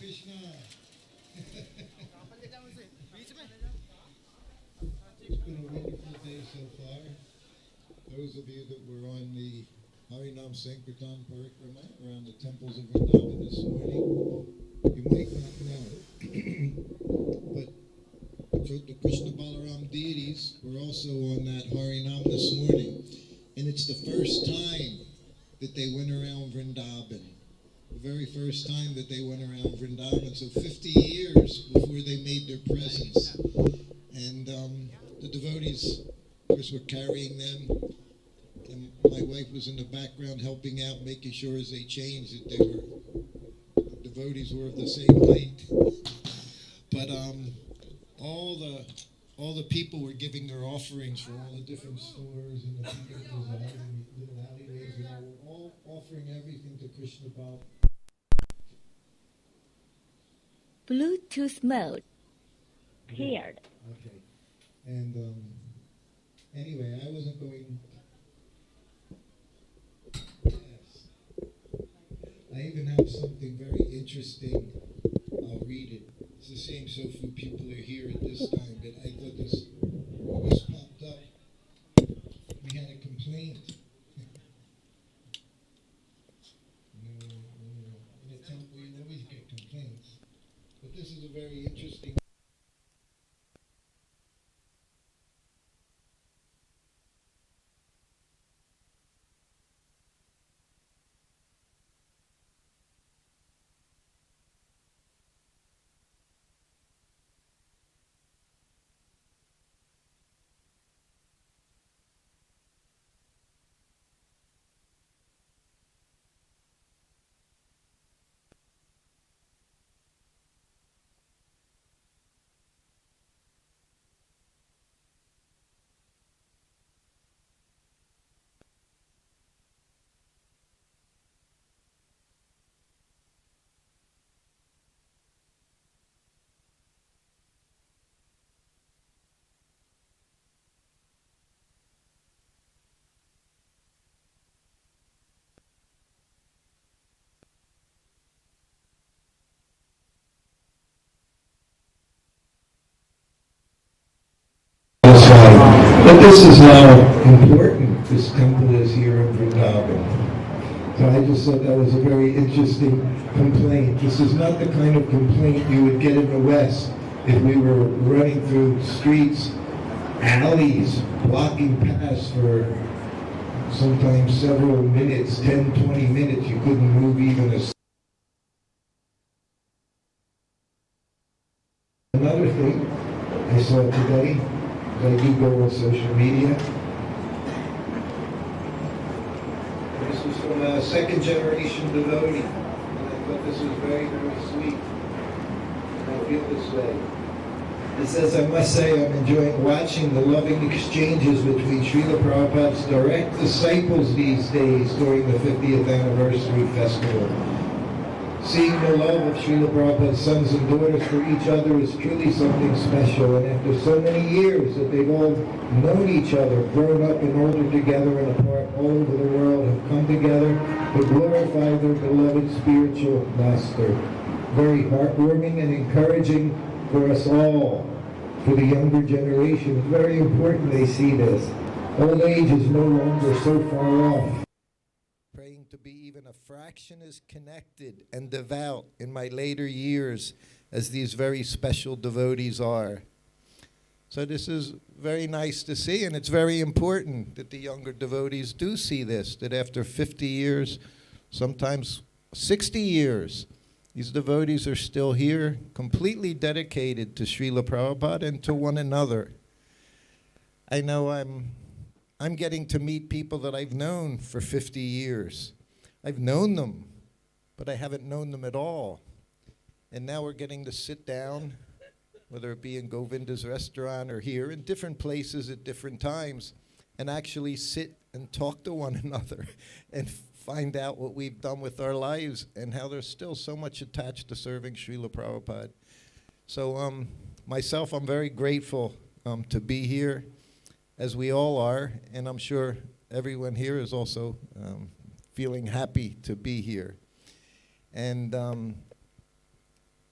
Krishna. It's been a wonderful day so far. Those of you that were on the Harinam Sankirtan Parikrama around the temples of Vrindavan this morning, you might not know, but the Krishna Balaram deities were also on that Harinam this morning. And it's the first time that they went around Vrindavan. The very first time that they went around Vrindavan, so 50 years before they made their presence. And the devotees, of course, were carrying them. And my wife was in the background helping out, making sure as they changed that the devotees were of the same height. But all the people were giving their offerings for all the different stores and the people residing in little alleyways, and they were all offering everything to Krishna Bal. Bluetooth mode paired. Okay. And anyway, I wasn't going. Yes. I even have something very interesting. I'll read it. It's a shame so few people are here at this time, but I thought this popped up. We had a complaint. In a temple, you always get complaints. But this is a very interesting. But this is how important this temple is here in Vrindavan. So I just thought that was a very interesting complaint. This is not the kind of complaint you would get in the West if we were running through streets, alleys, blocking paths for sometimes several minutes, 10, 20 minutes. You couldn't move even a. Another thing I saw today, I do go on social media. This was from a second generation devotee. And I thought this was very, very sweet. And I feel this way. It says, I must say I'm enjoying watching the loving exchanges between Srila Prabhupada's direct disciples these days during the 50th anniversary festival. Seeing the love of Srila Prabhupada's sons and daughters for each other is truly something special. And after so many years that they've all known each other, grown up and older together and apart all over the world, have come together to glorify their beloved spiritual master. Very heartwarming and encouraging for us all, for the younger generation. It's very important they see this. Old age is no longer so far off. Praying to be even a fraction as connected and devout in my later years as these very special devotees are. So this is very nice to see, and it's very important that the younger devotees do see this, that after 50 years, sometimes 60 years, these devotees are still here, completely dedicated to Srila Prabhupada and to one another. I know I'm getting to meet people that I've known for 50 years. I've known them, but I haven't known them at all. And now we're getting to sit down, whether it be in Govinda's restaurant or here, in different places at different times, and actually sit and talk to one another and find out what we've done with our lives and how there's still so much attached to serving Srila Prabhupada. So myself, I'm very grateful to be here, as we all are, and I'm sure everyone here is also feeling happy to be here. And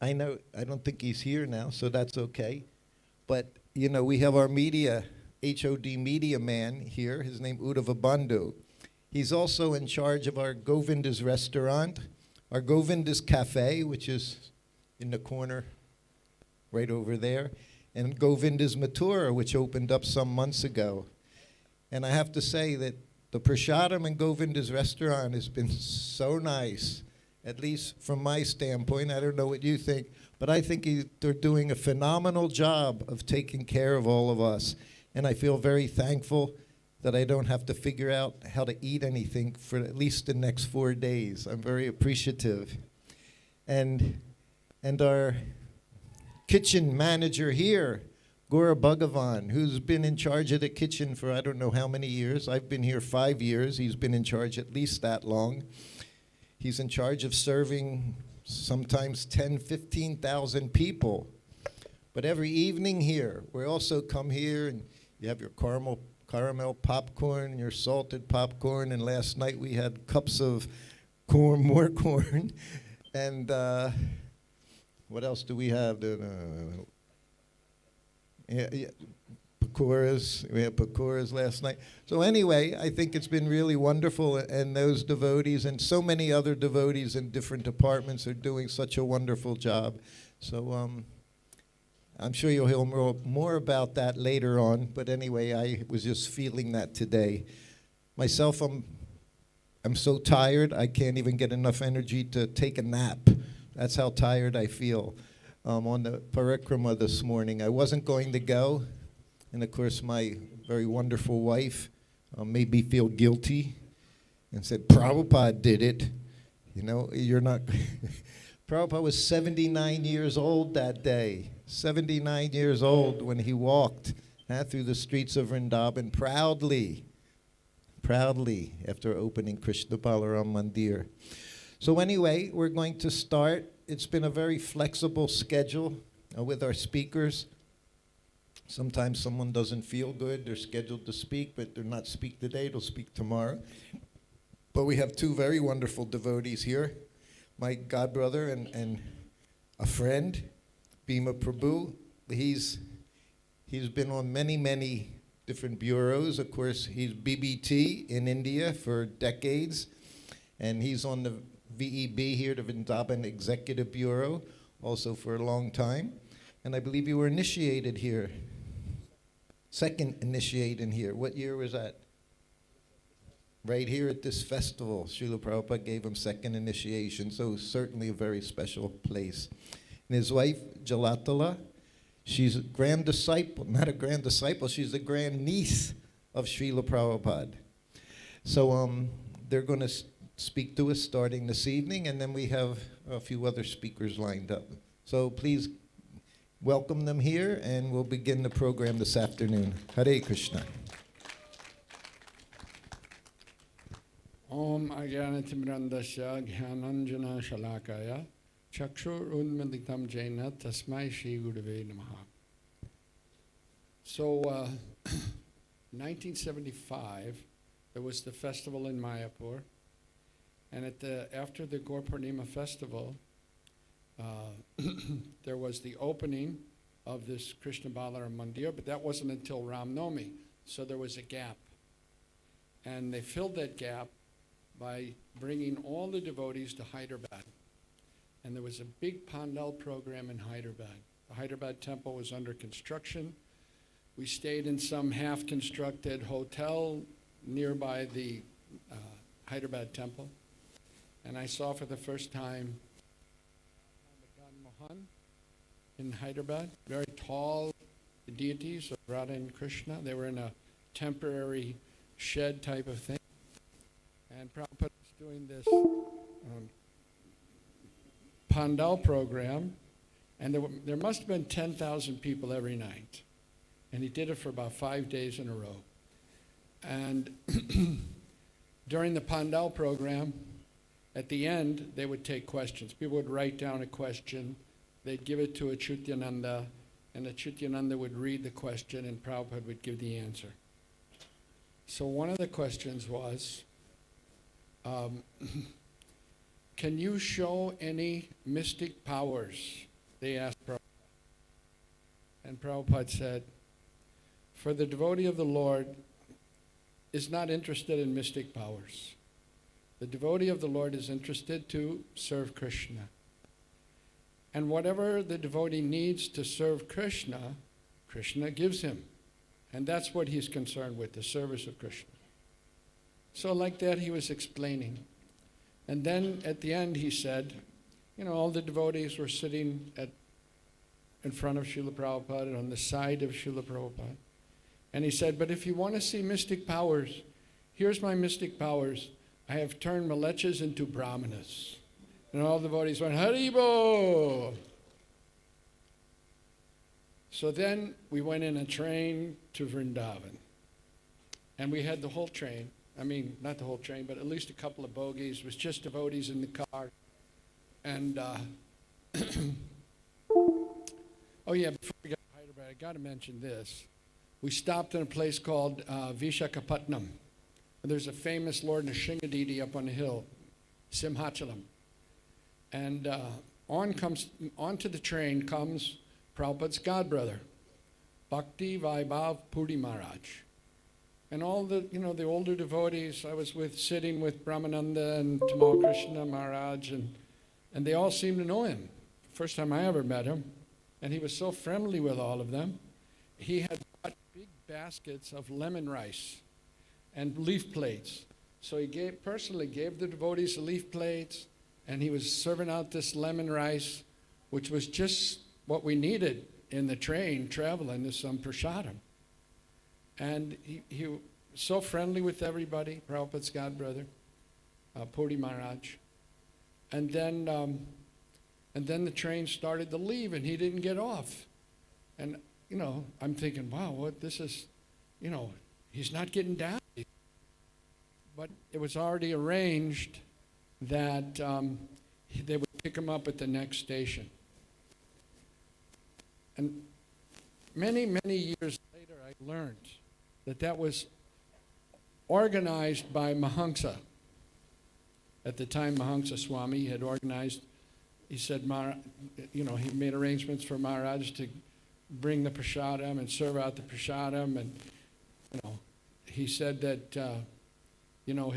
I know, I don't think he's here now, so that's okay. But, you know, we have our media, HOD media man here. His name Uddhava. He's also in charge of our Govinda's restaurant, our Govinda's Cafe, which is in the corner right over there, and Govinda's Mathura, which opened up some months ago. And I have to say that the prasadam in Govinda's restaurant has been so nice, at least from my standpoint. I don't know what you think, but I think they're doing a phenomenal job of taking care of all of us. And I feel very thankful that I don't have to figure out how to eat anything for at least the next 4 days. I'm very appreciative. And our kitchen manager here, Gora Bhagavan, who's been in charge of the kitchen for I don't know how many years. I've been here 5 years. He's been in charge at least that long. He's in charge of serving sometimes 10, 15,000 people. But every evening here, we also come here and you have your caramel popcorn, your salted popcorn, and last night we had cups of corn, more corn, and what else do we have? Pakoras. We had pakoras last night. So anyway, I think it's been really wonderful, and those devotees and so many other devotees in different departments are doing such a wonderful job. So I'm sure you'll hear more about that later on, but anyway, I was just feeling that today. Myself, I'm so tired, I can't even get enough energy to take a nap. That's how tired I feel. On the parikrama this morning, I wasn't going to go, and of course my very wonderful wife made me feel guilty and said, Prabhupada did it. You know, you're not... Prabhupada was 79 years old that day. 79 years old when he walked through the streets of Vrindavan proudly after opening Krishna Balaram Mandir. So anyway, we're going to start. It's been a very flexible schedule with our speakers. Sometimes someone doesn't feel good. They're scheduled to speak, but they're not speak today. They'll speak tomorrow. But we have two very wonderful devotees here. My godbrother and a friend, Bhima Prabhu. He's been on many different bureaus. Of course, he's BBT in India for decades, and he's on the VEB here, the Vrindavan Executive Bureau, also for a long time. And I believe you were initiated here, second initiated here. What year was that? Right here at this festival, Srila Prabhupada gave him second initiation, so certainly a very special place. And his wife, Jalatala, she's a grand disciple, not a grand disciple, she's a grand niece of Srila Prabhupada. So they're going to speak to us starting this evening, and then we have a few other speakers lined up. So please welcome them here, and we'll begin the program this afternoon. Hare Krishna. Om Ajnanatimrandasya Jnananjana Shalakaya Chakshur Unmilitam Jaina Tasmai Shri Gurave Namaha. So, 1975, there was the festival in Mayapur, and after the Gaur Purnima festival, there was the opening of this Krishna Balaram Mandir, but that wasn't until Ram Navami, so there was a gap. And they filled that gap by bringing all the devotees to Hyderabad. And there was a big Pandal program in Hyderabad. The Hyderabad temple was under construction. We stayed in some half-constructed hotel nearby the Hyderabad temple. And I saw for the first time Mohan in Hyderabad, very tall deities of Radha and Krishna. They were in a temporary shed type of thing. And Prabhupada was doing this Pandal program, and there must have been 10,000 people every night. And he did it for about 5 days in a row. And during the Pandal program, at the end, they would take questions. People would write down a question, they'd give it to Achyutananda, and Achyutananda would read the question, and Prabhupada would give the answer. So one of the questions was, can you show any mystic powers they asked Prabhupada. And Prabhupada said, for the devotee of the Lord is not interested in mystic powers. The devotee of the Lord is interested to serve Krishna. And whatever the devotee needs to serve Krishna, Krishna gives him. And that's what he's concerned with, the service of Krishna. So like that he was explaining. And then at the end he said, all the devotees were sitting in front of Srila Prabhupada and on the side of Srila Prabhupada. And he said, but if you want to see mystic powers, here's my mystic powers. I have turned malechas into brahmanas. And all the devotees went, Haribo! So then we went in a train to Vrindavan. And we had the whole train. I mean, not the whole train, but at least a couple of bogies. It was just devotees in the car. And, oh yeah, before we got to Hyderabad, I got to mention this. We stopped in a place called Vishakhapatnam. There's a famous Lord Nrsingadidi up on the hill, Simhachalam. And onto the train comes Prabhupada's godbrother, Bhakti Vaibhav Puri Maharaj. And all the, the older devotees, I was sitting with Brahmananda and Tamal Krishna Maharaj, and they all seemed to know him. First time I ever met him. And he was so friendly with all of them. He had bought big baskets of lemon rice and leaf plates. So he personally gave the devotees the leaf plates, and he was serving out this lemon rice, which was just what we needed in the train traveling, this prasadam. And he was so friendly with everybody, Prabhupada's godbrother, Puri Maharaj. And then the train started to leave, and he didn't get off. And, I'm thinking, wow, what this is, he's not getting down. But it was already arranged that they would pick him up at the next station. And many, many years later, I learned that was organized by Mahamsa. At the time, Mahamsa Swami had organized. He said, he made arrangements for Maharaj to bring the prasadam and serve out the prasadam, and he said that he'll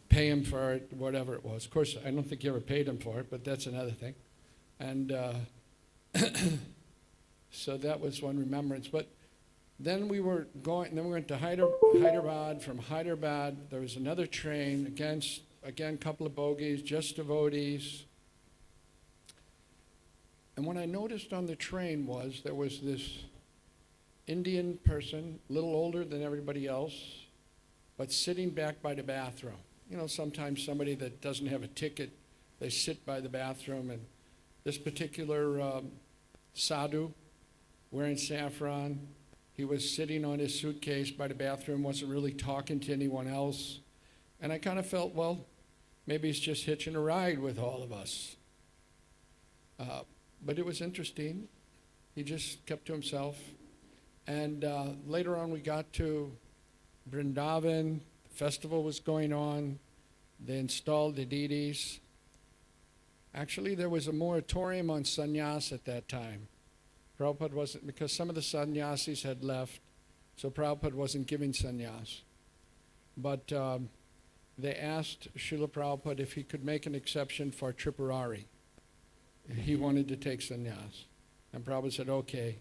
pay him for it, whatever it was. Of course, I don't think he ever paid him for it, but that's another thing. And so that was one remembrance. But then we went to Hyderabad. From Hyderabad, there was another train, again, a couple of bogies, just devotees. And what I noticed on the train was there was this Indian person, a little older than everybody else, but sitting back by the bathroom. Sometimes somebody that doesn't have a ticket, they sit by the bathroom, and this particular sadhu, wearing saffron, he was sitting on his suitcase by the bathroom, wasn't really talking to anyone else. And I kind of felt, well, maybe he's just hitching a ride with all of us. But it was interesting. He just kept to himself. And later on, we got to Vrindavan. The festival was going on. They installed the deities. Actually, there was a moratorium on sannyas at that time. Prabhupada wasn't, because some of the sannyasis had left, so Prabhupada wasn't giving sannyas. But they asked Srila Prabhupada if he could make an exception for Tripurari. He wanted to take sannyas. And Prabhupada said, okay.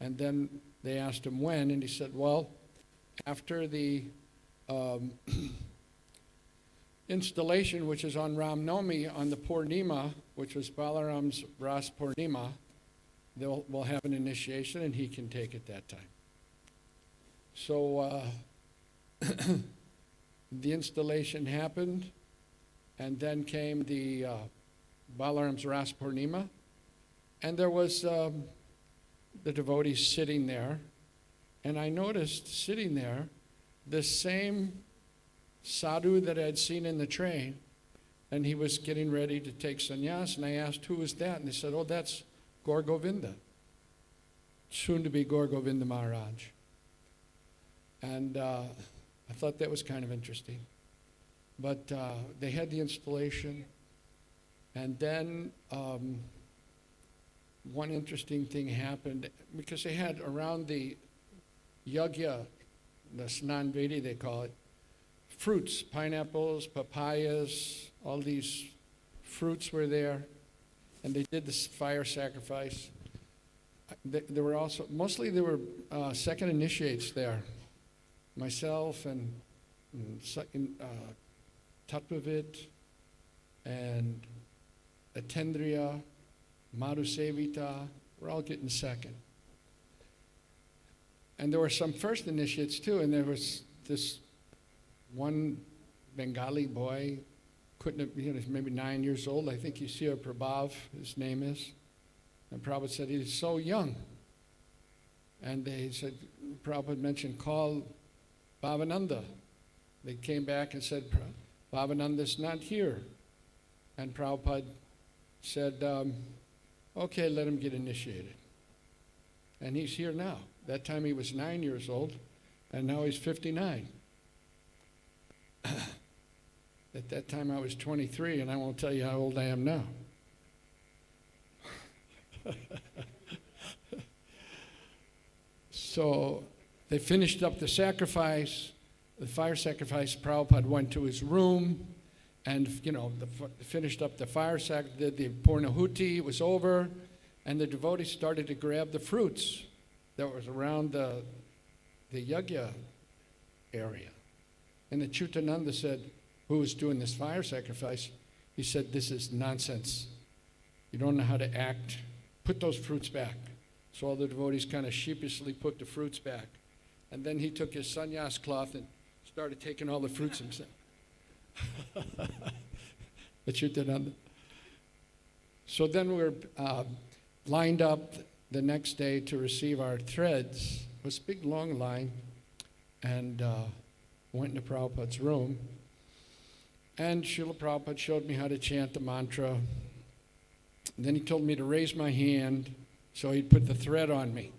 And then they asked him when, and he said, well, after the installation, which is on Ram Navami, on the Purnima, which was Balaram's Ras Purnima, we'll have an initiation, and he can take it that time. So the installation happened, and then came the Balaram's Ras Purnima, and there was the devotees sitting there, and I noticed sitting there this same sadhu that I had seen in the train, and he was getting ready to take sannyas, and I asked, who was that? And they said, oh, that's Gaur Govinda, soon to be Gaur Govinda Maharaj. And I thought that was kind of interesting. But they had the installation, And then one interesting thing happened, because they had around the yagya, the Snan Vedi they call it, fruits, pineapples, papayas, all these fruits were there, and they did this fire sacrifice. There were also, mostly there were second initiates there, myself and Tattvavit and Atendriya, Madhusevita, we're all getting second. And there were some first initiates too, and there was this one Bengali boy, couldn't have, maybe 9 years old. I think you see a Prabhav, his name is. And Prabhupada said, he's so young. And they said, Prabhupada mentioned, call Bhavananda. They came back and said, Bhavananda's not here. And Prabhupada said, okay, let him get initiated. And he's here now. That time he was 9 years old, and now he's 59. At that time I was 23, and I won't tell you how old I am now. So they finished up the sacrifice, the fire sacrifice. Prabhupada went to his room and, finished up the fire sacrifice, the Purnahuti was over, and the devotees started to grab the fruits that was around the yagya area. And the Chutananda said, who was doing this fire sacrifice, he said, this is nonsense. You don't know how to act. Put those fruits back. So all the devotees kind of sheepishly put the fruits back. And then he took his sannyas cloth and started taking all the fruits himself. The Chutananda. So then we were lined up the next day to receive our threads. It was a big, long line. And went into Prabhupada's room. And Srila Prabhupada showed me how to chant the mantra. And then he told me to raise my hand, so he'd put the thread on me.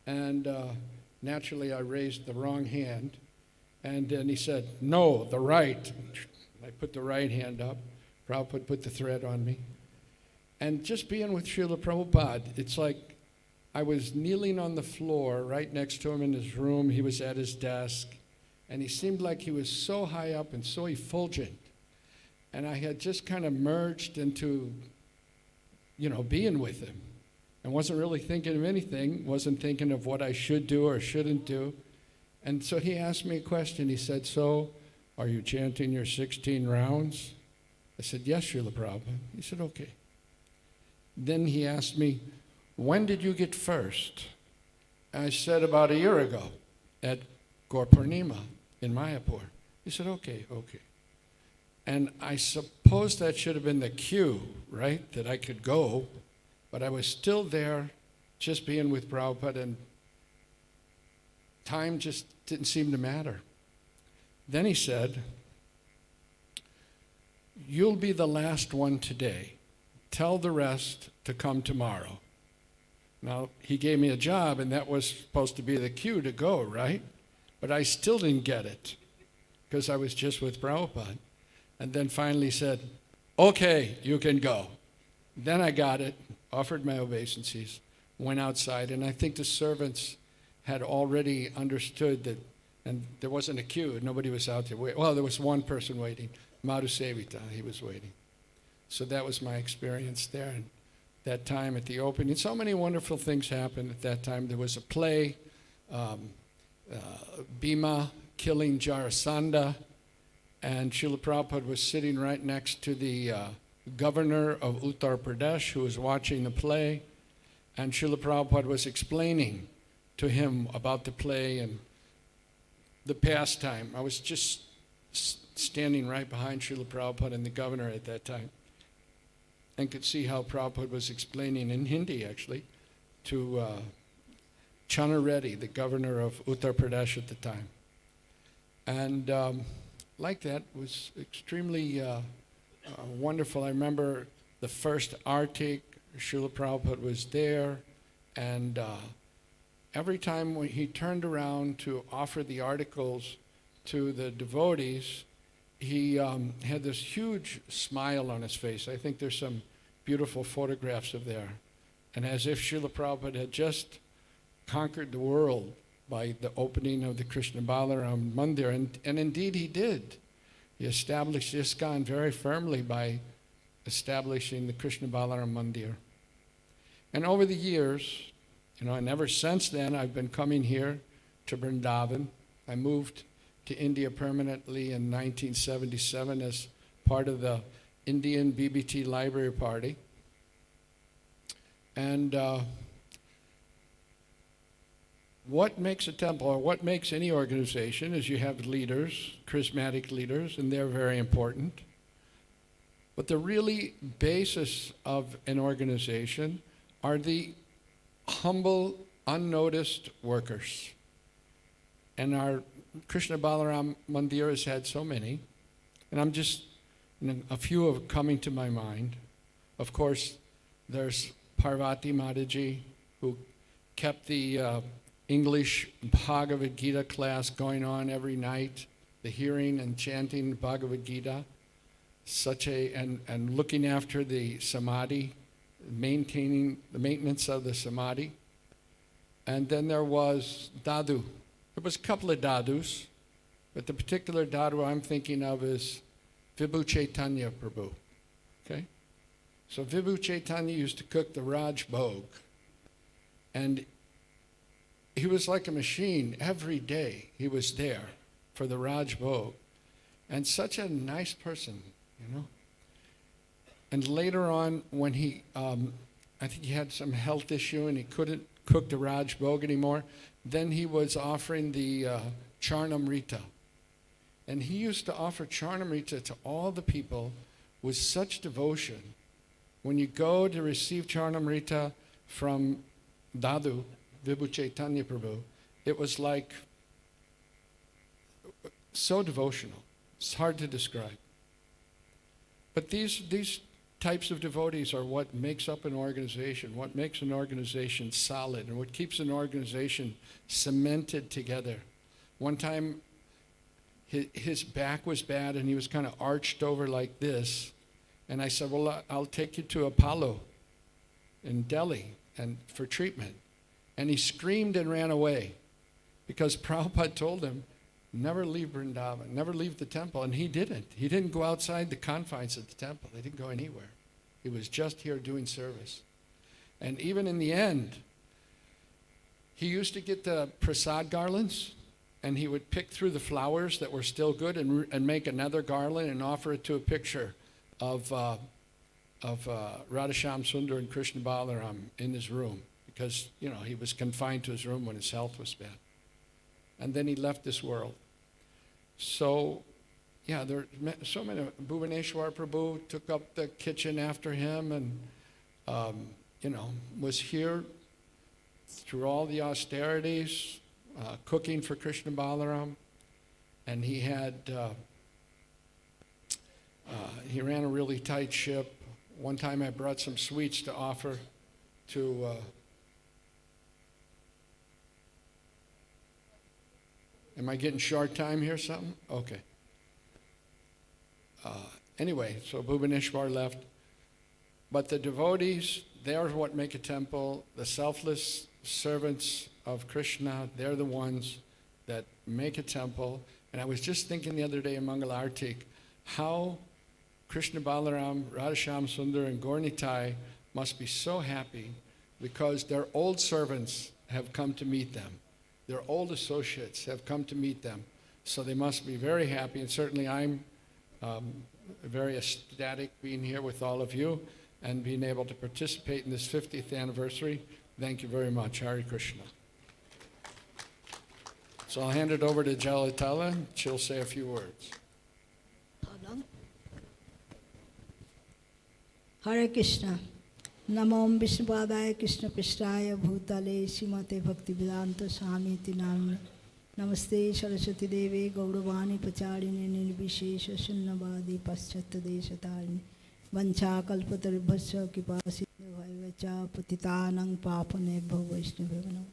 And naturally, I raised the wrong hand. And then he said, no, the right. I put the right hand up. Prabhupada put the thread on me. And just being with Srila Prabhupada, it's like I was kneeling on the floor right next to him in his room. He was at his desk. And he seemed like he was so high up and so effulgent. And I had just kind of merged into, being with him. And wasn't really thinking of anything, wasn't thinking of what I should do or shouldn't do. And so he asked me a question. He said, so, are you chanting your 16 rounds? I said, yes, Srila Prabhupada. He said, okay. Then he asked me, when did you get first? I said, about a year ago at Gaur Purnima in Mayapur. He said, okay. And I suppose that should have been the cue, right, that I could go, but I was still there just being with Prabhupada, and time just didn't seem to matter. Then he said, you'll be the last one today. Tell the rest to come tomorrow. Now, he gave me a job, and that was supposed to be the cue to go, right? But I still didn't get it because I was just with Prabhupada. And then finally said, okay, you can go. Then I got it, offered my obeisances, went outside, and I think the servants had already understood that, and there wasn't a queue. Nobody was out there waiting. Well, there was one person waiting, Madhusevita, he was waiting. So that was my experience there. And that time at the opening, so many wonderful things happened at that time. There was a play, Bhima killing Jarasandha, and Srila Prabhupada was sitting right next to the governor of Uttar Pradesh who was watching the play, and Srila Prabhupada was explaining to him about the play and the pastime. I was just standing right behind Srila Prabhupada and the governor at that time, and could see how Prabhupada was explaining in Hindi, actually, to Channa Reddy, the governor of Uttar Pradesh at the time. And like that was extremely wonderful. I remember the first Artik, Srila Prabhupada was there, and every time when he turned around to offer the articles to the devotees, he had this huge smile on his face. I think there's some beautiful photographs of there. And as if Srila Prabhupada had just conquered the world by the opening of the Krishna Balaram Mandir. And indeed he did. He established ISKCON very firmly by establishing the Krishna Balaram Mandir. And over the years, and ever since then, I've been coming here to Vrindavan. I moved to India permanently in 1977 as part of the Indian BBT Library Party. And what makes a temple, or what makes any organization, is you have leaders, charismatic leaders, and they're very important. But the really basis of an organization are the humble, unnoticed workers. And our Krishna Balaram Mandir has had so many, and I'm just, a few of coming to my mind. Of course, there's Parvati Mataji, who kept the English Bhagavad-Gita class going on every night, the hearing and chanting Bhagavad-Gita, and looking after the samadhi, maintaining the maintenance of the samadhi. And then there was Dadu. There was a couple of Dadus, but the particular Dadu I'm thinking of is Vibhu Chaitanya Prabhu. Okay? So Vibhu Chaitanya used to cook the Raj Bhog, and he was like a machine. Every day he was there for the Raj Bhog, and such a nice person, And later on, when he, I think he had some health issue and he couldn't cook the Raj Bhog anymore, then he was offering the Charnamrita. And he used to offer Charnamrita to all the people with such devotion. When you go to receive Charnamrita from Dadu, Vibhu Chaitanya Prabhu, it was like so devotional. It's hard to describe. But these types of devotees are what makes up an organization, what makes an organization solid, and what keeps an organization cemented together. One time, his back was bad, and he was kind of arched over like this. And I said, well, I'll take you to Apollo in Delhi and for treatment. And he screamed and ran away because Prabhupada told him, never leave Vrindavan, never leave the temple. And he didn't. He didn't go outside the confines of the temple. He didn't go anywhere. He was just here doing service. And even in the end, he used to get the prasad garlands, and he would pick through the flowers that were still good and make another garland and offer it to a picture of Radhasham Sundar and Krishna Balaram in his room, because he was confined to his room when his health was bad. And then he left this world. So, yeah, there are so many. Bhuvaneshwar Prabhu took up the kitchen after him, and was here through all the austerities, cooking for Krishna Balaram, and he had. He ran a really tight ship. One time I brought some sweets to offer to am I getting short time here, something? Okay. Anyway, so Bhuvaneshwar left. But the devotees, they're what make a temple. The selfless servants of Krishna, they're the ones that make a temple. And I was just thinking the other day in Mangalartik how Krishna Balaram, Radhasham Sundar, and Gaur-Nitai must be so happy because their old servants have come to meet them. Their old associates have come to meet them. So they must be very happy, and certainly I'm very ecstatic being here with all of you and being able to participate in this 50th anniversary. Thank you very much. Hare Krishna. So I'll hand it over to Jalatala, and she'll say a few words. Hare Krishna. Namam Vishnapadaya Krishna Pishtaya Bhutale Srimate Bhakti-Vedanta Swamiti Namine Namaste Saraswati Devi Gauravani Pacharine Nirvishesha Sunnavadi Paschata Deshatarine Vancha Kalpataribhasya Kipasi Vacha Patitanang Papanebha Vaishnavana.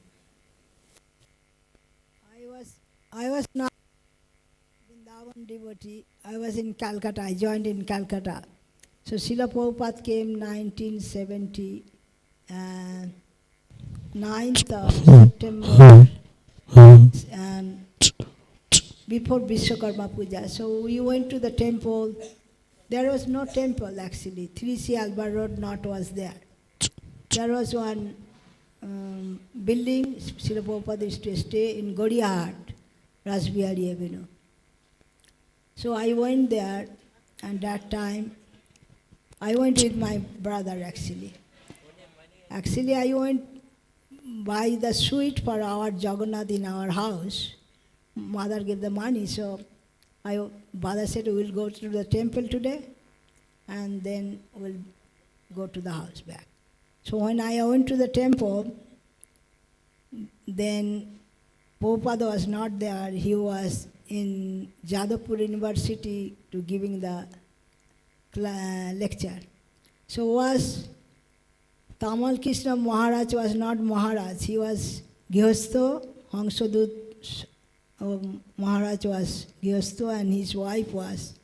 I was not in Vrindavan devotee. I was in Calcutta. I joined in Calcutta. So Srila Prabhupada came 1970, 9th of September, and before Vishwakarma Puja. So we went to the temple. There was no temple actually. 3C Alba Road not was there. There was one building. Srila Prabhupada used to stay in Godiahat, Rasbihari Avenue. So I went there, and that time I went with my brother actually. Actually, I went buy the sweet for our Jagannath in our house. Mother gave the money, so Father said we'll go to the temple today, and then we'll go to the house back. So when I went to the temple, then Prabhupada was not there. He was in Jadavpur University to giving the lecture. So was Tamal Krishna Maharaj was not Maharaj. He was Gyastho, Hangsodut Maharaj was Gyastho, and his wife was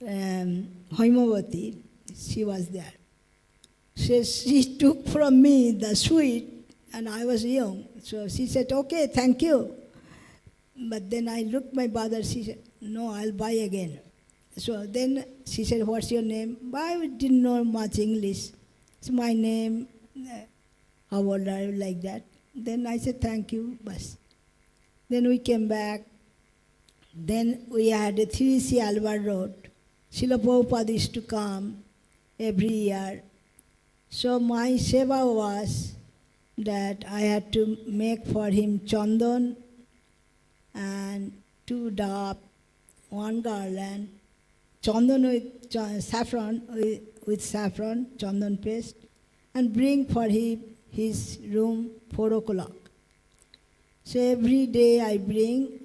Haimavati. She was there. She took from me the sweet, and I was young. So she said, okay, thank you. But then I looked my brother, she said, no, I'll buy again. So then she said, what's your name? But I didn't know much English. So my name, how old are you, like that. Then I said, thank you, bas. Then we came back. Then we had a 3C Alvar Road. Srila Prabhupada used to come every year. So my seva was that I had to make for him chandan and 2 dap, 1 garland, chandan with saffron, with saffron, chandan paste, and bring for him his room 4 o'clock. So every day I bring,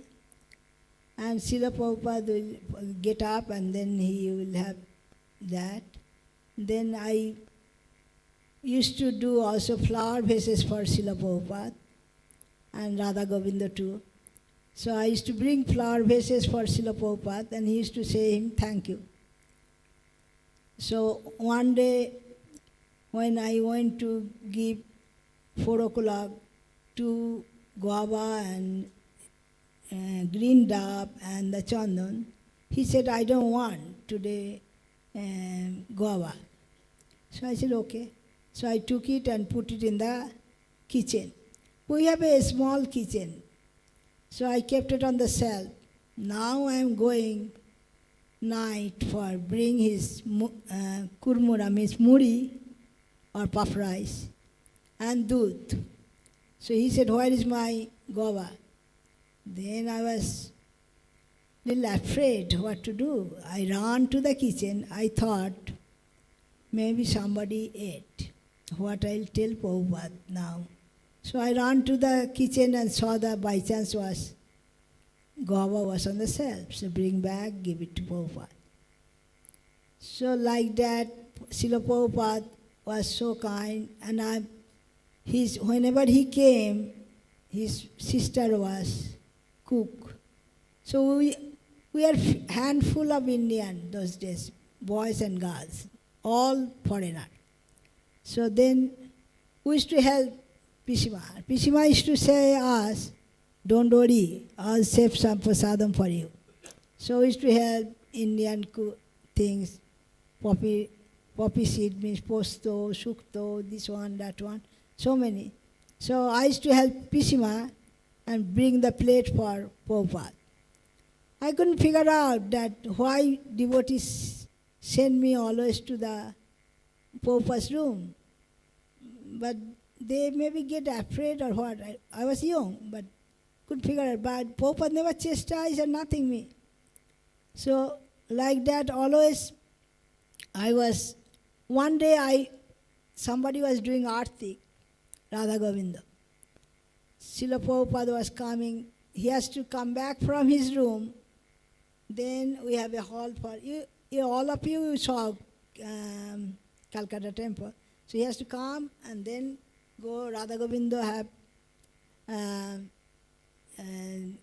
and Srila Prabhupada will get up and then he will have that. Then I used to do also flower vases for Srila Prabhupada and Radha Govinda too. So I used to bring flower vases for Srila Prabhupada, and he used to say him, thank you. So one day when I went to give 4 o'clock to guava and green dab and the chandan, he said, I don't want today guava. So I said, okay. So I took it and put it in the kitchen. We have a small kitchen. So I kept it on the shelf. Now I am going night for bring his kurmura, means muri or puff rice, and doodh. So he said, where is my guava? Then I was little afraid what to do. I ran to the kitchen. I thought maybe somebody ate what I'll tell Prabhupada now. So I ran to the kitchen and saw that by chance was guava was on the shelf. So bring back, give it to Prabhupada. So like that, Srila Prabhupada was so kind, and whenever he came, his sister was cook. So we are handful of Indian those days, boys and girls, all foreigner. So then we used to help Pishima. Pishima used to say us, don't worry, I'll save some prasadam for you. So we used to help Indian things, poppy seed means posto, shukto, this one, that one, so many. So I used to help Pishima and bring the plate for Prabhupada. I couldn't figure out that why devotees send me always to the Prabhupada's room. But they maybe get afraid or what. I was young, but couldn't figure it. But Prabhupada never chastised or nothing me. So like that always one day somebody was doing arti, Radha Govinda. Srila Prabhupada was coming. He has to come back from his room. Then we have a hall for you. All of you saw Calcutta temple. So he has to come and then go. Radha Govinda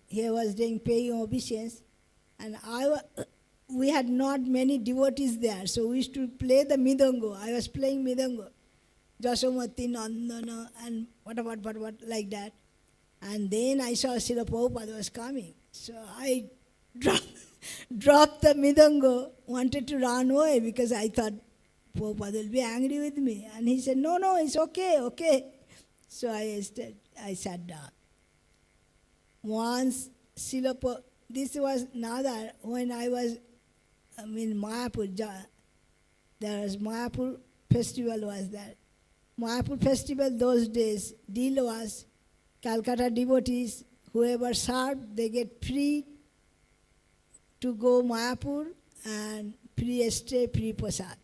he was doing paying obeisance, And we had not many devotees there, so we used to play the midango. I was playing midango, Jasomati, Nandana, and what, like that. And then I saw Srila Prabhupada was coming. So I dropped the midango, wanted to run away because I thought Prabhupada will be angry with me. And he said, no, it's okay. So I sat down. Once this was another, when I was in Mayapur, there was Mayapur festival was there. Mayapur festival those days, deal was Calcutta devotees, whoever served, they get free to go Mayapur and free stay, free prasad.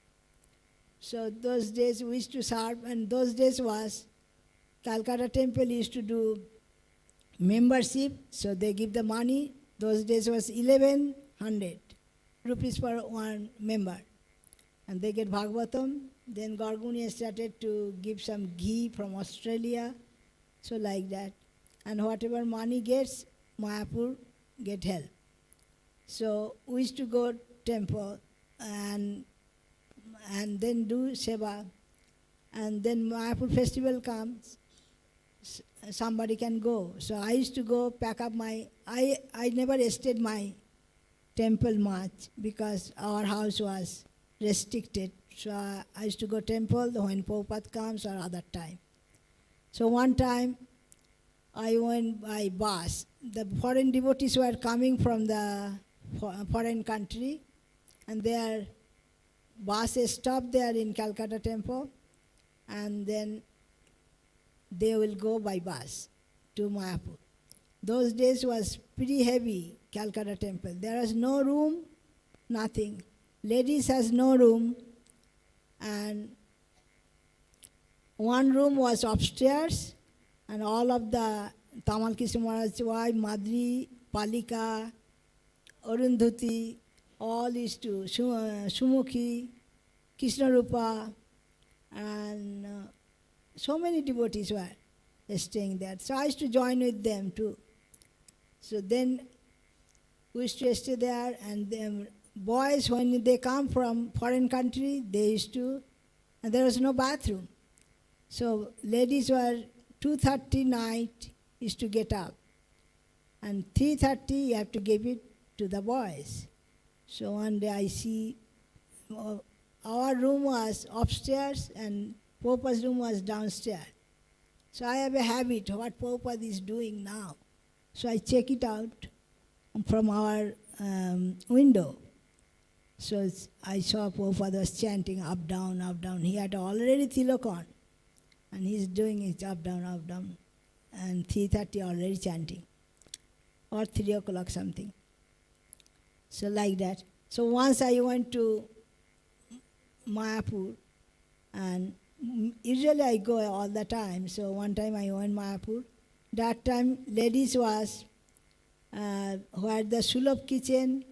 So those days we used to serve, and those days was Calcutta temple used to do membership, so they give the money. Those days was 1100 rupees per one member. And they get Bhagavatam. Then Gargunia started to give some ghee from Australia, so like that. And whatever money gets, Mayapur get help. So we used to go temple and then do seva. And then Mayapur festival comes, somebody can go. So I used to go pack up I never stayed my temple much because our house was restricted. So I used to go temple when Prabhupada comes or other time. So one time I went by bus. The foreign devotees were coming from the foreign country, and their buses stopped there in Calcutta temple, and then they will go by bus to Mayapur. Those days was pretty heavy, Calcutta temple. There was no room, nothing. Ladies has no room, and one room was upstairs, and all of the Tamal Krishna Maharaj's wife, Madri, Palika, Arundhati, all used to, Sumukhi, Krishna Rupa, and so many devotees were staying there. So I used to join with them too. So then we used to stay there, and them boys, when they come from foreign country, they used to, and there was no bathroom. So ladies were 2:30 night used to get up, and 3:30 you have to give it to the boys. So one day I see our room was upstairs and Prabhupada's room was downstairs. So I have a habit, what Prabhupada is doing now. So I check it out from our window. So I saw Prabhupada was chanting up, down, up, down. He had already tilak on, and he's doing it up, down, and 3:30 already chanting, or 3 o'clock something. So like that. So once I went to Mayapur, and usually I go all the time. So one time I went Mayapur. That time ladies was where the Sulabh kitchen,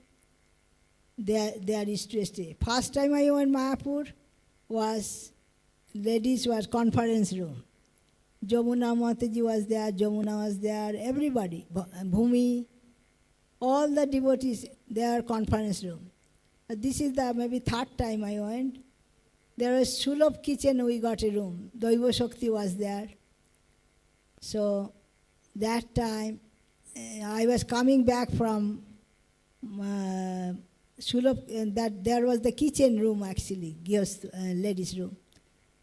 there used to stay. First time I went Mayapur was ladies was conference room. Jamuna Mataji was there, Jamuna was there, everybody, Bhumi, all the devotees, their conference room. This is the maybe third time I went. There was Sulabh kitchen, we got a room. Daiva Shakti was there. So that time I was coming back from Sulabh, that there was the kitchen room actually, ladies' room.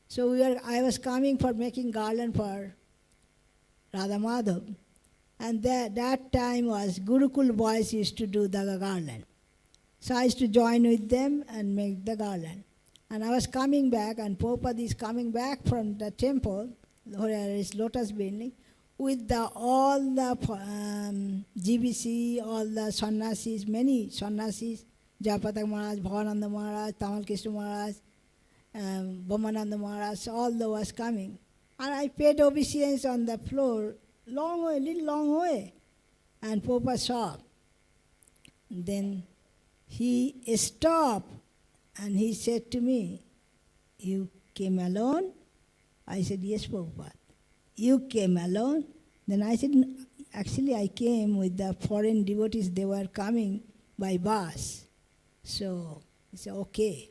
So I was coming for making garland for Radha Madhav. And that time was Gurukul boys used to do the garland. So I used to join with them and make the garland. And I was coming back, and Prabhupada is coming back from the temple, where is Lotus building, with all the GBC, all the sannyasis, many sannyasis, Jayapatak Maharaj, Bhavananda Maharaj, Tamal Krishna Maharaj, Bhamananda Maharaj, all the was coming. And I paid obeisance on the floor, long way, little long way. And Prabhupada saw. Then he stopped and he said to me, "You came alone?" I said, "Yes, Prabhupada." "You came alone?" Then I said, "Actually I came with the foreign devotees, they were coming by bus. So he said, okay.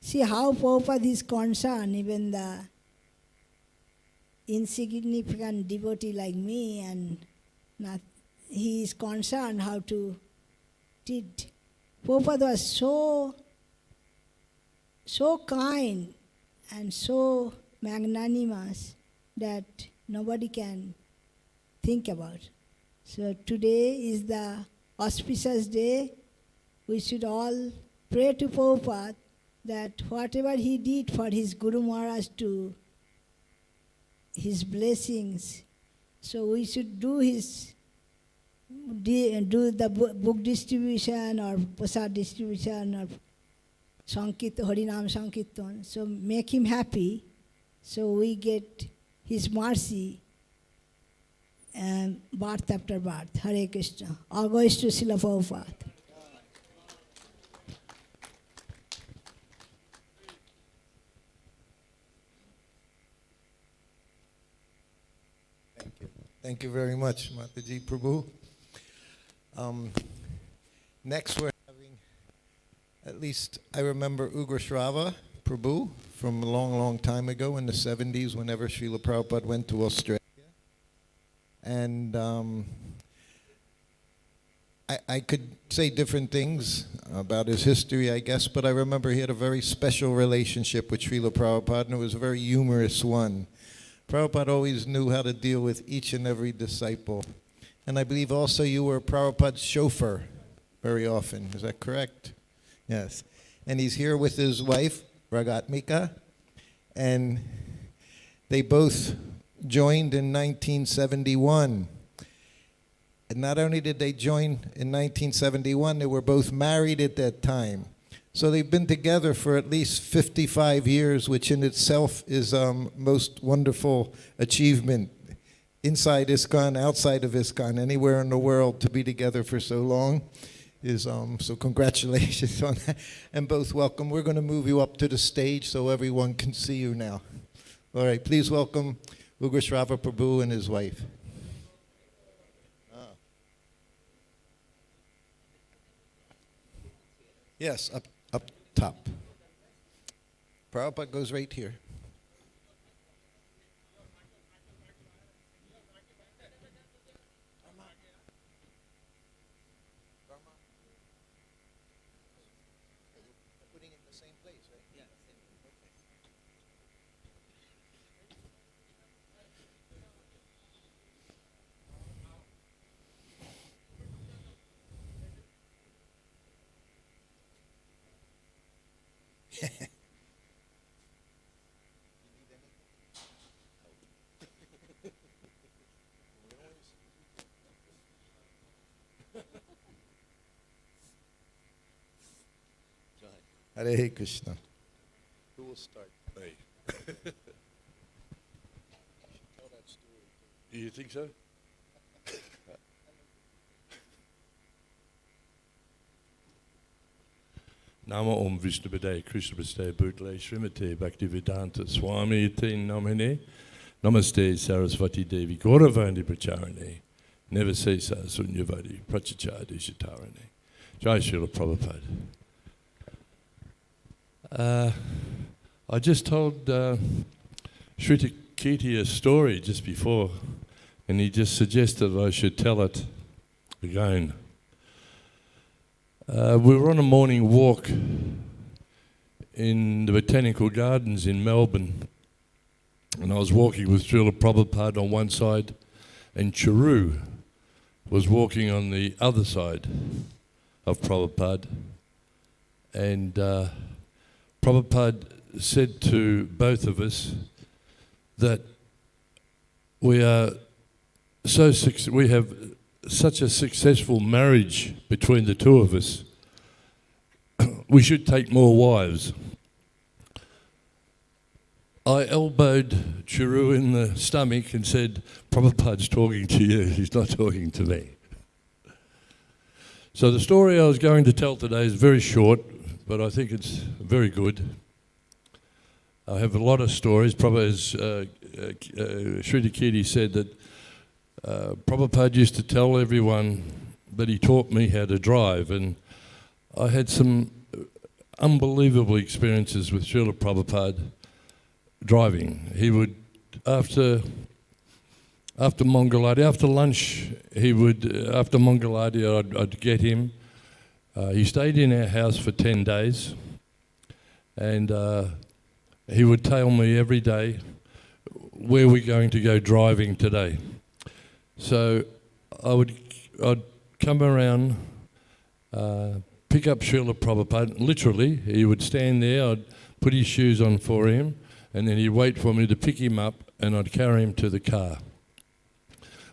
See how Prabhupada is concerned, even the insignificant devotee like me, and not, he is concerned how to treat. Prabhupada was so kind and so magnanimous that nobody can think about. So today is the auspicious day. We should all pray to Prabhupada that whatever he did for his Guru Maharaj to his blessings, so we should do the book distribution or prasad distribution or Harinam Sankirtan. So make him happy, so we get his mercy birth after birth. Hare Krishna. All goes to Srila Prabhupada. Thank you very much, Mataji Prabhu. Next we're having, at least I remember Ugra-srava Prabhu from a long, long time ago in the 70s whenever Srila Prabhupada went to Australia. And I could say different things about his history, I guess, but I remember he had a very special relationship with Srila Prabhupada, and it was a very humorous one. Prabhupada always knew how to deal with each and every disciple. And I believe also you were Prabhupada's chauffeur very often. Is that correct? Yes. And he's here with his wife, Raatmika, and they both joined in 1971. And not only did they join in 1971, they were both married at that time. So they've been together for at least 55 years, which in itself is most wonderful achievement. Inside ISKCON, outside of ISKCON, anywhere in the world, to be together for so long is, so congratulations on that. And both welcome. We're going to move you up to the stage so everyone can see you now. All right, please welcome Ugra-srava Prabhu and his wife. Yes, up top. Prabhupada goes right here. Putting it in the same place, right? Yeah. Hare Krishna. Who will start? Me. Do you think so? Nama Om Vishnavananda Krishna Prasthaya Bhutale Srimate Bhakti-Vedanta Swami Te Namine Namaste Saraswati Devi Gauravani Pracharane Nevasesa Sunyavadi Prachachadi Shatarane. Jai Srila Prabhupada. I just told Sri Kirti a story just before, and he just suggested I should tell it again. We were on a morning walk in the Botanical Gardens in Melbourne, and I was walking with Srila Prabhupada on one side, and Chiru was walking on the other side of Prabhupada, and Prabhupada said to both of us that we have such a successful marriage between the two of us, we should take more wives. I elbowed Chiru in the stomach and said, Prabhupada's talking to you, he's not talking to me. So the story I was going to tell today is very short, but I think it's very good. I have a lot of stories. Prabhupada, Sri Kirti said that Prabhupada used to tell everyone that he taught me how to drive, and I had some unbelievable experiences with Srila Prabhupada driving. He would, after Mangalarti, after lunch, after Mangalarti, I'd get him. He stayed in our house for 10 days, and he would tell me every day, where we're going to go driving today. So I'd come around, pick up Srila Prabhupada. Literally, he would stand there, I'd put his shoes on for him, and then he'd wait for me to pick him up, and I'd carry him to the car.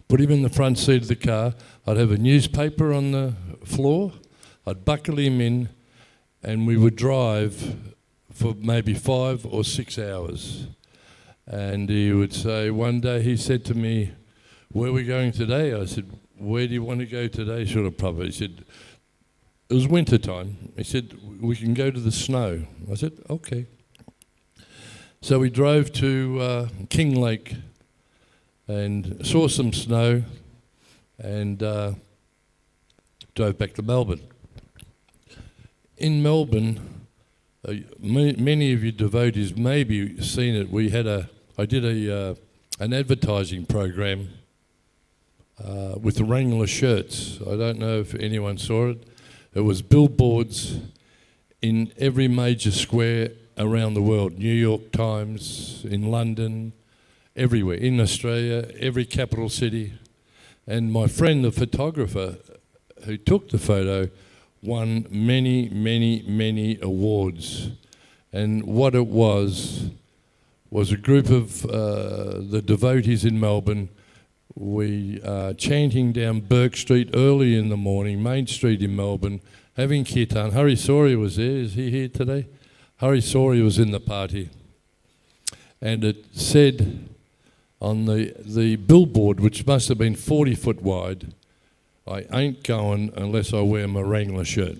Put him in the front seat of the car. I'd have a newspaper on the floor. I'd buckle him in, and we would drive for maybe 5 or 6 hours. And he would say, one day he said to me, where are we going today? I said, where do you want to go today, Srila Prabhupada? He said, it was winter time. He said, we can go to the snow. I said, okay. So we drove to King Lake and saw some snow and drove back to Melbourne. In Melbourne, many of you devotees maybe seen it. I did an advertising program with the Wrangler shirts. I don't know if anyone saw it. It was billboards in every major square around the world. New York Times, in London, everywhere. In Australia, every capital city. And my friend, the photographer who took the photo, won many, many, many awards. And what it was a group of the devotees in Melbourne. We chanting down Burke Street early in the morning, Main Street in Melbourne, having kirtan. Hari Sori was there. Is he here today? Hari Sori was in the party. And it said on the billboard, which must have been 40 foot wide, I ain't going unless I wear my Wrangler shirt.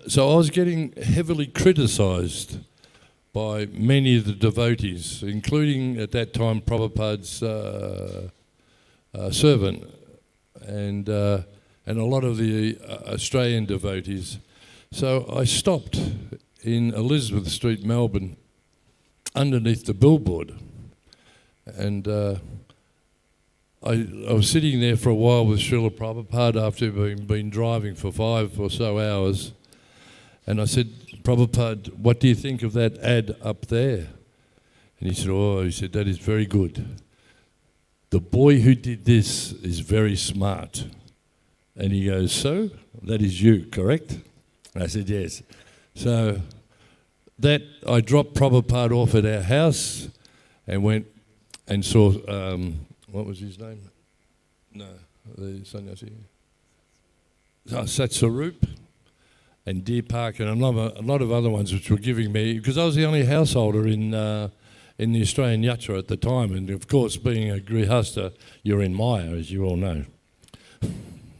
So I was getting heavily criticised by many of the devotees, including at that time Prabhupada's servant and a lot of the Australian devotees. So I stopped in Elizabeth Street, Melbourne, underneath the billboard, and I was sitting there for a while with Srila Prabhupada after been driving for 5 or so hours, and I said, Prabhupada, what do you think of that ad up there? And he said, that is very good. The boy who did this is very smart. And he goes, so, that is you, correct? And I said, yes. So that I dropped Prabhupada off at our house and went and saw, what was his name? No, the sannyasi. Satsarup and Deer Park and a lot of other ones which were giving me, because I was the only householder in the Australian Yatra at the time, and of course being a Grihasta, you're in Maya, as you all know.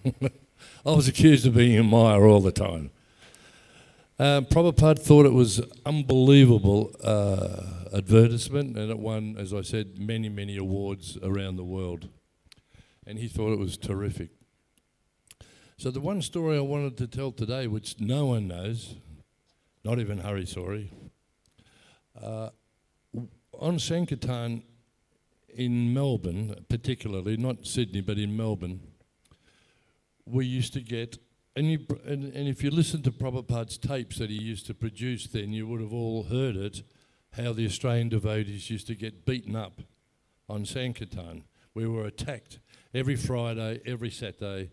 I was accused of being in Maya all the time. Prabhupada thought it was unbelievable advertisement, and it won, as I said, many, many awards around the world. And he thought it was terrific. So the one story I wanted to tell today, which no one knows, not even Hari Sori, on Sankirtan in Melbourne, particularly, not Sydney, but in Melbourne, we used to get, and if you listen to Prabhupada's tapes that he used to produce then, you would have all heard it, how the Australian devotees used to get beaten up on Sankirtan. We were attacked every Friday, every Saturday,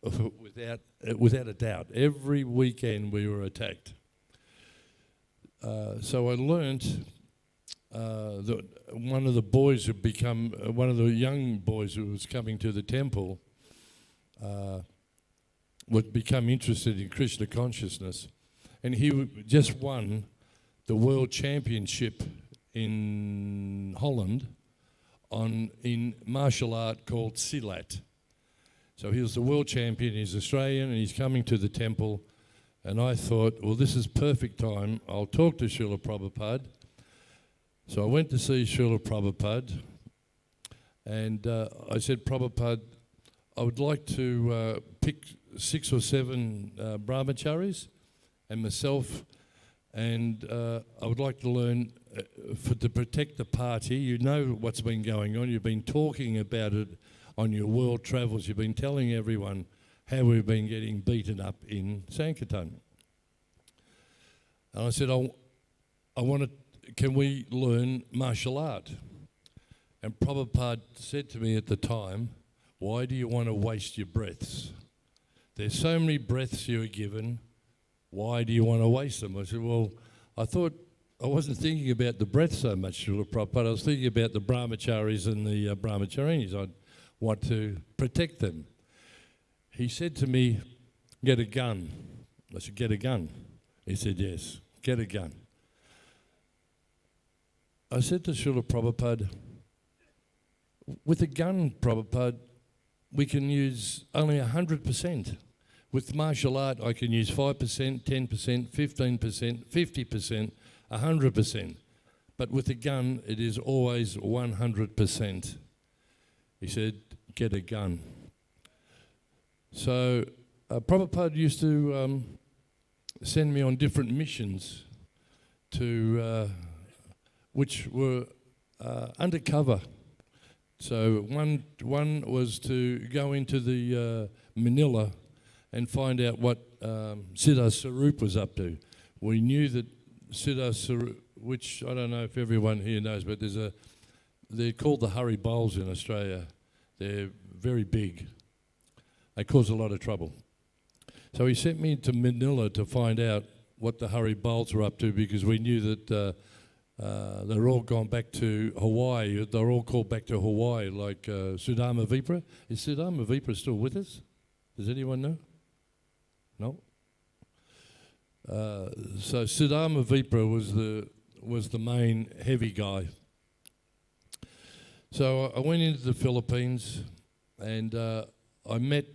without a doubt. Every weekend we were attacked. So I learnt that one of the boys who become, one of the young boys who was coming to the temple would become interested in Krishna consciousness, and he just won the world championship in Holland in martial art called Silat. So he was the world champion, he's Australian, and he's coming to the temple, and I thought, well, this is perfect time, I'll talk to Srila Prabhupada. So I went to see Srila Prabhupada, and I said, Prabhupada, I would like to pick 6 or 7 brahmacharis and myself, and I would like to learn to protect the party. You know what's been going on. You've been talking about it on your world travels. You've been telling everyone how we've been getting beaten up in Sankirtan. And I said, I want to, can we learn martial art? And Prabhupada said to me at the time, why do you want to waste your breaths? There's so many breaths you are given, why do you want to waste them? I said, well, I thought, I wasn't thinking about the breath so much, Srila Prabhupada, I was thinking about the brahmacharis and the brahmacharinis. I'd want to protect them. He said to me, get a gun. I said, get a gun? He said, yes, get a gun. I said to Srila Prabhupada, with a gun, Prabhupada, we can use only 100%. With martial art, I can use 5%, 10%, 15%, 50%, 100%. But with a gun, it is always 100%. He said, get a gun. So Prabhupada used to send me on different missions to which were undercover. So one was to go into the Manila and find out what Siddha Sarup was up to. We knew that Siddha Sarup, which I don't know if everyone here knows, but they're called the Hari Bowls in Australia. They're very big. They cause a lot of trouble. So he sent me to Manila to find out what the Hari Bowls were up to, because we knew that they're all gone back to Hawaii. They're all called back to Hawaii, like Sudama Vipra. Is Sudama Vipra still with us? Does anyone know? No? So Sudama Vipra was the main heavy guy. So I went into the Philippines, and I met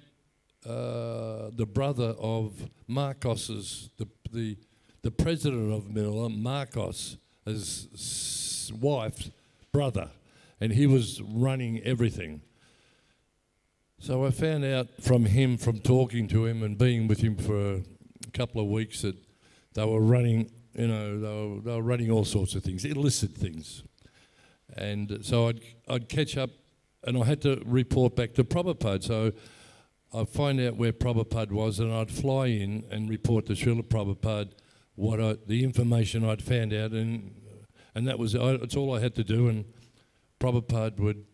the brother of Marcos's, the president of Manila, Marcos, his wife's brother, and he was running everything. So I found out from him, from talking to him and being with him for a couple of weeks, that they were running, they were running all sorts of things, illicit things. And so I'd catch up, and I had to report back to Prabhupada. So I'd find out where Prabhupada was, and I'd fly in and report to Srila Prabhupada the information I'd found out, and that's all I had to do, and Prabhupada would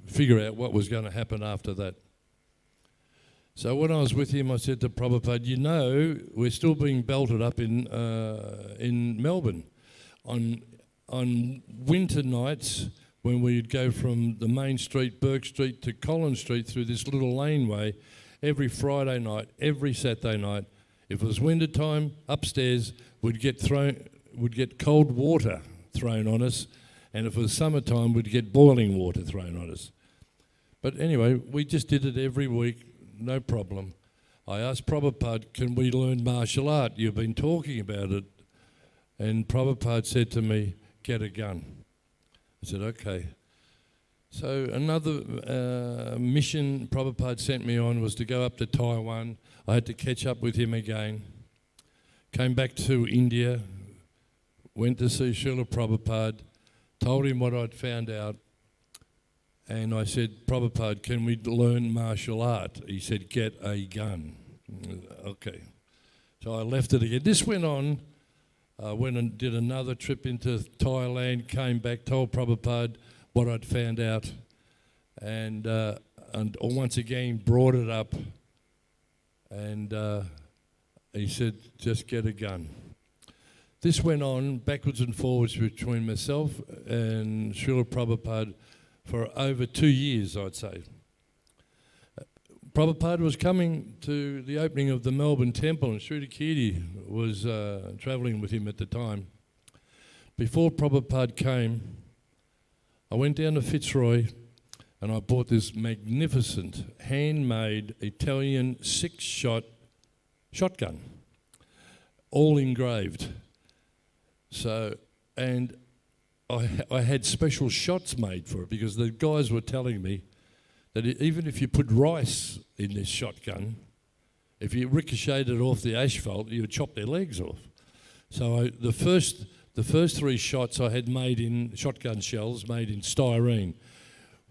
figure out what was going to happen after that. So when I was with him, I said to Prabhupada, we're still being belted up in Melbourne. On winter nights, when we'd go from the main street, Burke Street, to Collins Street through this little laneway, every Friday night, every Saturday night, if it was winter time, upstairs, we'd get cold water thrown on us, and if it was summertime, we'd get boiling water thrown on us. But anyway, we just did it every week, no problem. I asked Prabhupada, can we learn martial art? You've been talking about it. And Prabhupada said to me, get a gun. I said, okay. So another mission Prabhupada sent me on was to go up to Taiwan. I had to catch up with him again. Came back to India, went to see Srila Prabhupada, told him what I'd found out, and I said, Prabhupada, can we learn martial art? He said, get a gun. Okay. So I left it again. This went on. I went and did another trip into Thailand, came back, told Prabhupada what I'd found out, and once again brought it up, and he said, just get a gun. This went on backwards and forwards between myself and Srila Prabhupada for over 2 years, I'd say. Prabhupada was coming to the opening of the Melbourne Temple, and Sri Kirti was travelling with him at the time. Before Prabhupada came, I went down to Fitzroy and I bought this magnificent handmade Italian 6-shot shotgun, all engraved. So, and I had special shots made for it, because the guys were telling me that even if you put rice in this shotgun, if you ricocheted it off the asphalt, you would chop their legs off. So the first 3 shots I had made in shotgun shells, made in styrene.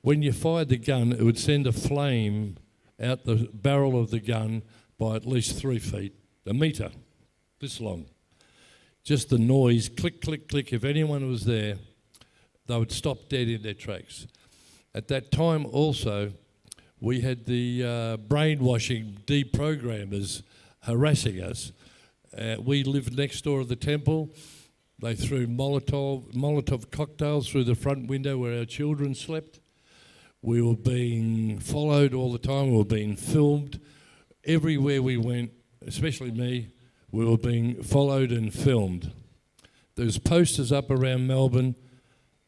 When you fired the gun, it would send a flame out the barrel of the gun by at least 3 feet, a metre, this long. Just the noise, click, click, click. If anyone was there, they would stop dead in their tracks. At that time also, we had the brainwashing deprogrammers harassing us. We lived next door to the temple. They threw Molotov cocktails through the front window where our children slept. We were being followed all the time. We were being filmed. Everywhere we went, especially me, we were being followed and filmed. There's posters up around Melbourne,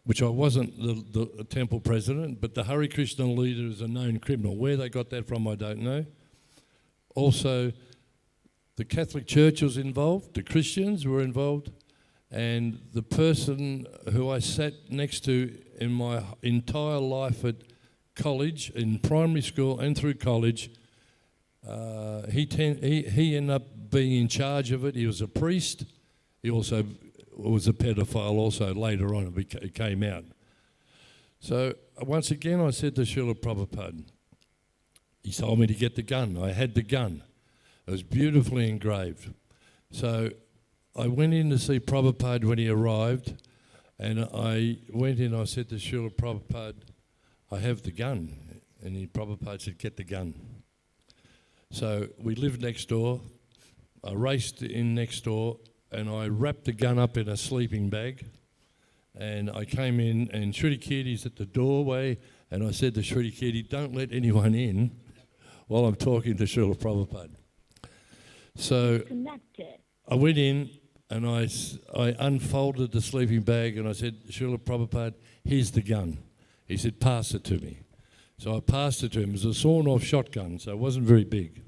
which I wasn't the temple president, but the Hare Krishna leader is a known criminal. Where they got that from, I don't know. Also, the Catholic Church was involved, the Christians were involved, and the person who I sat next to in my entire life at college, in primary school and through college, he ended up being in charge of it. He was a priest. He also was a pedophile also later on. It came out. So once again I said to Srila Prabhupada, he told me to get the gun. I had the gun. It was beautifully engraved. So I went in to see Prabhupada when he arrived, and I went in, I said to Srila Prabhupada, I have the gun. And Prabhupada said, get the gun. So we lived next door. I raced in next door and I wrapped the gun up in a sleeping bag. And I came in and Shruti Kirti's at the doorway, and I said to Shruti Kirti, don't let anyone in while I'm talking to Srila Prabhupada. So Connected. I went in and I unfolded the sleeping bag and I said, Srila Prabhupada, here's the gun. He said, pass it to me. So I passed it to him. It was a sawn-off shotgun, so it wasn't very big.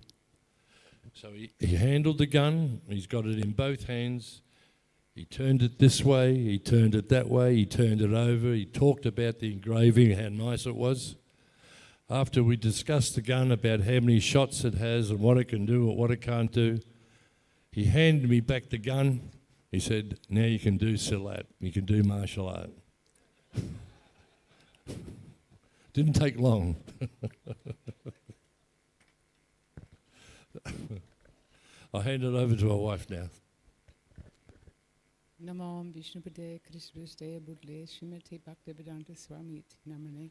So he handled the gun. He's got it in both hands. He turned it this way. He turned it that way. He turned it over. He talked about the engraving, how nice it was. After we discussed the gun, about how many shots it has and what it can do or what it can't do, he handed me back the gun. He said, now you can do Silat. You can do martial art. Didn't take long. I'll hand it over to my wife now. Namo Vishnupade Krishnaste Budle Srimati Bhaktivedanta Swami Namane.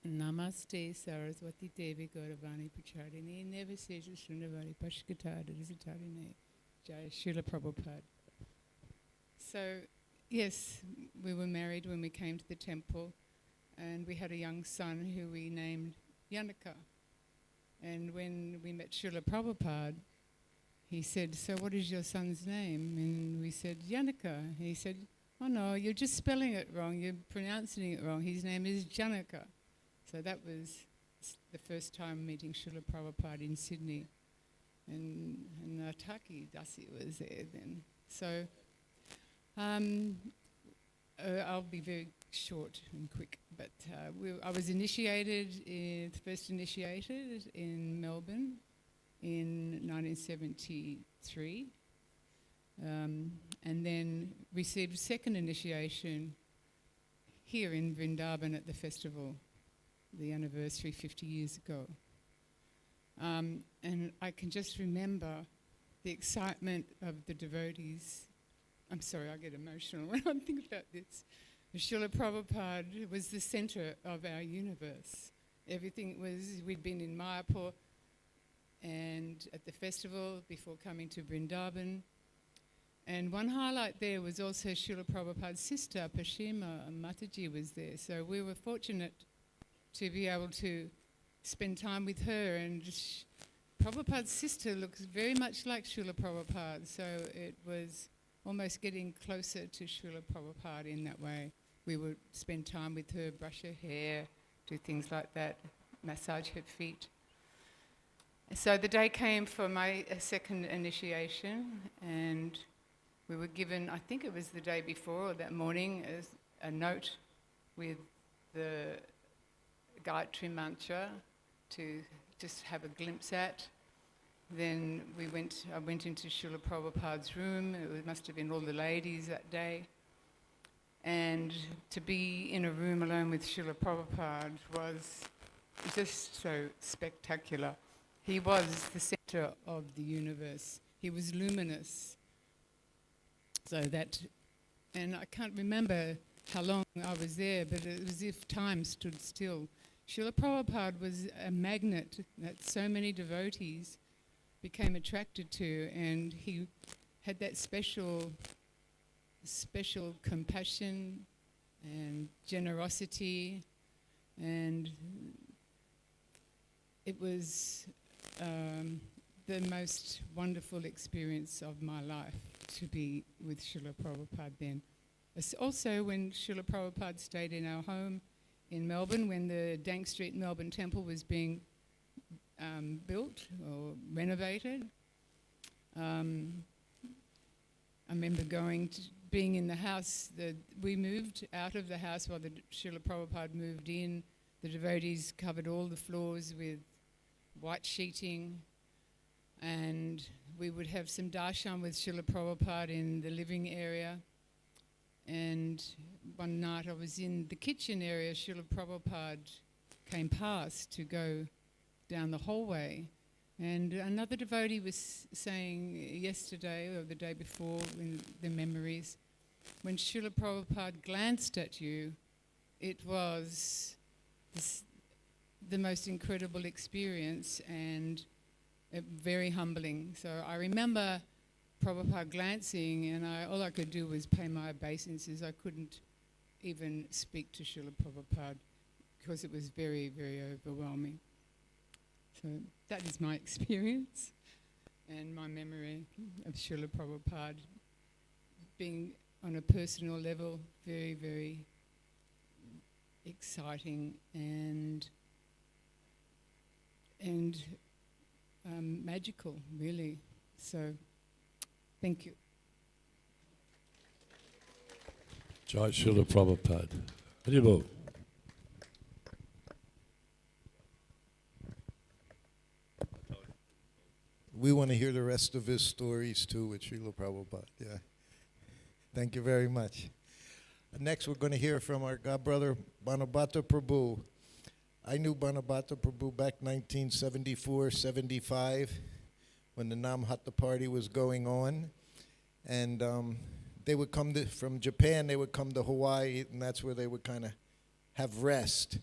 Namaste Saraswati Devi Gauravani Pachardini Nevaseja Srinavani Pashkata Rizatarini Jai Srila Prabhupada. So, yes, we were married when we came to the temple, and we had a young son who we named Yanaka. And when we met Srila Prabhupada, he said, so what is your son's name? And we said, Yanaka. He said, oh no, you're just spelling it wrong, you're pronouncing it wrong. His name is Janaka. So that was the first time meeting Srila Prabhupada in Sydney. And Nataki Dasi was there then. So I'll be very short and quick, but I was first initiated in Melbourne in 1973, and then received second initiation here in Vrindavan at the festival, the anniversary 50 years ago. And I can just remember the excitement of the devotees. I'm sorry, I get emotional when I think about this. Srila Prabhupada was the center of our universe. Everything we'd been in Mayapur and at the festival before coming to Vrindavan. And one highlight there was also Srila Prabhupada's sister, Pashima Mataji was there. So we were fortunate to be able to spend time with her. And Prabhupada's sister looks very much like Srila Prabhupada. So it was almost getting closer to Srila Prabhupada in that way. We would spend time with her, brush her hair, do things like that, massage her feet. So the day came for my second initiation, and we were given, I think it was the day before or that morning, a note with the Gayatri mantra to just have a glimpse at. Then I went into Srila Prabhupada's room. It must have been all the ladies that day. And to be in a room alone with Srila Prabhupada was just so spectacular. He was the center of the universe. He was luminous. And I can't remember how long I was there, but it was as if time stood still. Srila Prabhupada was a magnet that so many devotees became attracted to, and he had that special compassion and generosity, and it was the most wonderful experience of my life to be with Srila Prabhupada then. Also, when Srila Prabhupada stayed in our home in Melbourne, when the Dank Street Melbourne Temple was being built or renovated, I remember being in the house. We moved out of the house while the Srila Prabhupada moved in. The devotees covered all the floors with white sheeting, and we would have some darshan with Srila Prabhupada in the living area. And one night I was in the kitchen area. Srila Prabhupada came past to go down the hallway, and another devotee was saying yesterday or the day before in the memories, when Srila Prabhupada glanced at you, it was the most incredible experience and very humbling. So I remember Prabhupada glancing, and all I could do was pay my obeisances. I couldn't even speak to Srila Prabhupada because it was very, very overwhelming. So that is my experience and my memory of Srila Prabhupada being on a personal level very, very exciting and magical, really. So, thank you. Jai Srila Prabhupada. Haribol. We want to hear the rest of his stories too with Srila Prabhupada. Yeah. Thank you very much. Next, we're going to hear from our godbrother Banabata Prabhu. I knew Banabata Prabhu back 1974-75 when the Namhata party was going on. And they would come from Japan, they would come to Hawaii, and that's where they would kind of have rest.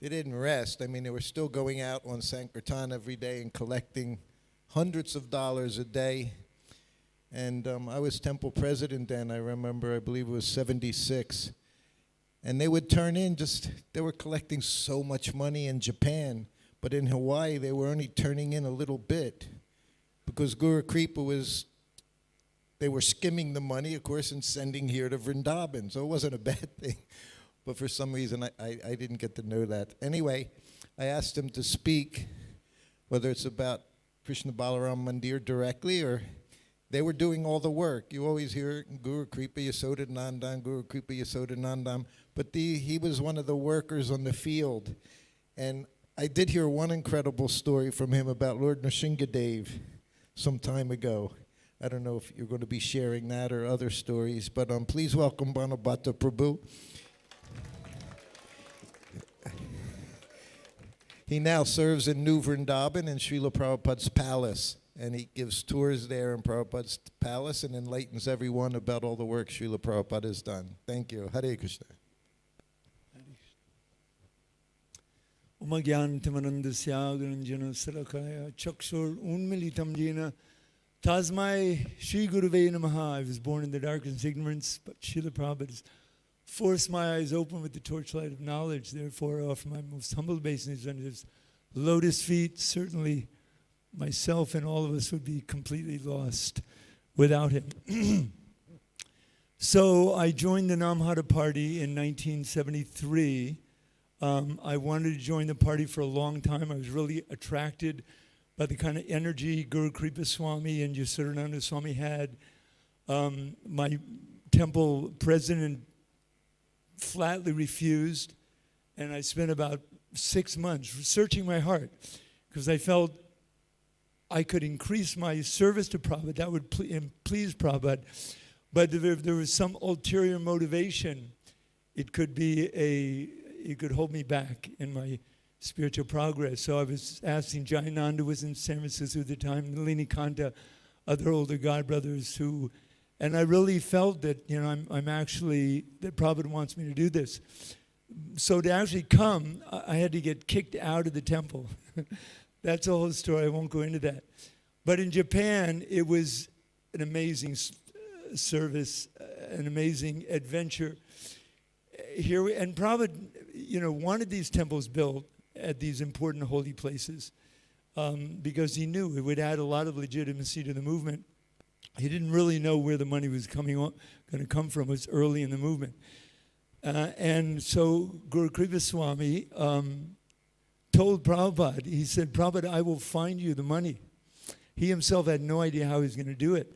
They didn't rest. I mean, they were still going out on Sankirtan every day and collecting hundreds of dollars a day. And I was temple president then. I remember, I believe it was 76. And they would turn in they were collecting so much money in Japan, but in Hawaii they were only turning in a little bit because Guru Kripa they were skimming the money, of course, and sending here to Vrindavan. So it wasn't a bad thing. But for some reason I didn't get to know that. Anyway, I asked him to speak, whether it's about Krishna Balaram Mandir directly or they were doing all the work. You always hear Guru Kripa Yasoda Nandam, Guru Kripa Yasoda Nandam. But he was one of the workers on the field. And I did hear one incredible story from him about Lord Nrsingadev some time ago. I don't know if you're going to be sharing that or other stories, but please welcome Banabata Prabhu. He now serves in New Vrindavan in Srila Prabhupada's palace, and he gives tours there in Prabhupada's palace and enlightens everyone about all the work Srila Prabhupada has done. Thank you. Hare Krishna. Umagyantamanandasya Guranjana Sarakaya Chakshur Unmilitam Jena Tasmai Shri Guruve Namaha. I was born in the darkness and ignorance, but Srila Prabhupada has forced my eyes open with the torchlight of knowledge. Therefore, I offer my most humble obeisances under his lotus feet. Certainly, myself and all of us would be completely lost without him. So I joined the Namhata party in 1973. I wanted to join the party for a long time. I was really attracted by the kind of energy Guru Kripa Swami and Yasodananda Swami had. My temple president flatly refused, and I spent about 6 months searching my heart because I felt I could increase my service to Prabhupada. That would please Prabhupada. But if there was some ulterior motivation, it could hold me back in my spiritual progress. So I was asking, Jayananda was in San Francisco at the time, Nalini Kanta, other older God brothers and I really felt that, I'm actually, that Prabhupada wants me to do this. So to actually come, I had to get kicked out of the temple. That's a whole story, I won't go into that. But in Japan, it was an amazing service, an amazing adventure. And Prabhupada, wanted these temples built at these important holy places because he knew it would add a lot of legitimacy to the movement. He didn't really know where the money was going to come from. It was early in the movement. And so Guru Kripa Swami told Prabhupada, he said, Prabhupada, I will find you the money. He himself had no idea how he was going to do it.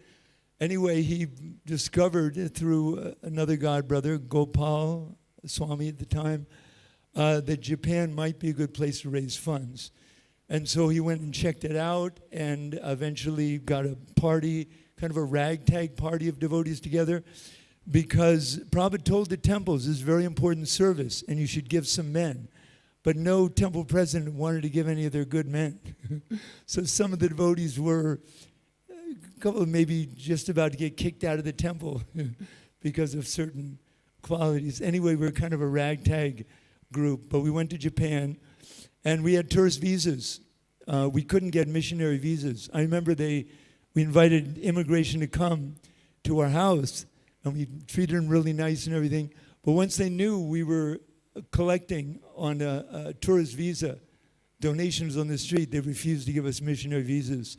Anyway, he discovered through another God brother, Gopal Swami at the time, that Japan might be a good place to raise funds. And so he went and checked it out and eventually got a party, kind of a ragtag party of devotees together, because Prabhupada told the temples, this is a very important service and you should give some men. But no temple president wanted to give any of their good men. So some of the devotees were, a couple of maybe just about to get kicked out of the temple because of certain qualities. Anyway, we were kind of a ragtag group, but we went to Japan and we had tourist visas. We couldn't get missionary visas. I remember we invited immigration to come to our house and we treated them really nice and everything. But once they knew we were collecting on a tourist visa, donations on the street, they refused to give us missionary visas.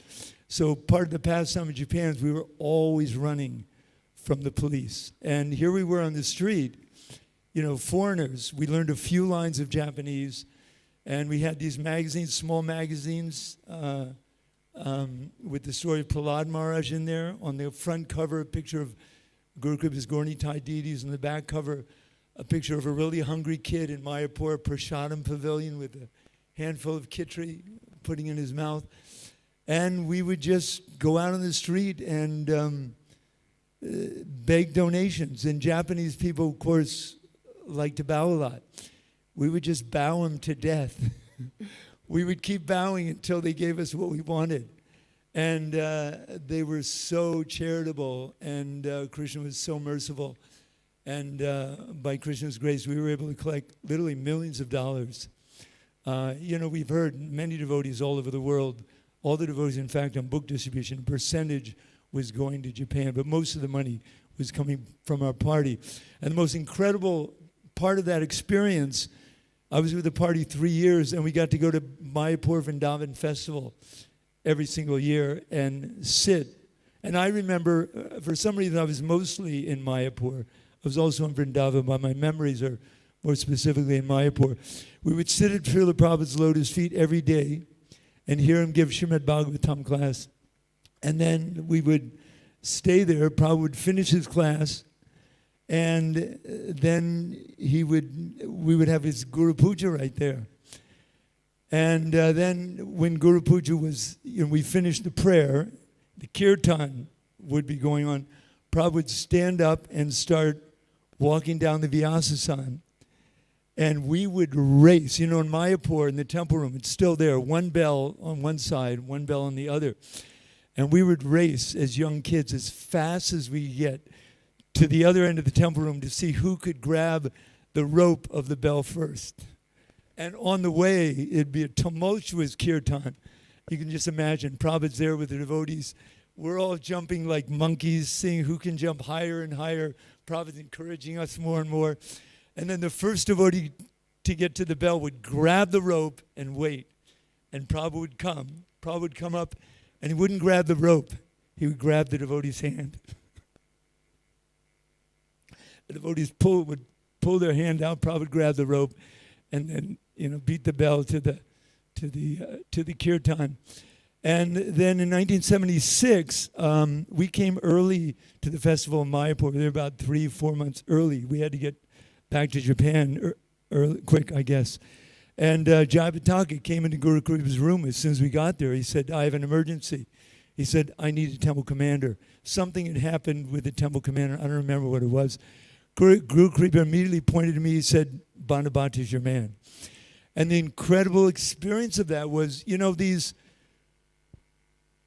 So part of the pastime in Japan is we were always running from the police. And here we were on the street, foreigners. We learned a few lines of Japanese, and we had these magazines, small magazines, with the story of Prahlad Maharaj in there. On the front cover, a picture of Guru Kripa's Gornitai deities. On the back cover, a picture of a really hungry kid in Mayapur Prasadam Pavilion with a handful of kitri putting in his mouth. And we would just go out on the street and beg donations. And Japanese people, of course, like to bow a lot. We would just bow them to death. We would keep bowing until they gave us what we wanted. And they were so charitable, and Krishna was so merciful. And by Krishna's grace, we were able to collect literally millions of dollars. We've heard many devotees all over the world. All the devotees, in fact, on book distribution, a percentage was going to Japan, but most of the money was coming from our party. And the most incredible part of that experience, I was with the party 3 years, and we got to go to Mayapur Vrindavan Festival every single year and sit. And I remember, for some reason, I was mostly in Mayapur. I was also in Vrindavan, but my memories are more specifically in Mayapur. We would sit at Srila Prabhupada's lotus feet every day and hear him give Srimad Bhagavatam class. And then we would stay there. Prabhupada would finish his class, and then we would have his Guru Puja right there. And then when Guru Puja was, we finished the prayer, the kirtan would be going on. Prabhupada would stand up and start walking down the Vyasasan. And we would race, in Mayapur, in the temple room, it's still there, one bell on one side, one bell on the other. And we would race as young kids as fast as we get to the other end of the temple room to see who could grab the rope of the bell first. And on the way, it'd be a tumultuous kirtan. You can just imagine, Prabhupada's there with the devotees. We're all jumping like monkeys, seeing who can jump higher and higher. Prabhupada's encouraging us more and more. And then the first devotee to get to the bell would grab the rope and wait. And Prabhupada would come. Prabhupada would come up, and he wouldn't grab the rope. He would grab the devotee's hand. The devotees would pull their hand out. Prabhupada would grab the rope, and then beat the bell to the kirtan. And then in 1976, we came early to the festival in Mayapur. We were about 3-4 months early. We had to get back to Japan early, quick, I guess. And Jalatala came into Guru Kripa's room as soon as we got there. He said, I have an emergency. He said, I need a temple commander. Something had happened with the temple commander. I don't remember what it was. Guru Kripa immediately pointed to me. He said, Banabata is your man. And the incredible experience of that was, you know, these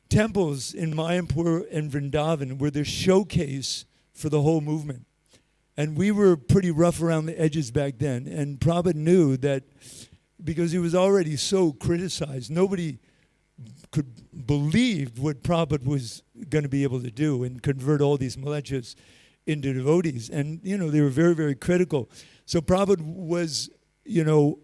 temples in Mayapur and Vrindavan were the showcase for the whole movement. And we were pretty rough around the edges back then. And Prabhupada knew that because he was already so criticized, nobody could believe what Prabhupada was going to be able to do and convert all these militias into devotees. And, you know, they were very, very critical. So Prabhupada was, you know,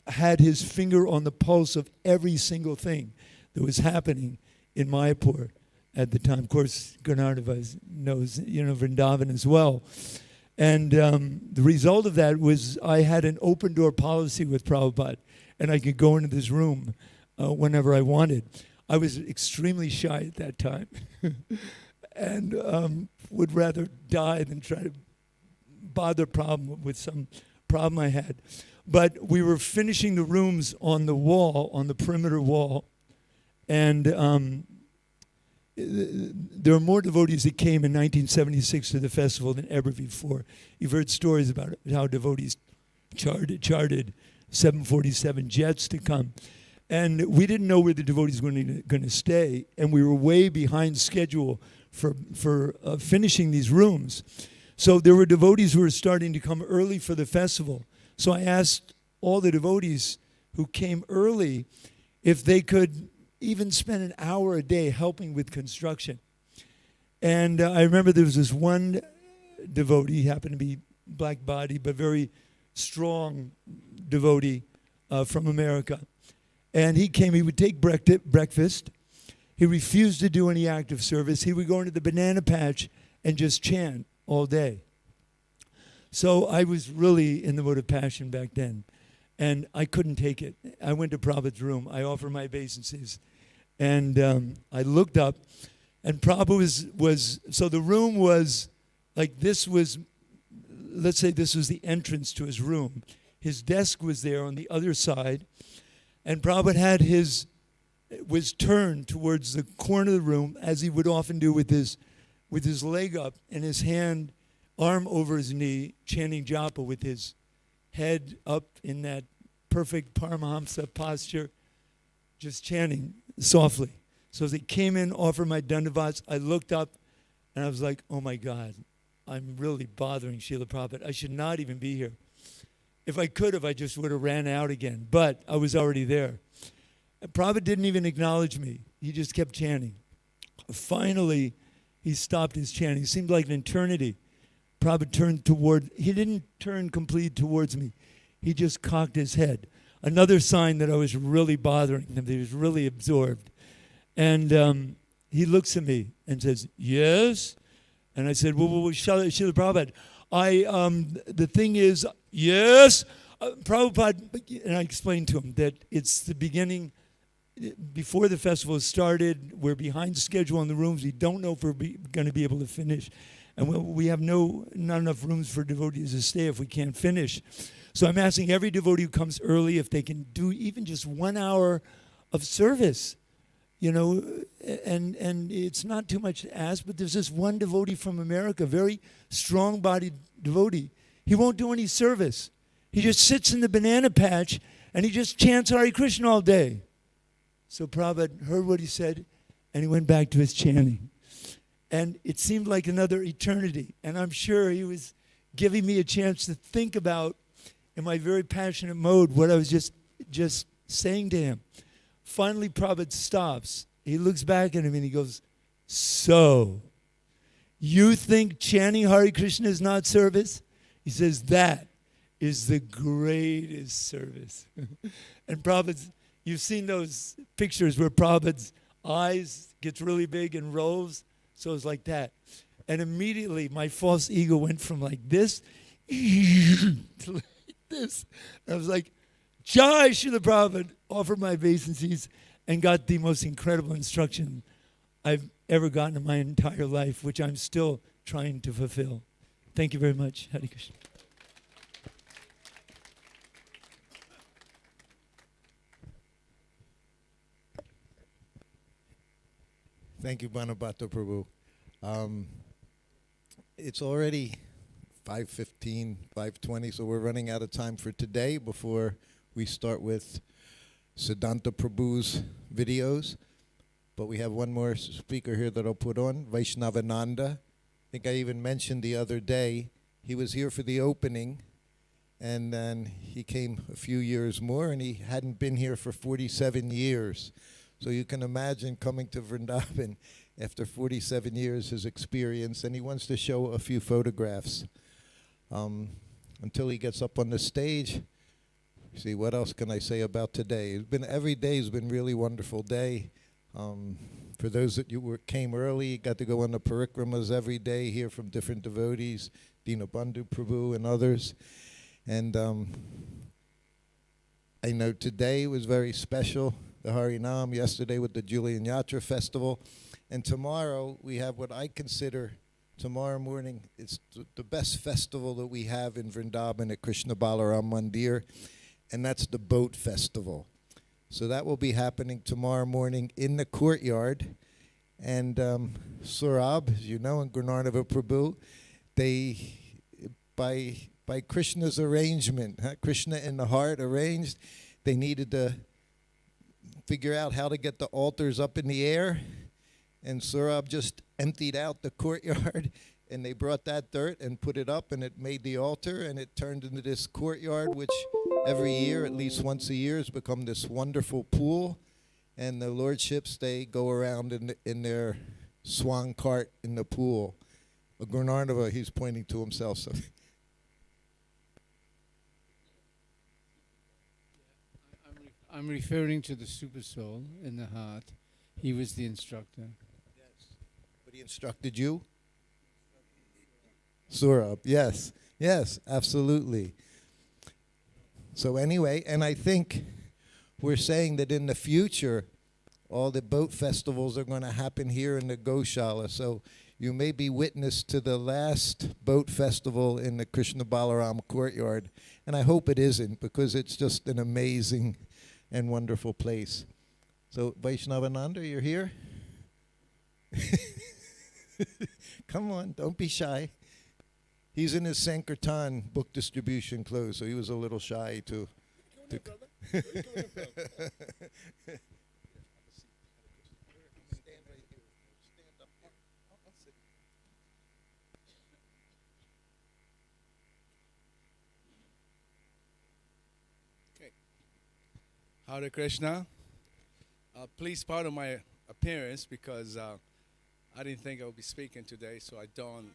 had his finger on the pulse of every single thing that was happening in Mayapur at the time. Of course, Ganardava knows, you know, Vrindavan as well. And the result of that was I had an open door policy with Prabhupada, and I could go into this room whenever I wanted. I was extremely shy at that time and would rather die than try to bother problem with some problem I had. But we were finishing the rooms on the wall, on the perimeter wall, and there were more devotees that came in 1976 to the festival than ever before. You've heard stories about it, how devotees chartered 747 jets to come. And we didn't know where the devotees were going to stay, and we were way behind schedule for finishing these rooms. So there were devotees who were starting to come early for the festival. So I asked all the devotees who came early if they could even spend an hour a day helping with construction. And I remember there was this one devotee, he happened to be black body, but very strong devotee from America. And he came, he would take breakfast. He refused to do any active service. He would go into the banana patch and just chant all day. So I was really in the mode of passion back then. And I couldn't take it. I went to Prabhupada's room. I offered my obeisances. And I looked up, and Prabhupada was, so the room was, like this was, let's say this was the entrance to his room. His desk was there on the other side, and Prabhupada was turned towards the corner of the room, as he would often do with his leg up and his arm over his knee, chanting japa with his head up in that perfect Paramahamsa posture, just chanting softly. So as he came in, offered my dandavats, I looked up and I was like, oh my God, I'm really bothering Srila Prabhupada. I should not even be here. If I could have, I just would have ran out again, but I was already there. And Prabhupada didn't even acknowledge me. He just kept chanting. Finally, he stopped his chanting. It seemed like an eternity. Prabhupada turned he didn't turn completely towards me. He just cocked his head. Another sign that I was really bothering him, that he was really absorbed. And he looks at me and says, yes? And I said, well, Srila Prabhupada, the thing is, yes, Prabhupada, and I explained to him that it's the beginning, before the festival started, we're behind schedule in the rooms, we don't know if we're going to be able to finish. And we have not enough rooms for devotees to stay if we can't finish. So I'm asking every devotee who comes early if they can do even just 1 hour of service, you know, and it's not too much to ask, but there's this one devotee from America, very strong-bodied devotee. He won't do any service. He just sits in the banana patch and he just chants Hare Krishna all day. So Prabhupada heard what he said and he went back to his chanting. And it seemed like another eternity. And I'm sure he was giving me a chance to think about, in my very passionate mode, what I was just saying to him. Finally, Prabhupada stops. He looks back at him and he goes, so, you think chanting Hare Krishna is not service? He says, that is the greatest service. And Prabhupada's, you've seen those pictures where Prabhupada's eyes gets really big and rolls. So it was like that. And immediately my false ego went from like this to like this. And I was like, Jai Srila Prabhupada, offered my obeisances and got the most incredible instruction I've ever gotten in my entire life, which I'm still trying to fulfill. Thank you very much. Hare Krishna. Thank you, Banabata Prabhu. It's already 5:15, 5:20, so we're running out of time for today before we start with Siddhanta Prabhu's videos. But we have one more speaker here that I'll put on, Vishnavananda. I think I even mentioned the other day, he was here for the opening, and then he came a few years more, and he hadn't been here for 47 years. So you can imagine coming to Vrindavan after 47 years, his experience, and he wants to show a few photographs. Until he gets up on the stage, see, what else can I say about today? Every day has been really wonderful day. For those that came early, got to go on the parikramas every day, hear from different devotees, Dinabandhu Prabhu and others. And I know today was very special, the Harinam, yesterday with the Julian Yatra Festival. And tomorrow we have what I consider, tomorrow morning, it's the best festival that we have in Vrindavan at Krishna Balaram Mandir, and that's the Boat Festival. So that will be happening tomorrow morning in the courtyard. And Saurabh, as you know, and Gurunarnava Prabhu, they, by Krishna's arrangement, Krishna in the heart arranged, they needed to figure out how to get the altars up in the air. And Saurabh just emptied out the courtyard, and they brought that dirt and put it up, and it made the altar, and it turned into this courtyard, which every year, at least once a year, has become this wonderful pool. And the lordships, they go around in their swan cart in the pool. Gurunarnava, he's pointing to himself. So. I'm referring to the super soul in the heart. He was the instructor. But he instructed you? Saurabh, yes. Yes, absolutely. So anyway, and I think we're saying that in the future, all the boat festivals are going to happen here in the Goshala. So you may be witness to the last boat festival in the Krishna Balaram courtyard. And I hope it isn't, because it's just an amazing and wonderful place. So Vaishnavananda, you're here? Come on, don't be shy. He's in his Sankirtan book distribution clothes, so he was a little shy to Hare Krishna. Please pardon my appearance because I didn't think I would be speaking today, so I donned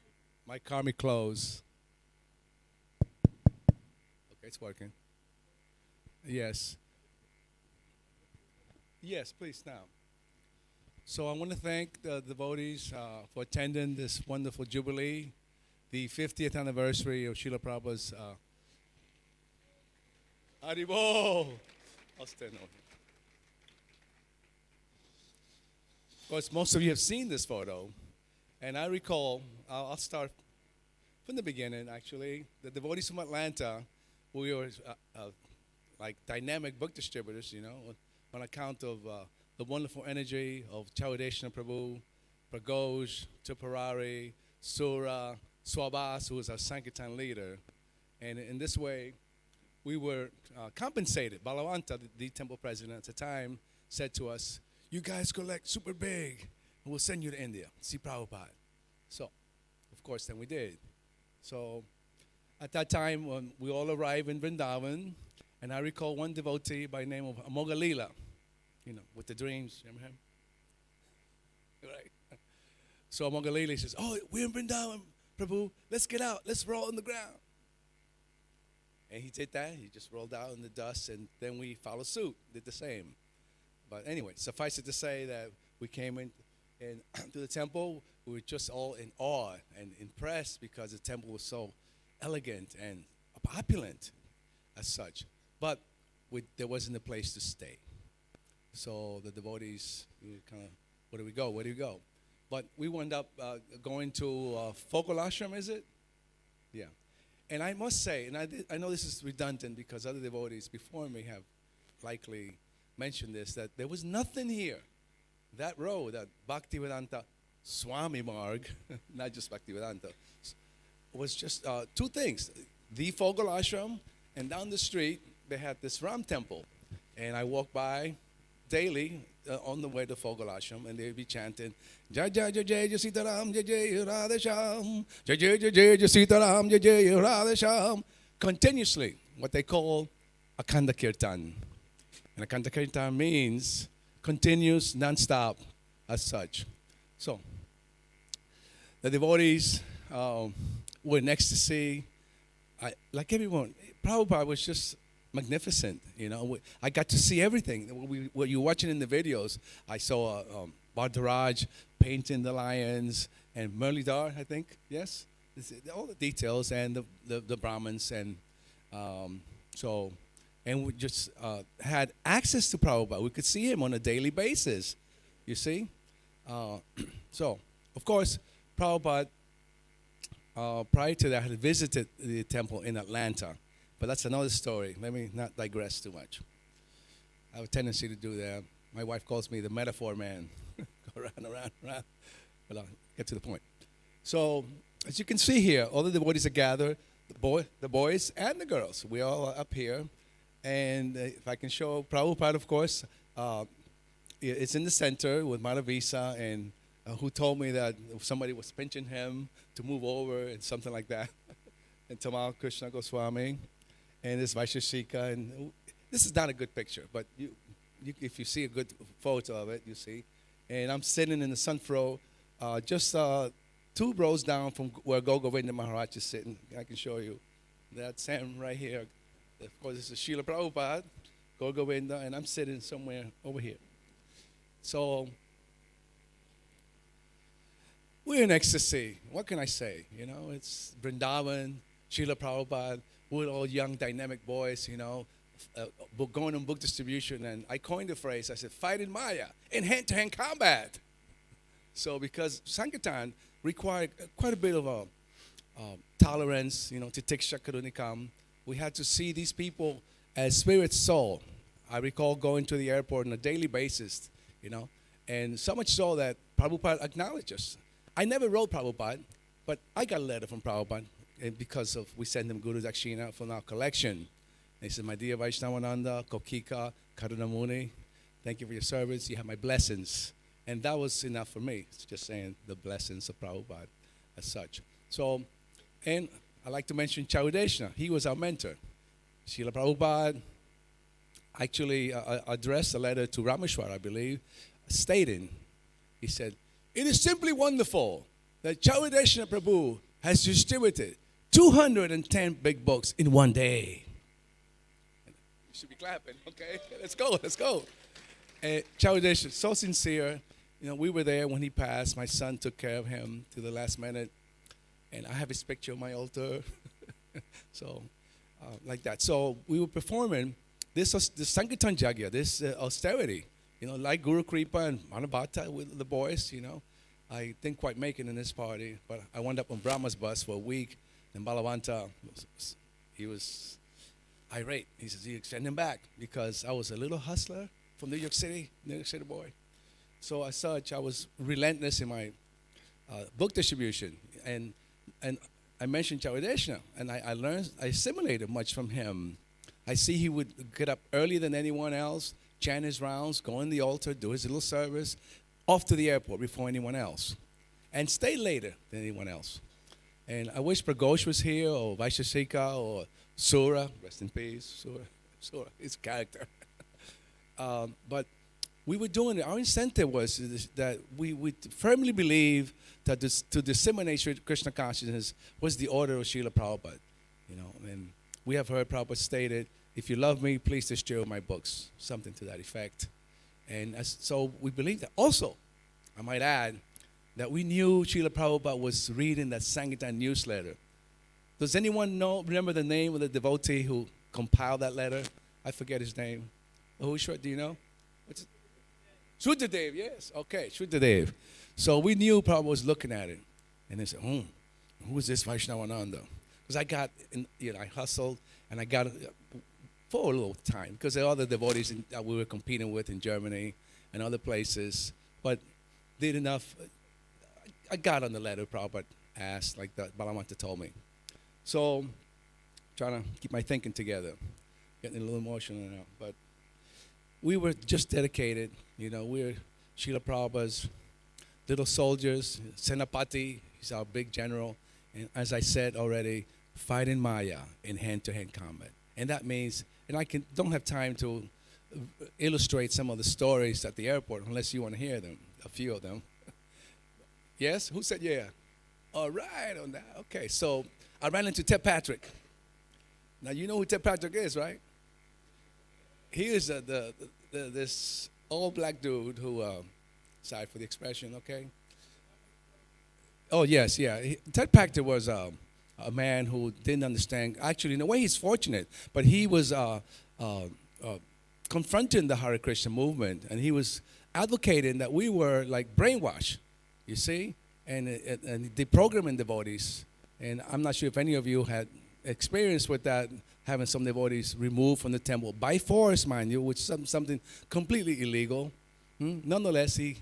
my karmic clothes. Okay, it's working. Yes. Yes, please now. So I want to thank the devotees for attending this wonderful Jubilee, the 50th anniversary of Srila Prabhupada's Haribol. I'll stand over here. Of course, most of you have seen this photo, and I recall, I'll start from the beginning, actually. The devotees from Atlanta, we were like dynamic book distributors, you know, on account of the wonderful energy of Chaudeshna Prabhu, Pragoj, Tipurari, Sura, Swabas, who was our Sankirtan leader. And in this way, we were compensated. Balavanta, the temple president at the time, said to us, "You guys collect super big, and we'll send you to India, see Prabhupada." So, of course, then we did. So, at that time, when we all arrived in Vrindavan, and I recall one devotee by the name of Amogalila, you know, with the dreams, remember him? Right. So Amogalila says, "Oh, we're in Vrindavan, Prabhu, let's get out, let's roll on the ground." And he did that. He just rolled out in the dust, and then we followed suit, did the same. But anyway, suffice it to say that we came in to the temple. We were just all in awe and impressed because the temple was so elegant and opulent as such. But there wasn't a place to stay. So the devotees, we were kind of, where do we go? Where do we go? But we wound up going to Focal Ashram, is it? Yeah. And I must say, and I know this is redundant because other devotees before me have likely mentioned this, that there was nothing here that road, that Bhaktivedanta Swami Marg, not just Bhaktivedanta, was just two things. The Fogal Ashram, and down the street, they had this Ram temple. And I walked by daily on the way to Fogal Ashram, and they'd be chanting, Jai Jai Jai Jai Jai Sitaram, Jai Jai Radhesham, Jai Jai Jai Jai Jai Sitaram, Jai Jai Radhesham, continuously, what they call Akhanda Kirtan. And Akhanda Kirtan means continuous, non-stop, as such. So, the devotees were in ecstasy. Like everyone, Prabhupada was just magnificent, you know. I got to see everything. What you're watching in the videos, I saw Bhardaraj painting the lions, and Murlidhar, I think, yes? All the details, and the Brahmins, and and we just had access to Prabhupada. We could see him on a daily basis, you see? So, of course, Prabhupada, prior to that, had visited the temple in Atlanta. But that's another story. Let me not digress too much. I have a tendency to do that. My wife calls me the metaphor man. Go around. But I'll get to the point. So, as you can see here, all the devotees are gathered, the boys and the girls. We all are up here. And if I can show Prabhupada, of course, it's in the center with Madhavisa, and who told me that somebody was pinching him to move over and something like that. And Tamal Krishna Goswami. And this Vaisheshika, and this is not a good picture, but if you see a good photo of it, you see. And I'm sitting in the front row, just 2 rows down from where Govinda Maharaj is sitting. I can show you. That's him right here. Of course, this is Srila Prabhupada, Govinda, and I'm sitting somewhere over here. So, we're in ecstasy. What can I say? You know, it's Vrindavan, Srila Prabhupada. We're all young, dynamic boys, you know, going on book distribution. And I coined the phrase, I said, fighting Maya in hand-to-hand combat. So because Sankirtan required quite a bit of tolerance, you know, titiksha karunikam. We had to see these people as spirit soul. I recall going to the airport on a daily basis, you know, and so much so that Prabhupada acknowledged us. I never wrote Prabhupada, but I got a letter from Prabhupada. And because of, we send them Guru Dakshina from our collection. They said, my dear Vishnavananda, Kokika, Karunamuni, thank you for your service. You have my blessings. And that was enough for me. It's just saying the blessings of Prabhupada as such. So, and I like to mention Chaudeshna. He was our mentor. Srila Prabhupada actually addressed a letter to Rameshwar, I believe, stating, he said, it is simply wonderful that Chaudeshna Prabhu has distributed 210 big books in one day. You should be clapping, okay? Let's go. And Chowdesh is so sincere. You know, we were there when he passed. My son took care of him to the last minute. And I have his picture on my altar. So, like that. So, we were performing this Sankirtan Jagya, this austerity. You know, like Guru Kripa and Banabata with the boys, you know. I didn't quite make it in this party, but I wound up on Brahma's bus for a week. And Balavanta, he was irate. He says, you send him back, because I was a little hustler from New York City boy. So as such, I was relentless in my book distribution. And I mentioned Chaudeshna, and I learned, I assimilated much from him. I see he would get up earlier than anyone else, chant his rounds, go on the altar, do his little service, off to the airport before anyone else, and stay later than anyone else. And I wish Pragosh was here, or Vaisheshika, or Sura, rest in peace, Sura, his character. But we were doing it. Our incentive was that we firmly believe that to disseminate Krishna consciousness was the order of Srila Prabhupada. You know, and we have heard Prabhupada stated, if you love me, please distribute my books, something to that effect. And so we believe that. Also, I might add, that we knew Srila Prabhupada was reading that Sankirtan newsletter. Does anyone remember the name of the devotee who compiled that letter? I forget his name. Do you know? Shuddhadev, yes. Okay, Shuddhadev. So we knew Prabhupada was looking at it. And they said, who is this Vishnavananda? Because I got, I hustled, and I got for a little time, because there are other devotees that we were competing with in Germany and other places. but did enough. I got on the letter Prabhupada asked, like that Banabata told me. So, trying to keep my thinking together, getting a little emotional now. But we were just dedicated, we're Srila Prabhupada's little soldiers. Senapati, he's our big general. And as I said already, fighting Maya in hand-to-hand combat. And that means, and don't have time to illustrate some of the stories at the airport unless you want to hear them, a few of them. Yes? Who said yeah? All right on that. Okay, so I ran into Ted Patrick. Now you know who Ted Patrick is, right? He is this old black dude who, sorry for the expression, okay? Oh yes, yeah. Ted Patrick was a man who didn't understand. Actually, in a way, he's fortunate, but he was confronting the Hare Krishna movement, and he was advocating that we were like brainwashed, you see, and deprogramming devotees. And I'm not sure if any of you had experience with that, having some devotees removed from the temple by force, mind you, which is something completely illegal. Nonetheless, he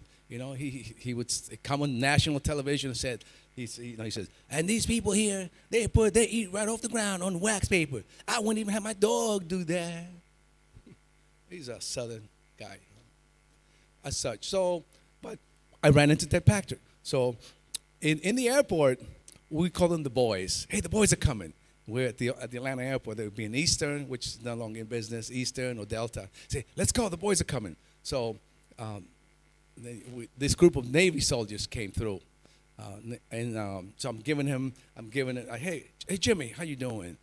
would come on national television and said, he says, and these people here, they eat right off the ground on wax paper. I wouldn't even have my dog do that. He's a southern guy, as such. So, but I ran into Ted Patrick. So, in the airport, we call them the boys. Hey, the boys are coming. We're at the Atlanta airport. There would be an Eastern, which is no longer in business, Eastern or Delta. Say, let's go. The boys are coming. So, this group of Navy soldiers came through, so I'm giving it. Hey, Jimmy, how you doing?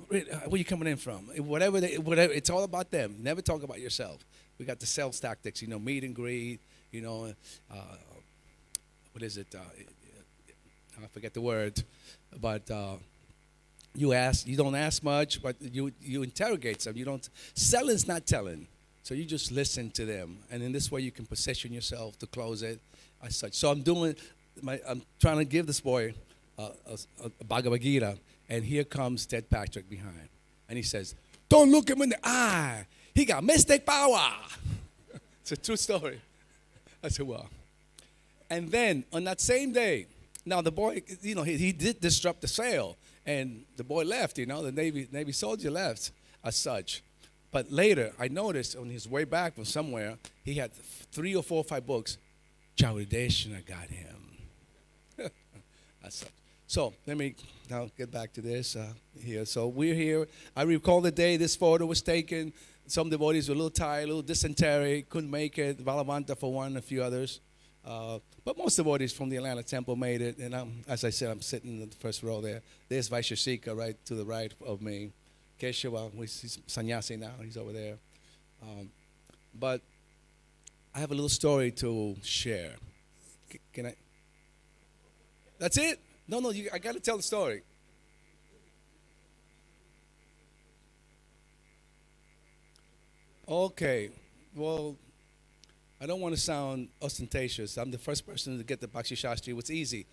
Where you coming in from? Whatever, it's all about them. Never talk about yourself. We got the sales tactics, meet and greet, what is it? I forget the word, but you don't ask much, but you interrogate them. You don't. Selling's not telling, so you just listen to them, and in this way you can position yourself to close it, as such. So I'm trying to give this boy a Bhagavad-Gita. And here comes Ted Patrick behind. And he says, don't look him in the eye. He got mystic power. It's a true story. I said, well. And then on that same day, now the boy, he did disrupt the sale. And the boy left, the Navy soldier left as such. But later, I noticed on his way back from somewhere, he had 3 or 4 or 5 books. Chaudeshna got him. As such. So let me now get back to this here. So we're here. I recall the day this photo was taken. Some devotees were a little tired, a little dysentery, couldn't make it. Banabata for one, a few others. But most devotees from the Atlanta temple made it. And as I said, I'm sitting in the first row there. There's Vaishashika right to the right of me. Keshava, he's sannyasi now. He's over there. But I have a little story to share. Can I? That's it? No, I got to tell the story. Okay, well, I don't want to sound ostentatious. I'm the first person to get the Bhakti Shastri. It's easy.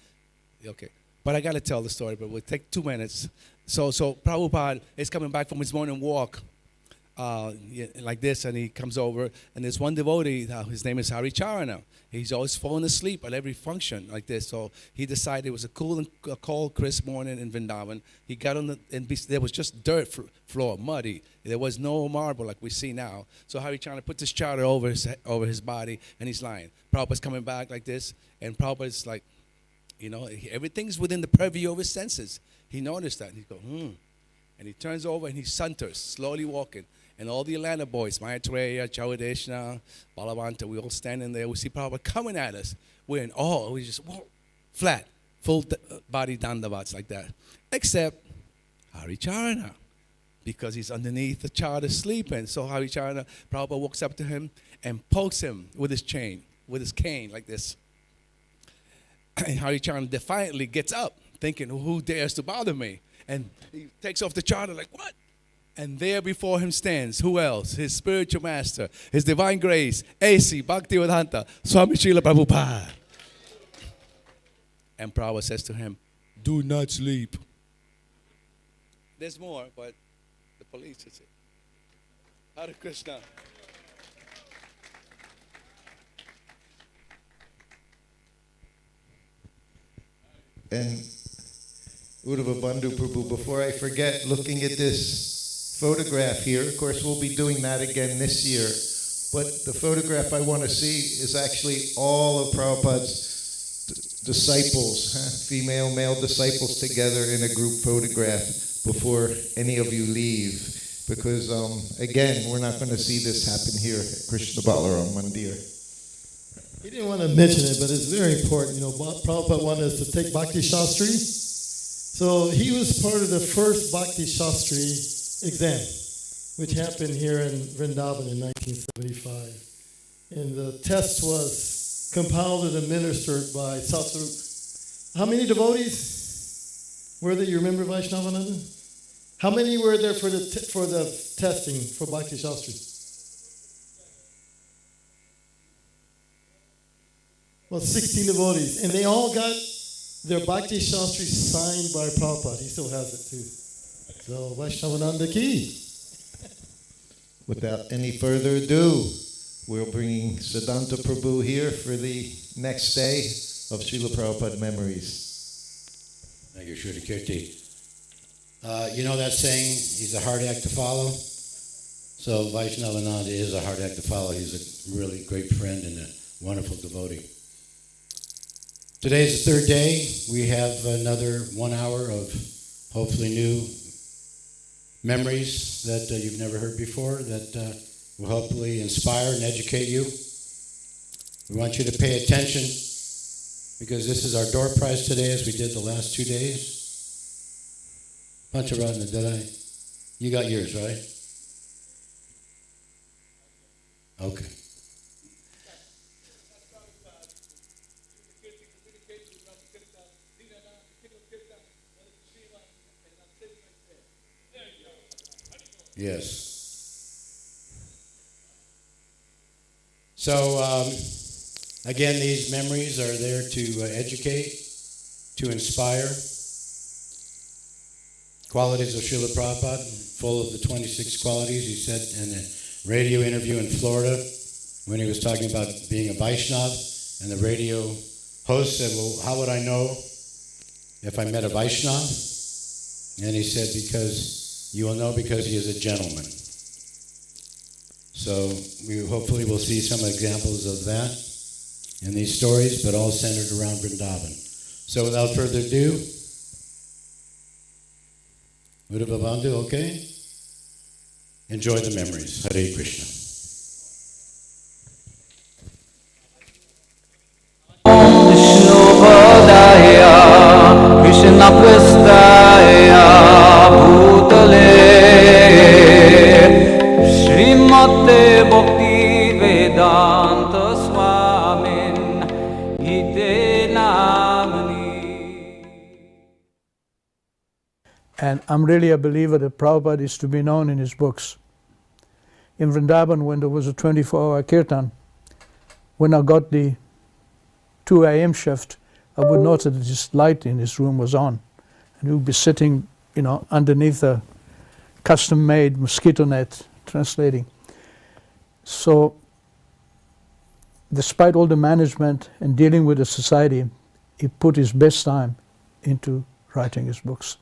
Okay, but I got to tell the story, but we'll take 2 minutes. So Prabhupada is coming back from his morning walk like this, and he comes over, and there's one devotee, his name is Haricharana. He's always falling asleep at every function like this. So he decided it was a cold, crisp morning in Vrindavan. He got on there was just dirt floor, muddy. There was no marble like we see now. So Haricharana put this chadar over his body, and he's lying. Prabhupada's coming back like this, and Prabhupada's like, everything's within the purview of his senses. He noticed that, and he goes, And he turns over, and he saunters, slowly walking. And all the Atlanta boys, Maitreya, Chaudeshna, Banabata, we all standing there. We see Prabhupada coming at us. We're in awe. We just flat, full body dandavats like that. Except Haricharana, because he's underneath the chadar sleeping. So Haricharana, Prabhupada walks up to him and pokes him with his cane like this. And Haricharana defiantly gets up, thinking, who dares to bother me? And he takes off the chadar like, what? And there before him stands, who else? His spiritual master, his divine grace, A.C. Bhakti-yoga, Swami Srila Prabhupada. And Prabhupada says to him, do not sleep. There's more, but the police is it. Hare Krishna. And Uddhava Bandhu Prabhu, before I forget, looking at this photograph here, of course we'll be doing that again this year, but the photograph I want to see is actually all of Prabhupada's disciples, female, male disciples together in a group photograph before any of you leave. Because, again, we're not going to see this happen here at Krishna Balaram Mandir. He didn't want to mention it, but it's very important. You know, Prabhupada wanted us to take Bhakti Shastri. So he was part of the first Bhakti Shastri exam, which happened here in Vrindavan in 1975. And the test was compiled and administered by Satsarup. How many devotees were there? You remember Vishnavananda? How many were there for the testing for Bhakti Shastri? Well, 16 devotees. And they all got their Bhakti Shastri signed by Prabhupada. He still has it too. So, Vishnavananda ki. Without any further ado, we're bringing Siddhanta Prabhu here for the next day of Srila Prabhupada Memories. Thank you, Sri Kirti. You know that saying, he's a hard act to follow? So Vishnavananda is a hard act to follow. He's a really great friend and a wonderful devotee. Today is the third day. We have another 1 hour of hopefully new memories that you've never heard before that will hopefully inspire and educate you. We want you to pay attention because this is our door prize today as we did the last 2 days. Pancharatna, did I? You got yours, right? Okay. Yes. So, again, these memories are there to educate, to inspire. Qualities of Srila Prabhupada, full of the 26 qualities. He said in a radio interview in Florida when he was talking about being a Vaishnav, and the radio host said, well, how would I know if I met a Vaishnav? And he said, because you will know because he is a gentleman. So we hopefully will see some examples of that in these stories, but all centered around Vrindavan. So without further ado, Uddhava Bandhu, okay? Enjoy the memories. Hare Krishna. Krishna Prestaya Bhutale Srimate Bhakti Vedanta Swamin Ite Namani. And I'm really a believer that Prabhupada is to be known in his books. In Vrindavan, when there was a 24-hour kirtan, when I got the 2 a.m. shift, I would notice that his light in his room was on. And he would be sitting, underneath a custom-made mosquito net, translating. So, despite all the management and dealing with the society, he put his best time into writing his books.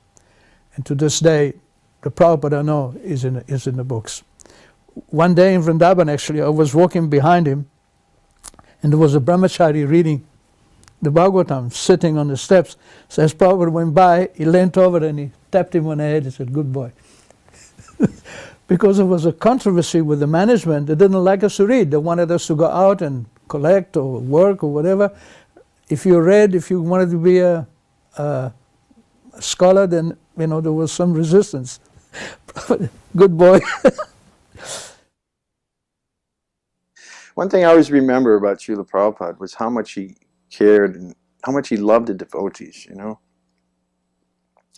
And to this day, the Prabhupada I know is in the books. One day in Vrindavan, actually, I was walking behind him, and there was a brahmachari reading the Bhagavatam, sitting on the steps. So as Prabhupada went by, he leant over and he tapped him on the head and said, good boy. Because there was a controversy with the management. They didn't like us to read. They wanted us to go out and collect or work or whatever. If you read, if you wanted to be a scholar, then there was some resistance. Good boy. One thing I always remember about Srila Prabhupada was how much he cared and how much he loved the devotees,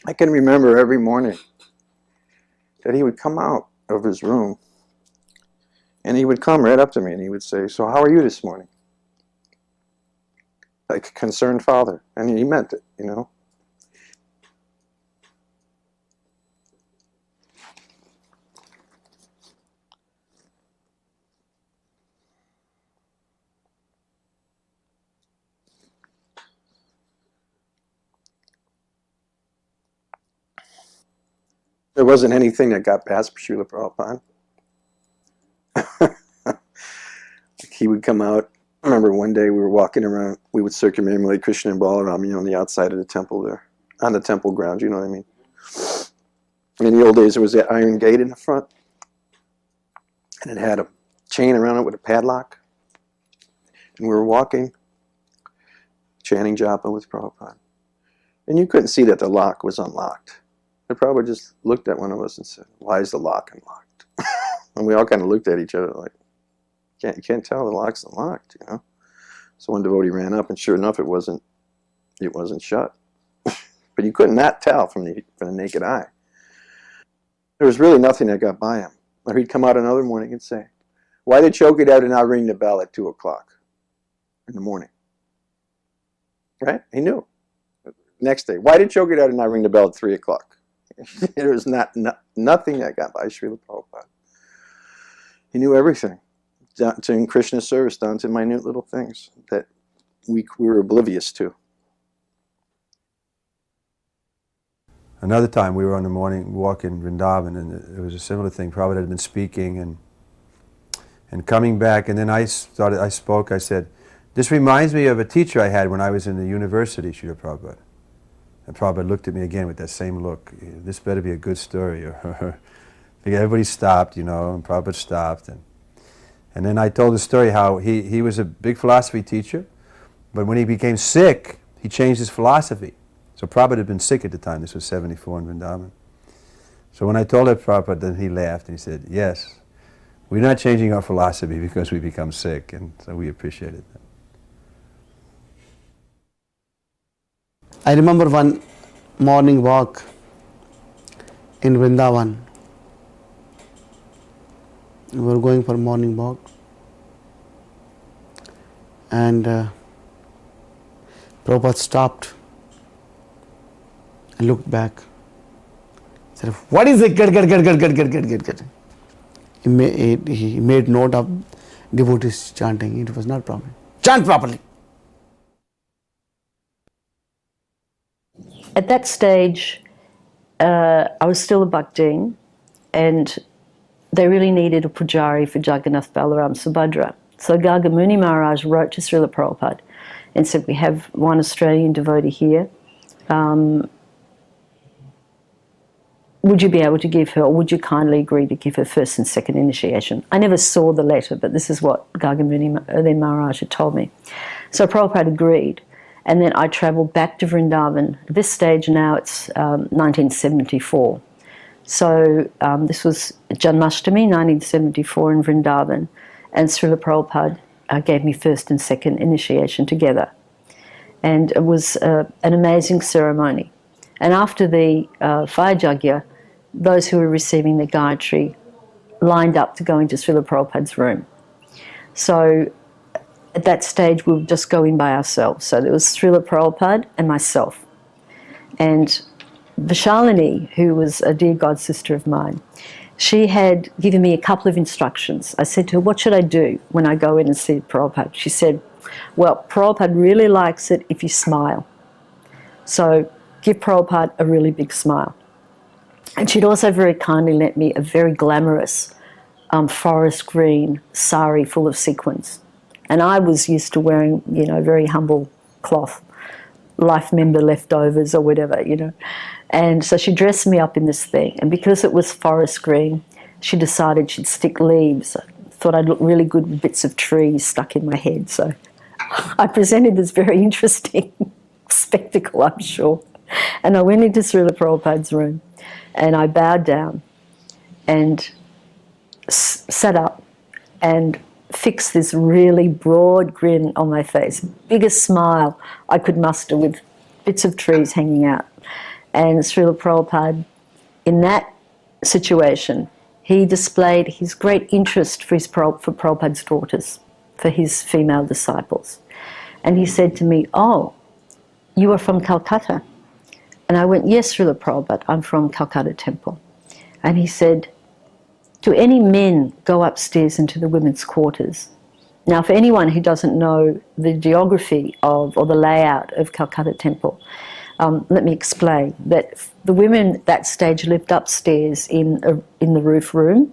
I can remember every morning that he would come out of his room and he would come right up to me and he would say, so how are you this morning? Like a concerned father. And he meant it, There wasn't anything that got past Srila Prabhupada. He would come out. I remember one day we were walking around, we would circumambulate Krishna and Balaram, on the outside of the temple there, on the temple grounds, you know what I mean? In the old days, there was that iron gate in the front, and it had a chain around it with a padlock. And we were walking, chanting japa with Prabhupada. And you couldn't see that the lock was unlocked. The Prabhupada just looked at one of us and said, "Why is the lock unlocked?" And we all kind of looked at each other like, you can't tell the lock's unlocked, So one devotee ran up, and sure enough, it wasn't shut. But you could not tell from the naked eye. There was really nothing that got by him. Or he'd come out another morning and say, "Why did Chokidar not ring the bell at 2 o'clock in the morning?" Right? He knew. Next day, why did Chokidar not ring the bell at 3 o'clock? There was nothing that got by Srila Prabhupada. He knew everything. Down to in Krishna's service, down to minute little things that we were oblivious to. Another time we were on the morning walk in Vrindavan, and it was a similar thing. Prabhupada had been speaking and coming back, and then I spoke, I said, "This reminds me of a teacher I had when I was in the university, Srila Prabhupada." And Prabhupada looked at me again with that same look. This better be a good story. Everybody stopped, and Prabhupada stopped. And then I told the story how he was a big philosophy teacher, but when he became sick, he changed his philosophy. So Prabhupada had been sick at the time. This was 74 in Vrindavan. So when I told it Prabhupada, then he laughed and he said, "Yes, we're not changing our philosophy because we become sick." And so we appreciated that. I remember one morning walk in Vrindavan. We were going for a morning walk, and Prabhupada stopped and looked back. Said, "What is it? Get. He made note of devotees chanting. It was not a problem. Chant properly." At that stage, I was still a Bhaktin, and they really needed a pujari for Jagannath, Balaram, Subhadra. So Gargamuni Maharaj wrote to Srila Prabhupada and said, "We have one Australian devotee here. Would you be able to give her, or would you kindly agree to give her first and second initiation?" I never saw the letter, but this is what Gargamuni Maharaj had told me. So Prabhupada agreed. And then I travelled back to Vrindavan. At this stage now it's 1974. So this was Janmashtami, 1974 in Vrindavan, and Srila Prabhupada gave me first and second initiation together. And it was an amazing ceremony. And after the fire yajna, those who were receiving the Gayatri lined up to go into Srila Prabhupada's room. So at that stage we would just go in by ourselves. So there was Srila Prabhupada and myself. And Vishalini, who was a dear god sister of mine, she had given me a couple of instructions. I said to her, "What should I do when I go in and see Prabhupada?" She said, "Well, Prabhupada really likes it if you smile. So give Prabhupada a really big smile." And she'd also very kindly lent me a very glamorous forest green sari full of sequins. And I was used to wearing, very humble cloth, life member leftovers or whatever, And so she dressed me up in this thing. And because it was forest green, she decided she'd stick leaves. I thought I'd look really good with bits of trees stuck in my head. So I presented this very interesting spectacle, I'm sure. And I went into Srila Prabhupada's room and I bowed down and sat up and fixed this really broad grin on my face, biggest smile I could muster with bits of trees hanging out. And Srila Prabhupada, in that situation, he displayed his great interest for Prabhupada's daughters, for his female disciples. And he said to me, "Oh, you are from Calcutta?" And I went, "Yes, Srila Prabhupada, I'm from Calcutta Temple." And he said, "Do any men go upstairs into the women's quarters?" Now, for anyone who doesn't know the geography of, or the layout of Calcutta Temple, Let me explain that the women at that stage lived upstairs in the roof room,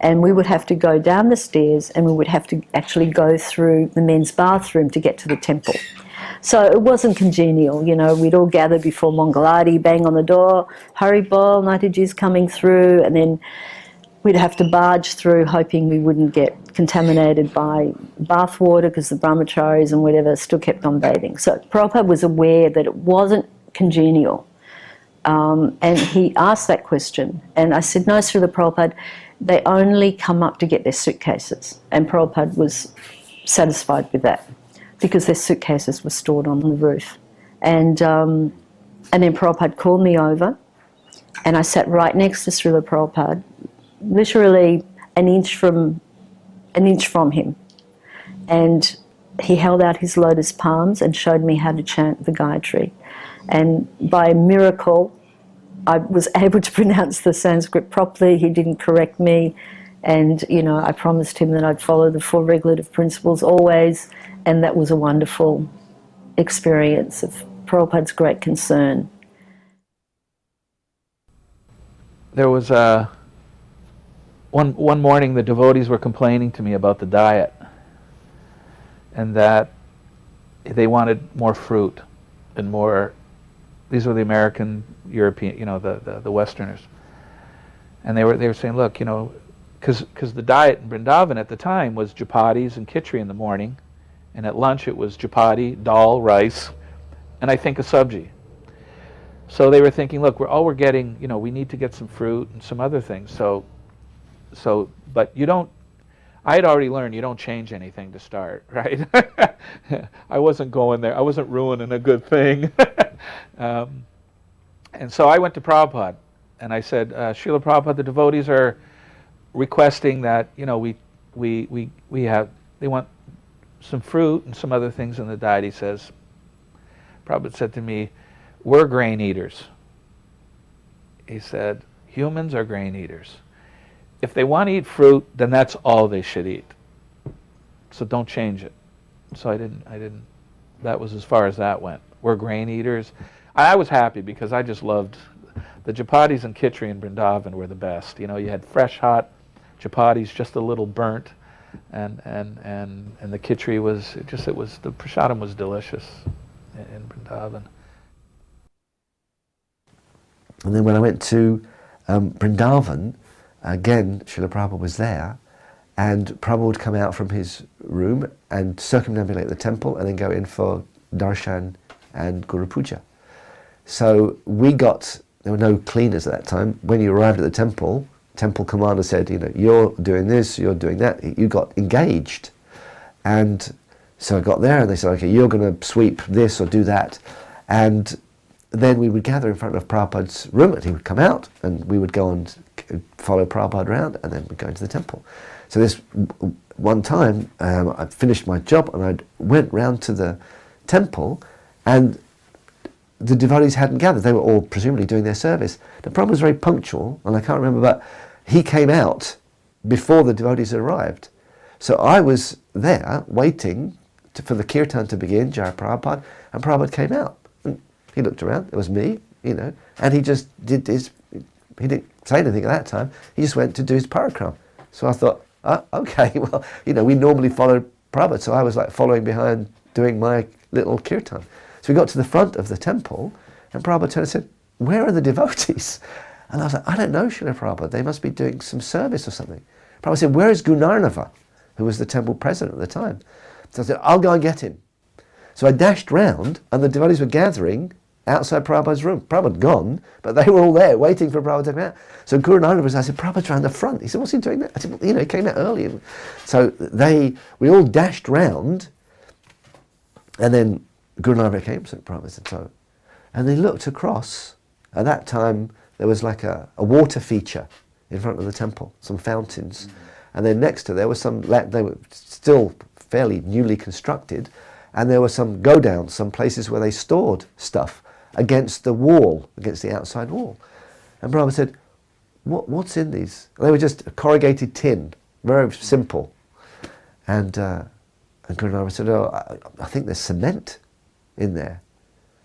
and we would have to go down the stairs and we would have to actually go through the men's bathroom to get to the temple. So it wasn't congenial, you know. We'd all gather before Mangalati, bang on the door, hurry bol, Nataji's coming through, and then we'd have to barge through hoping we wouldn't get contaminated by bath water because the brahmacharis and whatever still kept on bathing. So Prabhupada was aware that it wasn't congenial. And he asked that question, and I said, no, Srila Prabhupada, they only come up to get their suitcases. And Prabhupada was satisfied with that because their suitcases were stored on the roof. And then Prabhupada called me over, and I sat right next to Srila Prabhupada, literally an inch from him. And he held out his lotus palms and showed me how to chant the Gayatri. And by miracle, I was able to pronounce the Sanskrit properly. He didn't correct me. And, you know, I promised him that I'd follow the 4 regulative principles always. And that was a wonderful experience of Prabhupada's great concern. There was one morning the devotees were complaining to me about the diet and that they wanted more fruit and more. These were the American, European, you know, the Westerners, and they were saying, look, you know, because the diet in Vrindavan at the time was chapatis and khichdi in the morning, and at lunch it was chapati, dal, rice, and I think a sabji. So they were thinking, look, we're getting, you know, we need to get some fruit and some other things. So, but you don't. I had already learned you don't change anything to start, right? I wasn't going there. I wasn't ruining a good thing. And so I went to Prabhupada and I said, Srila Prabhupada, the devotees are requesting that, you know, they want some fruit and some other things in the diet. He says, Prabhupada said to me, we're grain eaters. He said, humans are grain eaters. If they want to eat fruit, then that's all they should eat. So don't change it. So I didn't, that was as far as that went. We're grain eaters. I was happy because I just loved the chapatis and khichdi in Vrindavan were the best. You know, you had fresh, hot chapatis, just a little burnt, and the khichdi was the prasadam was delicious in Vrindavan. And then when I went to Vrindavan, again, Srila Prabhupada was there, and Prabhupada would come out from his room and circumambulate the temple and then go in for darshan and Guru Puja. So there were no cleaners at that time. When you arrived at the temple commander said, you know, you're doing this, you're doing that. You got engaged. And so I got there and they said, okay, you're going to sweep this or do that. And then we would gather in front of Prabhupada's room and he would come out and we would go and follow Prabhupada around and then we'd go into the temple. So this one time I finished my job and I went round to the temple and the devotees hadn't gathered. They were all presumably doing their service. The Prabhupada was very punctual and I can't remember, but he came out before the devotees arrived. So I was there waiting for the kirtan to begin, Jai Prabhupada, and Prabhupada came out. And he looked around, it was me, you know, and he just did his, he didn't say anything at that time, he just went to do his parikram. So I thought, okay, well, you know, we normally follow Prabhupada, so I was like following behind doing my little kirtan. So we got to the front of the temple, and Prabhupada turned and said, where are the devotees? And I was like, I don't know, Srila Prabhupada, they must be doing some service or something. Prabhupada said, where is Gunarnava, who was the temple president at the time? So I said, I'll go and get him. So I dashed round, and the devotees were gathering outside Prabhupada's room. Prabhupada had gone, but they were all there waiting for Prabhupada to come out. So Guru Narada was, I said, Prabhupada's around the front. He said, what's he doing there? I said, well, you know, he came out early. So we all dashed round, and then Guru Narada came, so Prabhupada said, so. And they looked across. At that time, there was like a water feature in front of the temple, some fountains. And then next to there was some, they were still fairly newly constructed, and there were some go-downs, some places where they stored stuff against the wall, against the outside wall. And Prabhupada said, what's in these? And they were just corrugated tin, very simple. And Guru Narada said, oh, I think there's cement in there.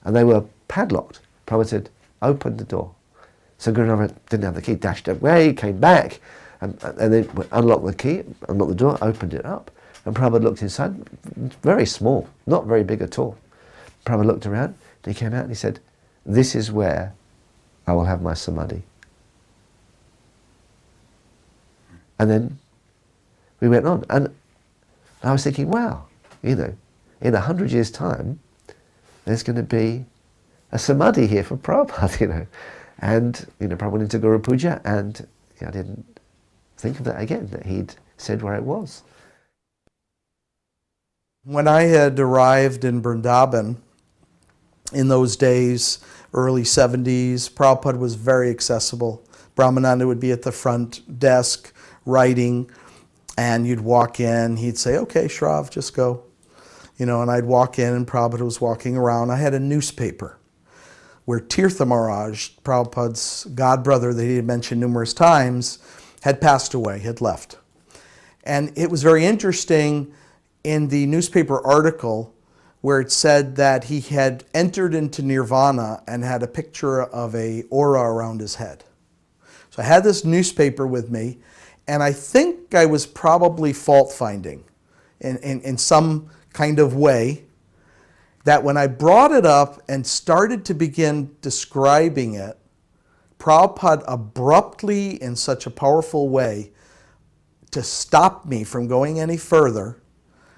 And they were padlocked. Prabhupada said, open the door. So Guru didn't have the key, dashed away, came back, and then unlocked the key, unlocked the door, opened it up. And Prabhupada looked inside, very small, not very big at all. Prabhupada looked around, and he came out and he said, this is where I will have my samadhi. And then we went on. And I was thinking, wow, in 100 years' time, there's going to be a samadhi here for Prabhupada, And, Prabhupada went into Guru Puja, and I didn't think of that again, that he'd said where it was. When I had arrived in Vrindavan, in those days, early 70s, Prabhupada was very accessible. Brahmananda would be at the front desk writing, and you'd walk in, he'd say, okay, Shrav, just go. And I'd walk in, and Prabhupada was walking around. I had a newspaper where Tirtha Maharaj, Prabhupada's godbrother that he had mentioned numerous times, had passed away, had left. And it was very interesting in the newspaper article where it said that he had entered into nirvana and had a picture of a aura around his head. So I had this newspaper with me, and I think I was probably fault-finding in some kind of way, that when I brought it up and started to begin describing it, Prabhupada abruptly, in such a powerful way, to stop me from going any further,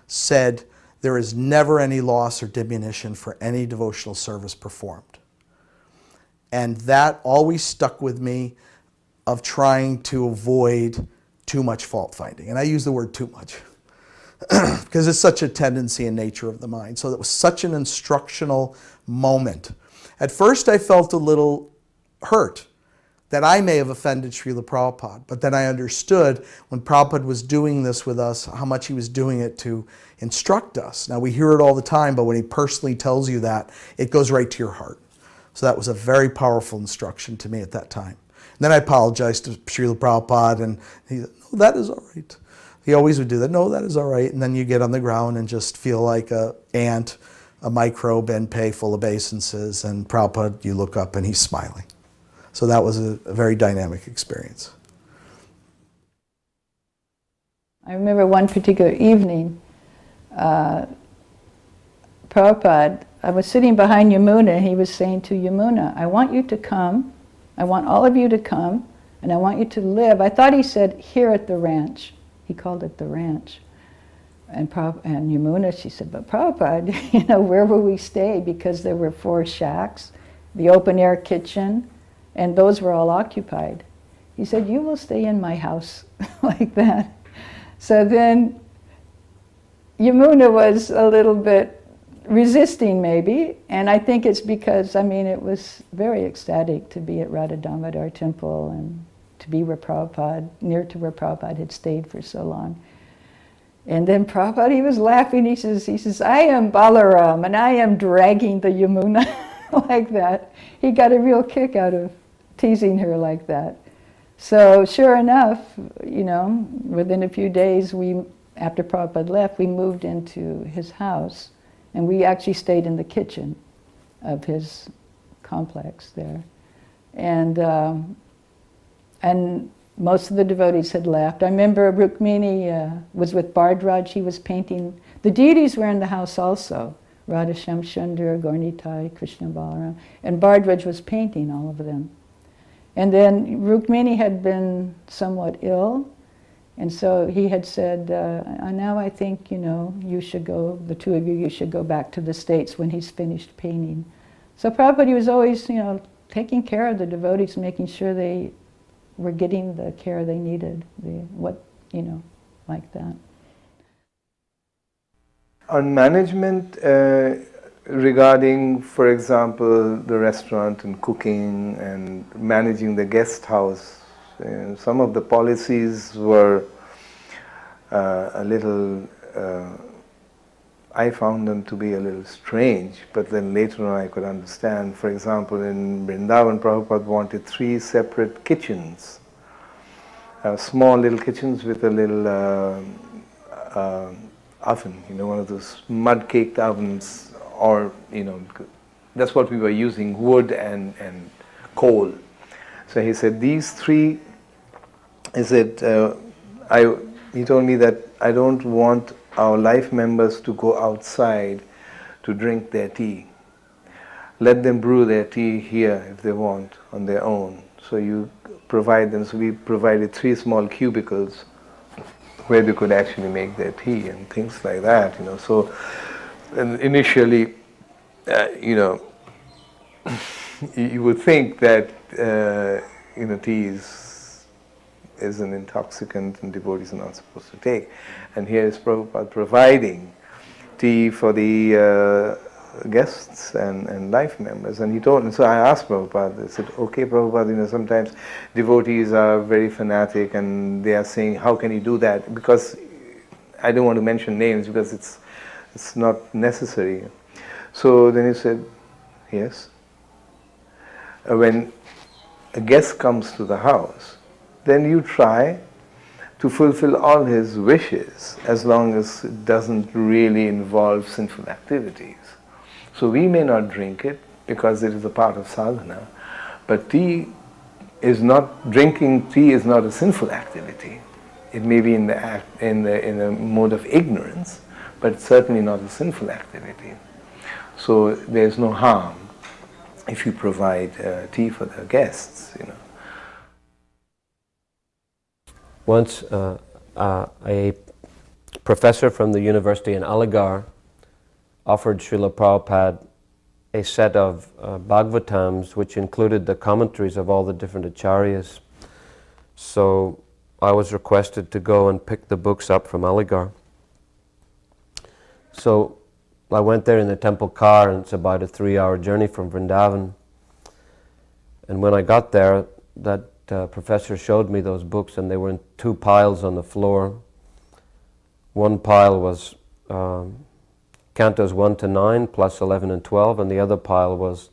said, there is never any loss or diminution for any devotional service performed. And that always stuck with me, of trying to avoid too much fault-finding. And I use the word too much, because it's such a tendency and nature of the mind. So that was such an instructional moment. At first I felt a little hurt that I may have offended Srila Prabhupada, but then I understood when Prabhupada was doing this with us, how much he was doing it to instruct us. Now we hear it all the time, but when he personally tells you that, it goes right to your heart. So that was a very powerful instruction to me at that time. And then I apologized to Srila Prabhupada, and he said, no, that is all right. He always would do that. No, that is all right. And then you get on the ground and just feel like an ant, a microbe, and pay full of obeisances. And Prabhupada, you look up and he's smiling. So that was a very dynamic experience. I remember one particular evening, Prabhupada, I was sitting behind Yamuna, and he was saying to Yamuna, I want you to come, I want all of you to come, and I want you to live. I thought he said here at the ranch. He called it the ranch. And Yamuna, she said, but Prabhupada, where will we stay? Because there were 4 shacks, the open air kitchen, and those were all occupied. He said, you will stay in my house, like that. So then Yamuna was a little bit resisting maybe, and I think it's because, it was very ecstatic to be at Radha Damodar temple and to be where Prabhupada, near to where Prabhupada had stayed for so long. And then Prabhupada, he was laughing, he says, I am Balaram, and I am dragging the Yamuna, like that. He got a real kick out of teasing her like that. So sure enough, within a few days, after Prabhupada left, we moved into his house, and we actually stayed in the kitchen of his complex there. And most of the devotees had left. I remember Rukmini was with Bardraj, he was painting. The deities were in the house also, Radha Shamsundar, Gaurnitai, Krishna Balaram, and Bardraj was painting all of them. And then Rukmini had been somewhat ill, and so he had said, now I think, you should go, the two of you should go back to the States when he's finished painting. So Prabhupada was always, taking care of the devotees, making sure they were getting the care they needed, like that. On management, regarding, for example, the restaurant and cooking and managing the guest house, some of the policies were a little, I found them to be a little strange, but then later on I could understand. For example, in Vrindavan, Prabhupada wanted 3 separate kitchens, small little kitchens with a little oven, one of those mud-caked ovens, or, that's what we were using, wood and coal. So he said, these three, he told me that I don't want our life members to go outside to drink their tea. Let them brew their tea here if they want, on their own. So you provide them. So we provided 3 small cubicles where they could actually make their tea and things like that. So initially, you would think that tea is an intoxicant and devotees are not supposed to take. And here is Prabhupada providing tea for the guests and life members. And he told, and so I asked Prabhupada, I said, okay Prabhupada, sometimes devotees are very fanatic and they are saying, how can you do that? Because I don't want to mention names because it's not necessary. So then he said, yes. When a guest comes to the house, then you try to fulfill all his wishes as long as it doesn't really involve sinful activities. So we may not drink it because it is a part of sadhana, but drinking tea is not a sinful activity. It may be in the mode of ignorance, but it's certainly not a sinful activity. So there's no harm if you provide tea for the guests, Once a professor from the university in Aligarh offered Srila Prabhupada a set of Bhagavatams which included the commentaries of all the different acharyas. So I was requested to go and pick the books up from Aligarh. So I went there in the temple car, and it's about a 3-hour journey from Vrindavan. And when I got there, that professor showed me those books, and they were in 2 piles on the floor. One pile was cantos 1 to 9 plus 11 and 12, and the other pile was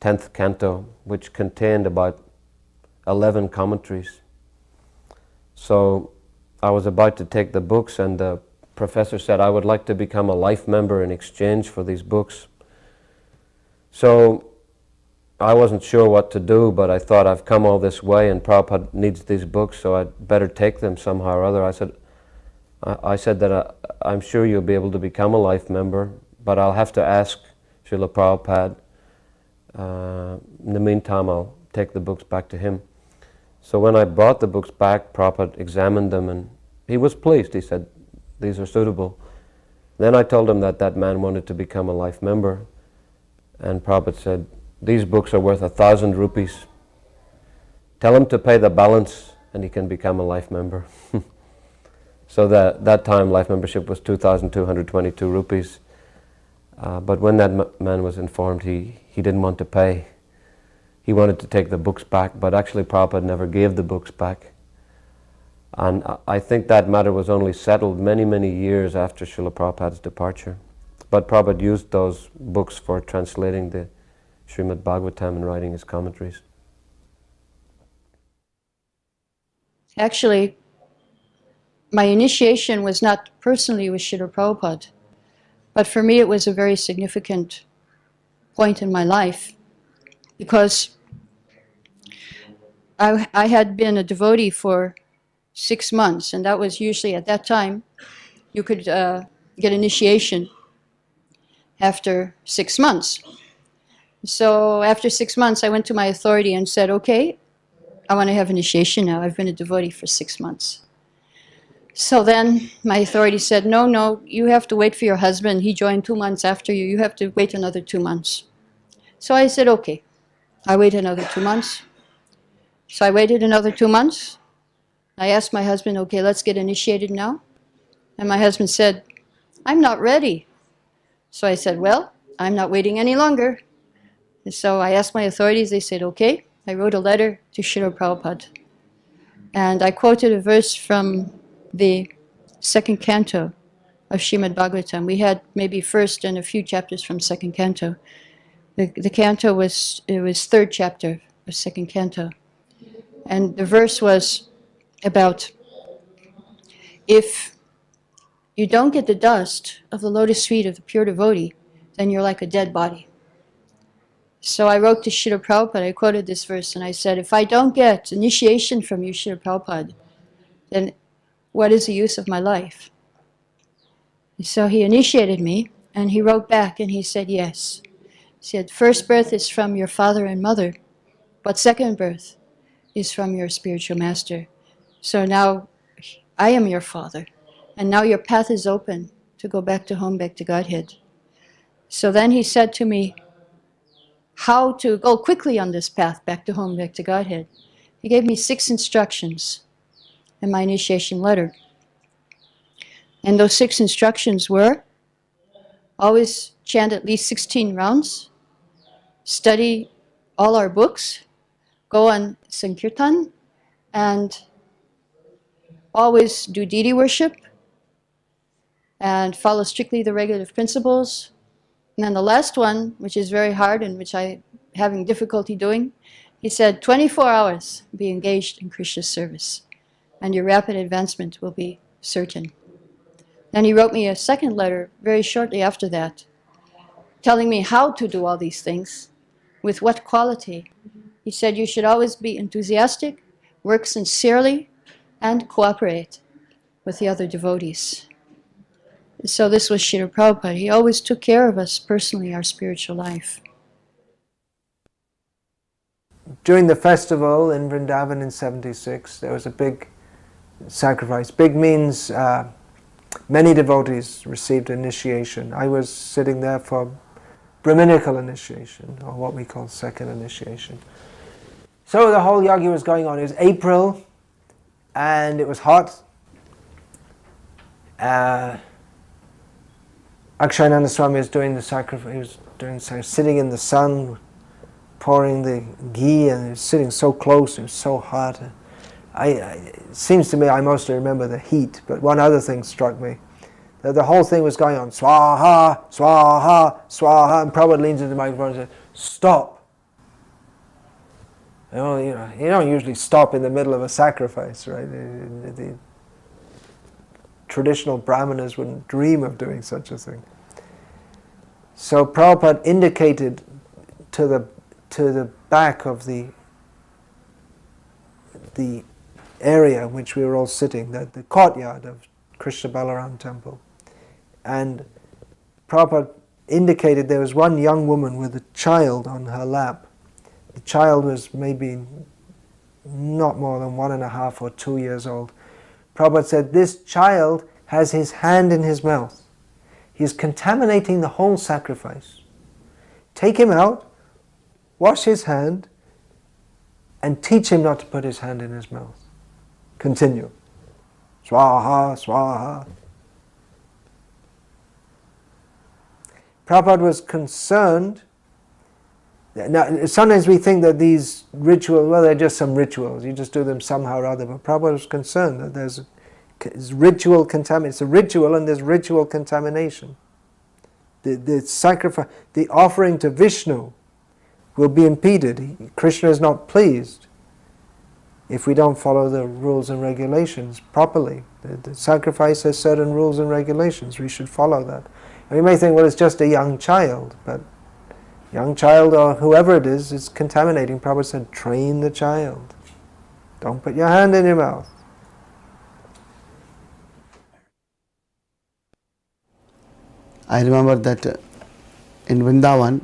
10th canto, which contained about 11 commentaries. So I was about to take the books, and the professor said, I would like to become a life member in exchange for these books. So I wasn't sure what to do, but I thought I've come all this way and Prabhupada needs these books, so I'd better take them somehow or other. I said that I'm sure you'll be able to become a life member, but I'll have to ask Srila Prabhupada. In the meantime, I'll take the books back to him. So when I brought the books back, Prabhupada examined them and he was pleased. He said, these are suitable. Then I told him that man wanted to become a life member, and Prabhupada said, these books are worth 1,000 rupees. Tell him to pay the balance and he can become a life member. So that time life membership was 2,222 rupees. But when that man was informed, he didn't want to pay. He wanted to take the books back, but actually Prabhupada never gave the books back. And I think that matter was only settled many, many years after Srila Prabhupada's departure. But Prabhupada used those books for translating the Srimad Bhagavatam and writing his commentaries. Actually, my initiation was not personally with Srila Prabhupada, but for me it was a very significant point in my life, because I had been a devotee for 6 months, and that was usually, at that time, you could get initiation after 6 months. So after 6 months, I went to my authority and said, okay, I want to have initiation now. I've been a devotee for 6 months. So then my authority said, no, you have to wait for your husband. He joined 2 months after you. You have to wait another 2 months. So I said, okay. I waited another 2 months. So I waited another 2 months. I asked my husband, okay, let's get initiated now. And my husband said, I'm not ready. So I said, well, I'm not waiting any longer. And so I asked my authorities, they said, okay. I wrote a letter to Srila Prabhupada. And I quoted a verse from the 2nd canto of Srimad Bhagavatam. We had maybe first and a few chapters from 2nd canto. The canto was 3rd chapter of 2nd canto. And the verse was about, if you don't get the dust of the lotus feet of the pure devotee, then you're like a dead body. So I wrote to Srila Prabhupada, I quoted this verse, and I said, if I don't get initiation from you, Srila Prabhupada, then what is the use of my life? So he initiated me, and he wrote back, and he said, yes. He said, first birth is from your father and mother, but second birth is from your spiritual master. So now I am your father, and now your path is open to go back to home, back to Godhead. So then he said to me, how to go quickly on this path back to home, back to Godhead. He gave me 6 instructions in my initiation letter. And those 6 instructions were, always chant at least 16 rounds, study all our books, go on Sankirtan, and always do deity worship, and follow strictly the regulative principles. And then the last one, which is very hard and which I'm having difficulty doing, he said 24 hours be engaged in Krishna's service, and your rapid advancement will be certain. Then he wrote me a second letter very shortly after that, telling me how to do all these things, with what quality. He said you should always be enthusiastic, work sincerely, and cooperate with the other devotees. So this was Srila Prabhupada. He always took care of us personally, our spiritual life. During the festival in Vrindavan in 76, there was a big sacrifice. Big means many devotees received initiation. I was sitting there for Brahminical initiation, or what we call second initiation. So the whole yagi was going on. It was April, and it was hot. Akshayananda Swami was doing the sacrifice. He was doing sitting in the sun, pouring the ghee, and he was sitting so close. It was so hot. It seems to me I mostly remember the heat, but one other thing struck me. That the whole thing was going on, swaha, swaha, swaha, and Prabhupada leans into the microphone and says, stop. You don't usually stop in the middle of a sacrifice, right? The traditional brahmanas wouldn't dream of doing such a thing. So Prabhupada indicated to the back of the area in which we were all sitting, the courtyard of Krishna Balaram temple. And Prabhupada indicated there was one young woman with a child on her lap. The child was maybe not more than 1.5 or 2 years old. Prabhupada said, this child has his hand in his mouth. He is contaminating the whole sacrifice. Take him out, wash his hand, and teach him not to put his hand in his mouth. Continue. Swaha, swaha. Prabhupada was concerned. Now, sometimes we think that these rituals, well, they're just some rituals. You just do them somehow or other. But Prabhupada was concerned that there's ritual contamination. It's a ritual and there's ritual contamination. The sacrifice, the offering to Vishnu will be impeded. Krishna is not pleased if we don't follow the rules and regulations properly. The sacrifice has certain rules and regulations. We should follow that. And we may think, well, it's just a young child, but young child or whoever it is contaminating. Prabhupada said, train the child. Don't put your hand in your mouth. I remember that in Vrindavan,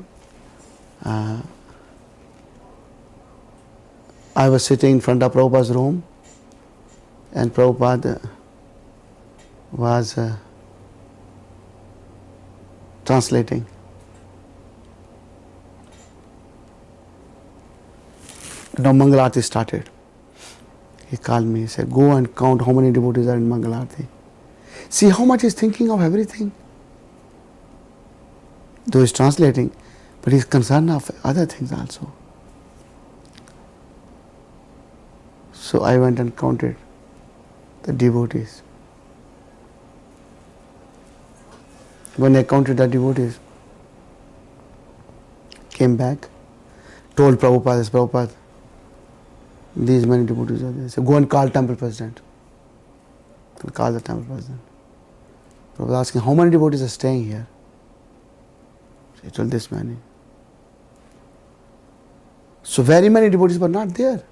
I was sitting in front of Prabhupada's room, and Prabhupada was translating. Now Mangal Aarti started. He called me, he said, go and count how many devotees are in Mangal Aarti. See how much he's thinking of everything. Though he's translating, but he's concerned of other things also. So I went and counted the devotees. When I counted the devotees, came back, told Prabhupada, Prabhupada, these many devotees are there. So go and call temple president. And call the temple president. Prabhupada asking, how many devotees are staying here? So he told this many. So very many devotees were not there.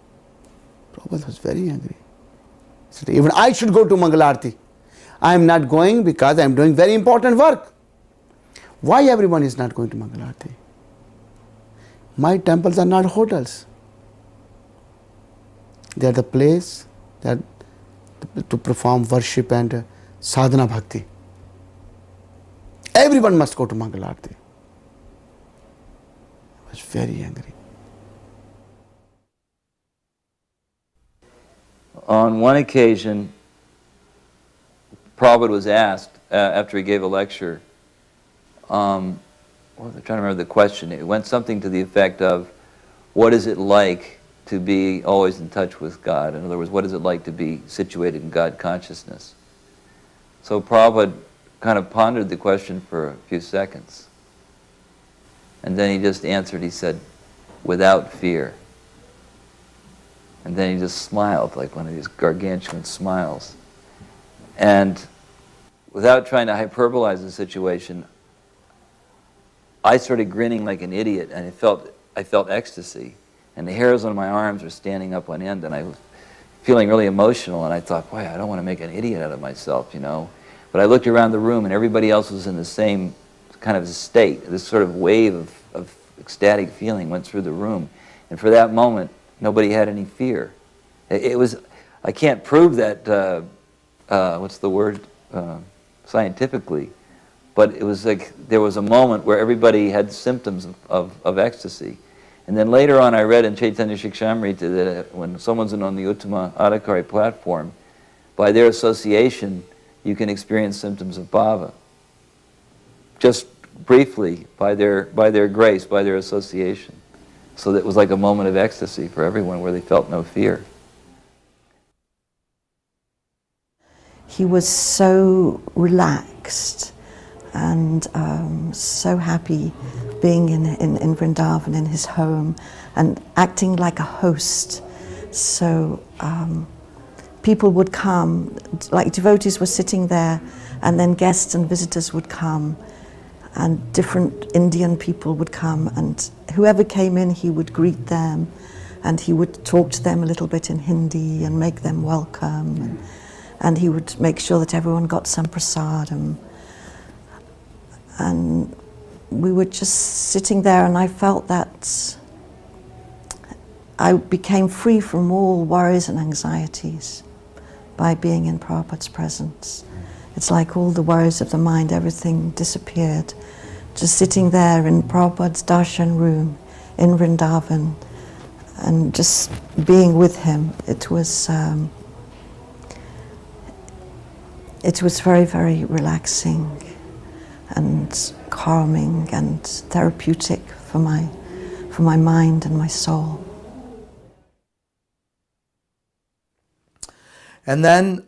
Prabhupada was very angry. He said, even I should go to Mangalarti. I am not going because I am doing very important work. Why everyone is not going to Mangalarti? My temples are not hotels. They are the place that to perform worship and sadhana bhakti. Everyone must go to Mangalarti. I was very angry. On one occasion, Prabhupada was asked, after he gave a lecture, I'm trying to remember the question. It went something to the effect of, what is it like to be always in touch with God? In other words, what is it like to be situated in God consciousness? So Prabhupada kind of pondered the question for a few seconds. And then he just answered, he said, without fear. And then he just smiled, like one of these gargantuan smiles. And without trying to hyperbolize the situation, I started grinning like an idiot, and I felt ecstasy. And the hairs on my arms were standing up on end, and I was feeling really emotional, and I thought, boy, I don't want to make an idiot out of myself, you know. But I looked around the room, and everybody else was in the same kind of state. This sort of wave of ecstatic feeling went through the room. And for that moment, nobody had any fear. It was, I can't prove that, what's the word, scientifically, but it was like there was a moment where everybody had symptoms of ecstasy. And then later on I read in Chaitanya Shikshamrita that when someone's on the Uttama Adhikari platform, by their association, you can experience symptoms of bhava. Just briefly, by their grace, by their association. So that it was like a moment of ecstasy for everyone where they felt no fear. He was so relaxed and so happy being in Vrindavan, in his home, and acting like a host. So people would come, like devotees were sitting there, and then guests and visitors would come, and different Indian people would come, and whoever came in, he would greet them, and he would talk to them a little bit in Hindi and make them welcome, and he would make sure that everyone got some prasadam. And we were just sitting there, and I felt that I became free from all worries and anxieties by being in Prabhupada's presence. It's like all the worries of the mind, everything disappeared. Just sitting there in Prabhupada's darshan room in Vrindavan and just being with him, it was very, very relaxing and calming and therapeutic for my mind and my soul. And then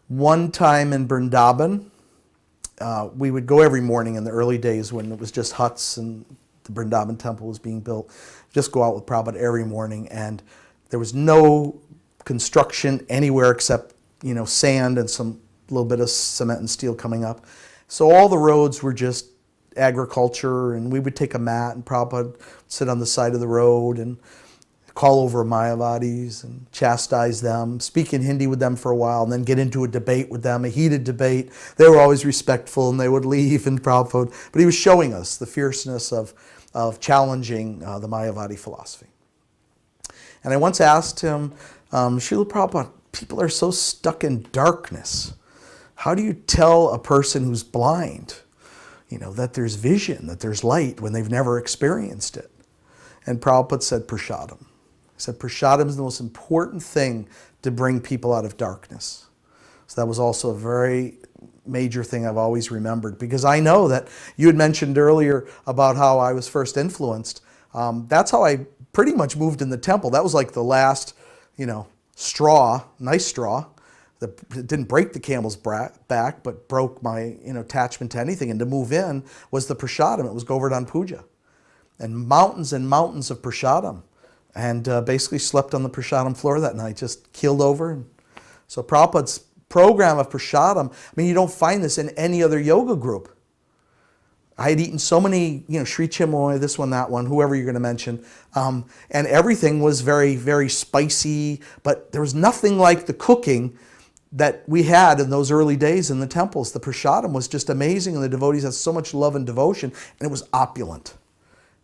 one time in Vrindavan, we would go every morning in the early days when it was just huts and the Vrindavan temple was being built. Just go out with Prabhupada every morning, and there was no construction anywhere except, you know, sand and some little bit of cement and steel coming up. So all the roads were just agriculture, and we would take a mat and Prabhupada would sit on the side of the road and call over Mayavadis and chastise them, speak in Hindi with them for a while, and then get into a debate with them, a heated debate. They were always respectful, and they would leave, and Prabhupada, but he was showing us the fierceness of challenging the Mayavadi philosophy. And I once asked him, Srila Prabhupada, people are so stuck in darkness. How do you tell a person who's blind, you know, that there's vision, that there's light when they've never experienced it? And Prabhupada said, prasadam. He said, prasadam is the most important thing to bring people out of darkness. So that was also a very major thing I've always remembered, because I know that you had mentioned earlier about how I was first influenced. That's how I pretty much moved in the temple. That was like the last, you know, straw, nice straw, that didn't break the camel's back, but broke my, you know, attachment to anything. And to move in was the prasadam. It was Govardhan Puja. And mountains of prasadam. And basically slept on the prasadam floor that night, just keeled over. So Prabhupada's program of prasadam, I mean, you don't find this in any other yoga group. I had eaten so many, Sri Chimoy, this one, that one, whoever you're going to mention, and everything was very, very spicy, but there was nothing like the cooking that we had in those early days in the temples. The prasadam was just amazing, and the devotees had so much love and devotion, and it was opulent.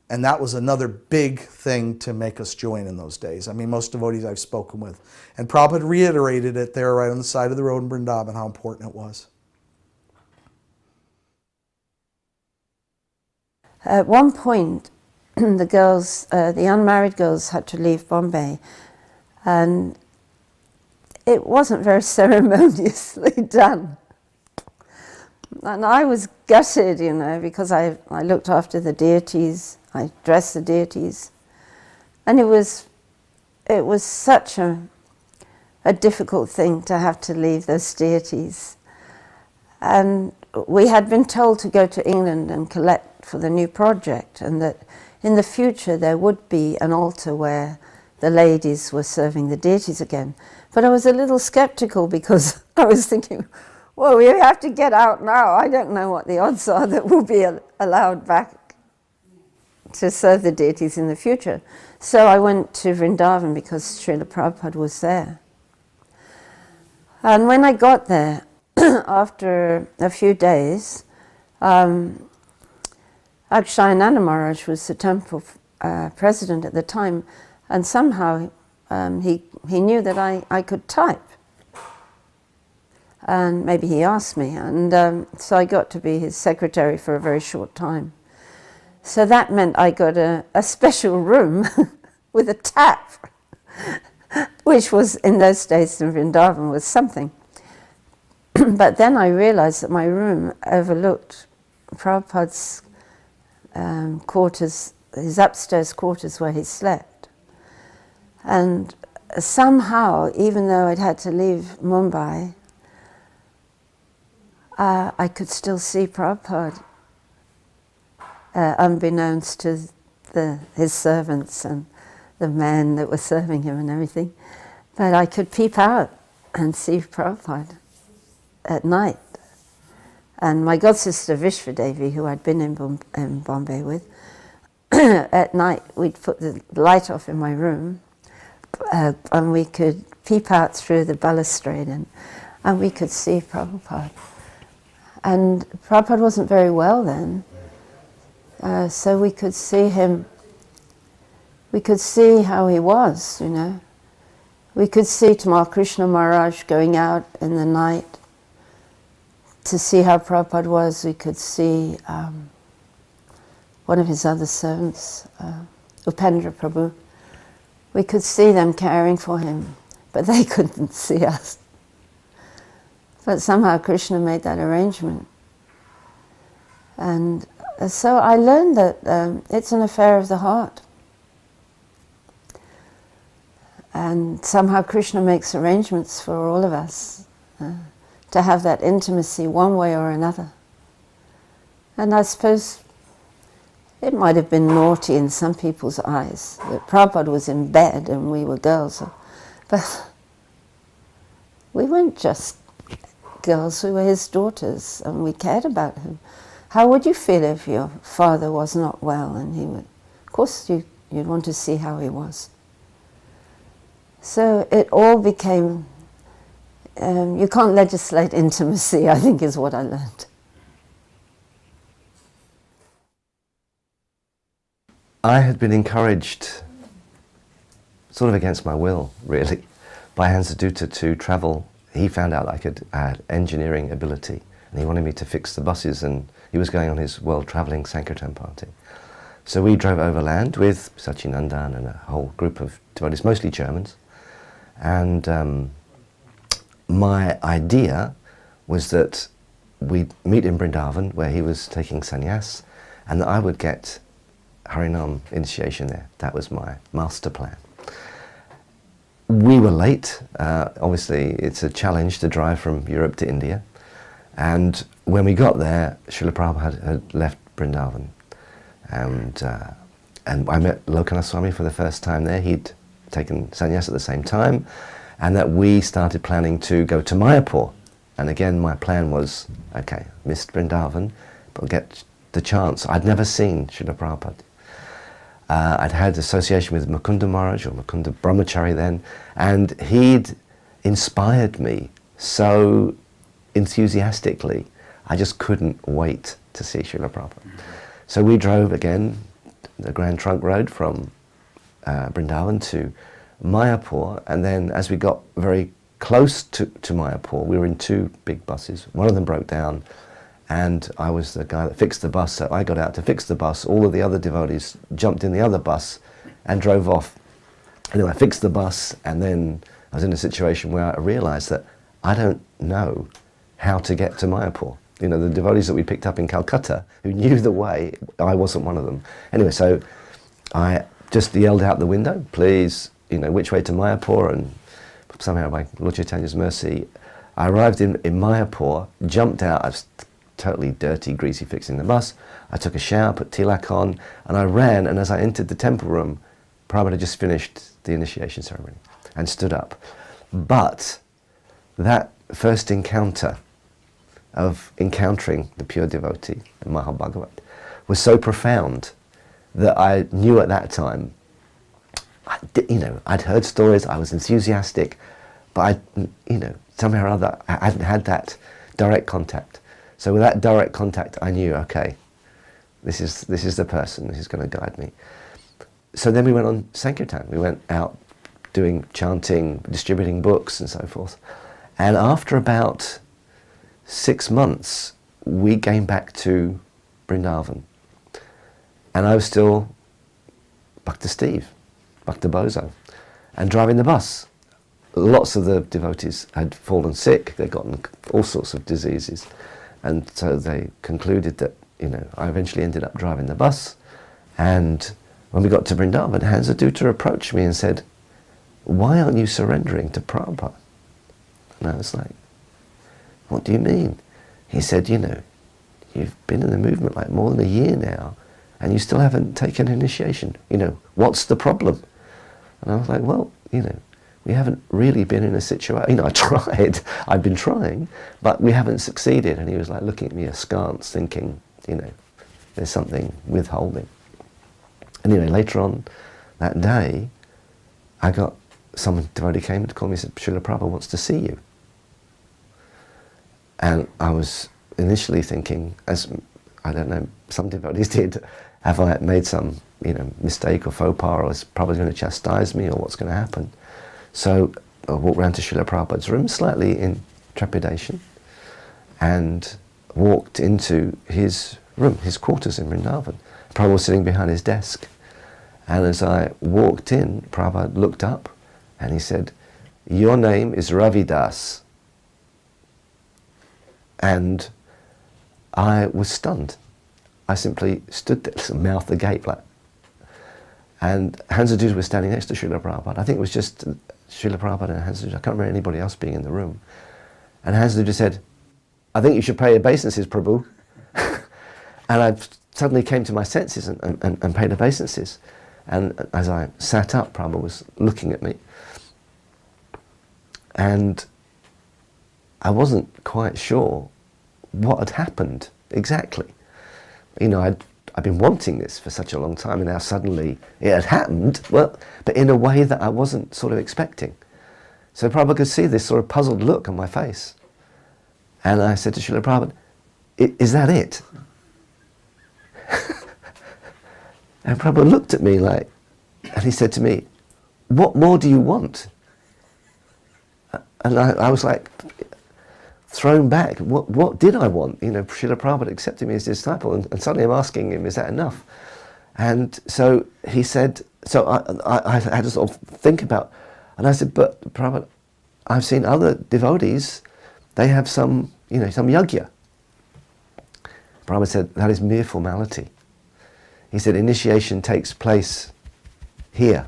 And that was another big thing to make us join in those days. I mean, most devotees I've spoken with. And Prabhupada reiterated it there right on the side of the road in Vrindavan, how important it was. At one point, the unmarried girls had to leave Bombay, and it wasn't very ceremoniously done. And I was gutted, because I looked after the deities, I dressed the deities, and it was such a difficult thing to have to leave those deities. And we had been told to go to England and collect for the new project, and that in the future there would be an altar where the ladies were serving the deities again. But I was a little skeptical because I was thinking, well, we have to get out now. I don't know what the odds are that we'll be allowed back to serve the deities in the future. So I went to Vrindavan because Srila Prabhupada was there. And when I got there, after a few days, Akshayananda Maharaj was the temple president at the time, and somehow he knew that I could type. And maybe he asked me, and so I got to be his secretary for a very short time. So that meant I got a special room with a tap, which was in those days in Vrindavan was something. But then I realized that my room overlooked Prabhupada's quarters, his upstairs quarters where he slept. And somehow, even though I'd had to leave Mumbai, I could still see Prabhupada, unbeknownst to his servants and the men that were serving him and everything. But I could peep out and see Prabhupada at night. And my godsister Vishvadevi, who I'd been in Bombay with, at night we'd put the light off in my room, and we could peep out through the balustrade and we could see Prabhupada. And Prabhupada wasn't very well then, so we could see him, we could see how he was, We could see Tamal Krishna Maharaj going out in the night to see how Prabhupada was. We could see one of his other servants, Upendra Prabhu. We could see them caring for him, but they couldn't see us. But somehow Krishna made that arrangement. And so I learned that it's an affair of the heart. And somehow Krishna makes arrangements for all of us to have that intimacy one way or another. And I suppose it might have been naughty in some people's eyes that Prabhupada was in bed and we were girls. But we weren't just girls, we were his daughters and we cared about him. How would you feel if your father was not well and he would? Of course you'd want to see how he was. So it all became, you can't legislate intimacy, I think is what I learned. I had been encouraged, sort of against my will, really, by Hansadutta to travel. He found out I had engineering ability, and he wanted me to fix the buses, and he was going on his world traveling Sankirtan party. So we drove overland with Sachinandan and a whole group of devotees, mostly Germans. And my idea was that we'd meet in Vrindavan, where he was taking sannyas, and that I would get Harinam initiation there. That was my master plan. We were late. Obviously, it's a challenge to drive from Europe to India. And when we got there, Srila Prabhupada had left Vrindavan. And I met Lokanath Swami for the first time there. He'd taken sannyas at the same time. And that we started planning to go to Mayapur. And again, my plan was, okay, missed Vrindavan, but we'll get the chance. I'd never seen Srila Prabhupada. I'd had association with Mukunda Maharaj, or Mukunda Brahmachari then, and he'd inspired me so enthusiastically. I just couldn't wait to see Srila Prabhupada. So we drove again the Grand Trunk Road from Vrindavan to Mayapur, and then as we got very close to Mayapur, we were in two big buses. One of them broke down, and I was the guy that fixed the bus, so I got out to fix the bus. All of the other devotees jumped in the other bus and drove off. And then I fixed the bus, and then I was in a situation where I realized that I don't know how to get to Mayapur. You know, the devotees that we picked up in Calcutta, who knew the way, I wasn't one of them. Anyway, so I just yelled out the window, please, you know, which way to Mayapur? And somehow by Lord Chaitanya's mercy, I arrived in Mayapur, jumped out. I was totally dirty, greasy, fixing the bus. I took a shower, put tilak on, and I ran, and as I entered the temple room, Prabhupada had just finished the initiation ceremony and stood up. But that first encounter of encountering the pure devotee, the Mahabhagavat, was so profound that I knew at that time, I'd heard stories, I was enthusiastic, but somehow or other, I hadn't had that direct contact. So with that direct contact, I knew, okay, this is the person who's going to guide me. So then we went on Sankirtan. We went out doing chanting, distributing books and so forth. And after about 6 months, we came back to Vrindavan. And I was still Bhakta Steve, Bhakta Bozo, and driving the bus. Lots of the devotees had fallen sick, they'd gotten all sorts of diseases. And so they concluded that, I eventually ended up driving the bus. And when we got to Vrindavan, Hansadutta approached me and said, why aren't you surrendering to Prabhupada? And I was like, what do you mean? He said, you've been in the movement like more than a year now, and you still haven't taken initiation. What's the problem? And I was like, well, we haven't really been in a situation, I tried, I've been trying, but we haven't succeeded. And he was like looking at me askance, thinking, there's something withholding. Anyway, later on that day, I got some devotee came to call me and said, Srila Prabhupada wants to see you. And I was initially thinking, as I don't know, some devotees did, have I made some mistake or faux pas, or is Prabhupada going to chastise me, or what's going to happen? So I walked round to Srila Prabhupada's room, slightly in trepidation, and walked into his room, his quarters in Vrindavan. Prabhupada was sitting behind his desk. And as I walked in, Prabhupada looked up and he said, your name is Ravidas. And I was stunned. I simply stood there, mouth agape, like. And Hansadutta was standing next to Srila Prabhupada. I think it was just Srila Prabhupada and Hansadutta. I can't remember anybody else being in the room. And Hansadutta said, I think you should pay obeisances, Prabhu. And I suddenly came to my senses and paid obeisances. And as I sat up, Prabhupada was looking at me. And I wasn't quite sure what had happened exactly. I'd been wanting this for such a long time, and now suddenly it had happened, well, but in a way that I wasn't sort of expecting. So Prabhupada could see this sort of puzzled look on my face. And I said to Srila Prabhupada, is that it? And Prabhupada looked at me and he said to me, what more do you want? And I was like, thrown back. What did I want? Srila Prabhupada accepted me as his disciple, and suddenly I'm asking him, is that enough? And so he said, so I had to sort of think about, and I said, but Prabhupada, I've seen other devotees, they have some yajna. Prabhupada said, that is mere formality. He said, initiation takes place here,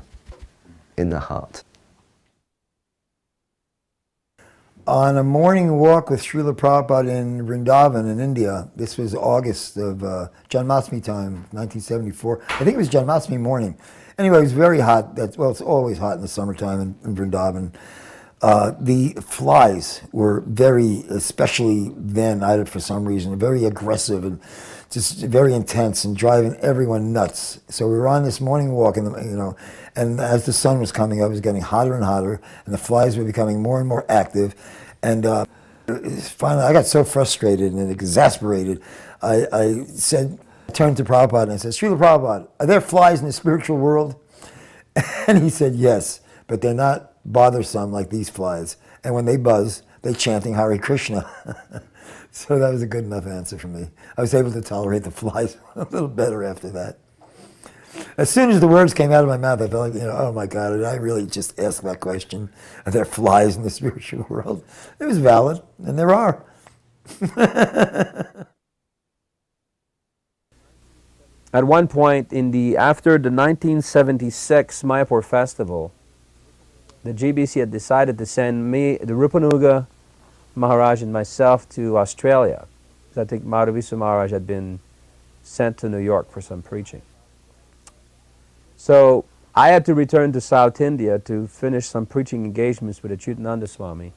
in the heart. On a morning walk with Srila Prabhupada in Vrindavan in India, this was August of Janmashtami time, 1974. I think it was Janmashtami morning. Anyway, it was very hot. It's always hot in the summertime in Vrindavan. The flies were very, especially then, for some reason, very aggressive, and just very intense and driving everyone nuts. So we were on this morning walk, and as the sun was coming up, it was getting hotter and hotter, and the flies were becoming more and more active. And finally, I got so frustrated and exasperated, I turned to Prabhupada and I said, Srila Prabhupada, are there flies in the spiritual world? And he said, yes, but they're not bothersome like these flies. And when they buzz, they're chanting Hare Krishna. So that was a good enough answer for me. I was able to tolerate the flies a little better after that. As soon as the words came out of my mouth, I felt like, oh my God, did I really just ask that question? Are there flies in the spiritual world? It was valid, and there are. At one point, after the 1976 Mayapur festival, the GBC had decided to send me, the Rupanuga Maharaj and myself, to Australia. I think Madhavisa Maharaj had been sent to New York for some preaching. So I had to return to South India to finish some preaching engagements with Achyutananda Swami.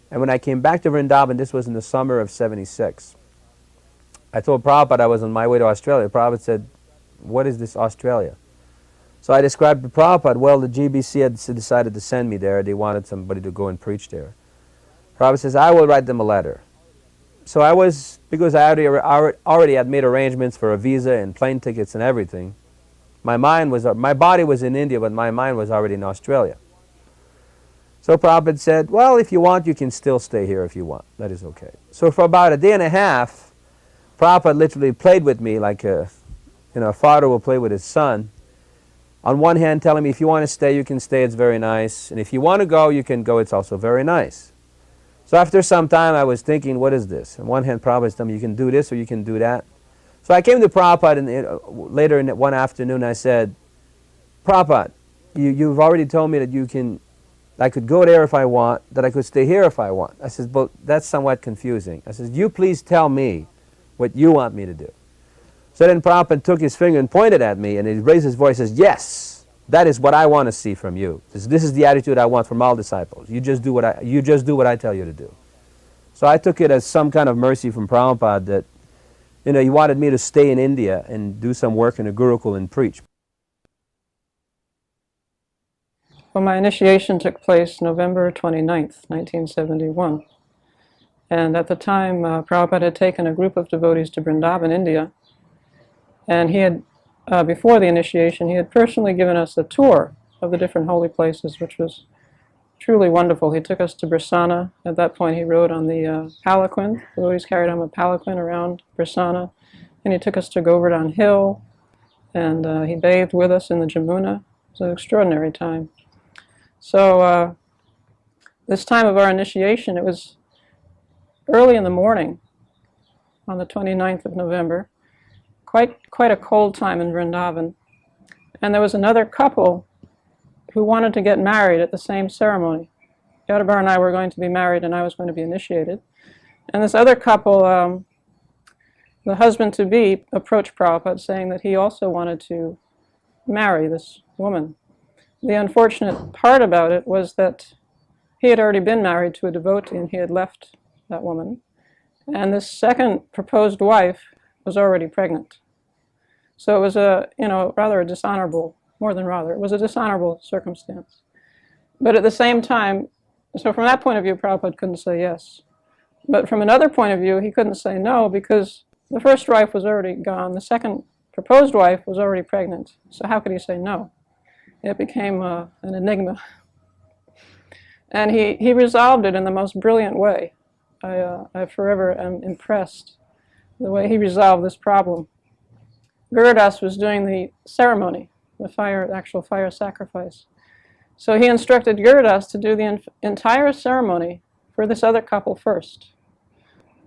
And when I came back to Vrindavan, this was in the summer of '76, I told Prabhupada I was on my way to Australia. Prabhupada said, what is this Australia? So I described to Prabhupada, well, the GBC had decided to send me there. They wanted somebody to go and preach there. Prabhupada says, I will write them a letter. So I was, because I already had made arrangements for a visa and plane tickets and everything, my body was in India, but my mind was already in Australia. So Prabhupada said, well, if you want, you can still stay here if you want. That is okay. So for about a day and a half, Prabhupada literally played with me like a father will play with his son. On one hand, telling me, if you want to stay, you can stay, it's very nice. And if you want to go, you can go, it's also very nice. So after some time, I was thinking, what is this? On one hand, Prabhupada told me, you can do this or you can do that. So I came to Prabhupada later in one afternoon, I said, Prabhupada, you've already told me that I could go there if I want, that I could stay here if I want. I said, but that's somewhat confusing. I said, you please tell me what you want me to do. So then Prabhupada took his finger and pointed at me, and he raised his voice and says, yes, that is what I want to see from you. This is the attitude I want from all disciples. You just do what I tell you to do. So I took it as some kind of mercy from Prabhupada that, he wanted me to stay in India and do some work in a Gurukul and preach. Well, my initiation took place November 29th, 1971. And at the time, Prabhupada had taken a group of devotees to Vrindavan, India. And he had, before the initiation, he had personally given us a tour of the different holy places, which was truly wonderful. He took us to Brasana. At that point, he rode on the palanquin. The devotees carried on a palanquin around Brasana. And he took us to Govardhan Hill, and he bathed with us in the Jamuna. It was an extraordinary time. So this time of our initiation, it was early in the morning on the 29th of November. Quite a cold time in Vrindavan. And there was another couple who wanted to get married at the same ceremony. Yadabar and I were going to be married, and I was going to be initiated. And this other couple, the husband-to-be, approached Prabhupada saying that he also wanted to marry this woman. The unfortunate part about it was that he had already been married to a devotee, and he had left that woman. And this second proposed wife was already pregnant. So it was rather a dishonorable, more than rather, it was a dishonorable circumstance. But at the same time, so from that point of view, Prabhupada couldn't say yes. But from another point of view, he couldn't say no, because the first wife was already gone, the second proposed wife was already pregnant. So how could he say no? It became an enigma. And he resolved it in the most brilliant way. I forever am impressed the way he resolved this problem. Gurudas was doing the ceremony, the actual fire sacrifice. So he instructed Gurudas to do the entire ceremony for this other couple first.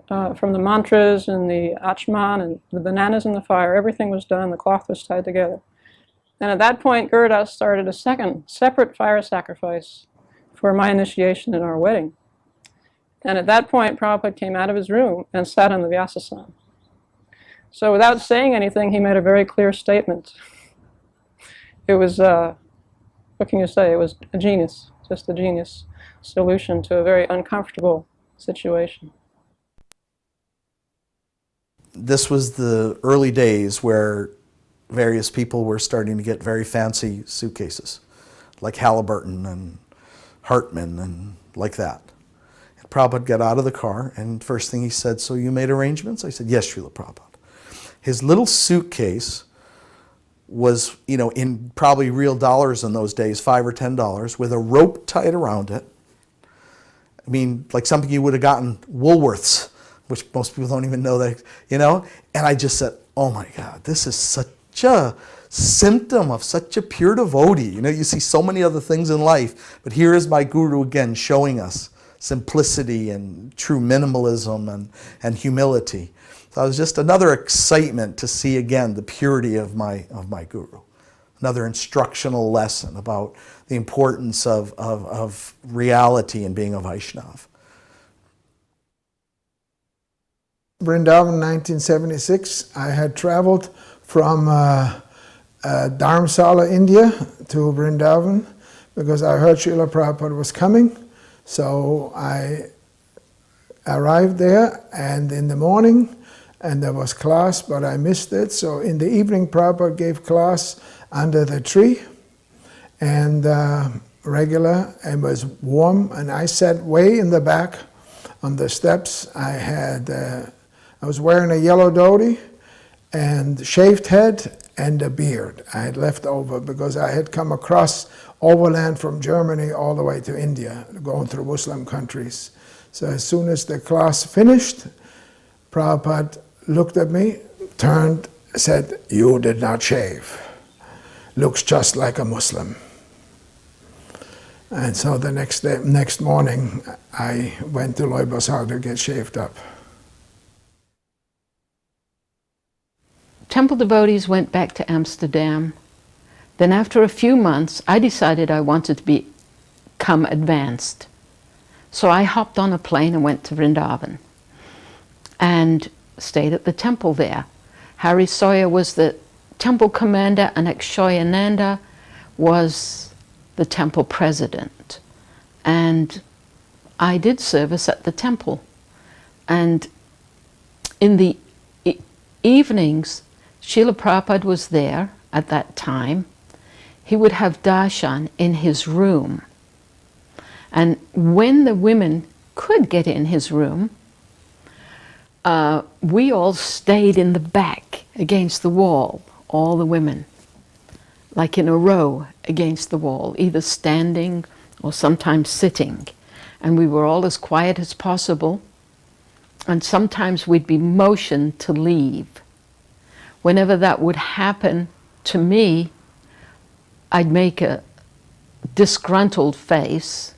From the mantras and the achman and the bananas in the fire, everything was done, the cloth was tied together. And at that point, Gurudas started a second separate fire sacrifice for my initiation and our wedding. And at that point, Prabhupada came out of his room and sat on the Vyasasana. So without saying anything, he made a very clear statement. It was, what can you say? It was a genius, just a genius solution to a very uncomfortable situation. this was the early days where various people were starting to get very fancy suitcases, like Halliburton and Hartman and like that. And Prabhupada got out of the car, and first thing he said, "So you made arrangements?" I said, "Yes, Srila Prabhupada." His little suitcase was, you know, in probably real dollars in those days, $5 or $10, with a rope tied around it. I mean, like something you would have gotten Woolworths, which most people don't even know that, you know? And I just said, oh my God, this is such a symptom of such a pure devotee. You know, you see so many other things in life, but here is my guru again showing us simplicity and true minimalism and humility. So it was just another excitement to see again the purity of my guru. Another instructional lesson about the importance of reality and being a Vaishnava. Vrindavan, 1976, I had traveled from Dharamsala, India to Vrindavan because I heard Srila Prabhupada was coming. So I arrived there, and in the morning, and there was class, but I missed it. So in the evening, Prabhupada gave class under the tree, and regular, it was warm, and I sat way in the back on the steps. I was wearing a yellow dhoti and shaved head and a beard I had left over because I had come across overland from Germany all the way to India, going through Muslim countries. So as soon as the class finished, Prabhupada looked at me, turned, said, "You did not shave. Looks just like a Muslim." And so the next morning, I went to Loy Basar to get shaved up. Temple devotees went back to Amsterdam. Then after a few months, I decided I wanted to become advanced. So I hopped on a plane and went to Vrindavan and stayed at the temple there. Hari Sawyer was the temple commander, and Akshoyananda was the temple president. And I did service at the temple. And in the evenings, Srila Prabhupada was there at that time. He would have darshan in his room. And when the women could get in his room, we all stayed in the back against the wall, all the women, like in a row against the wall, either standing or sometimes sitting. And we were all as quiet as possible. And sometimes we'd be motioned to leave. Whenever that would happen to me, I'd make a disgruntled face,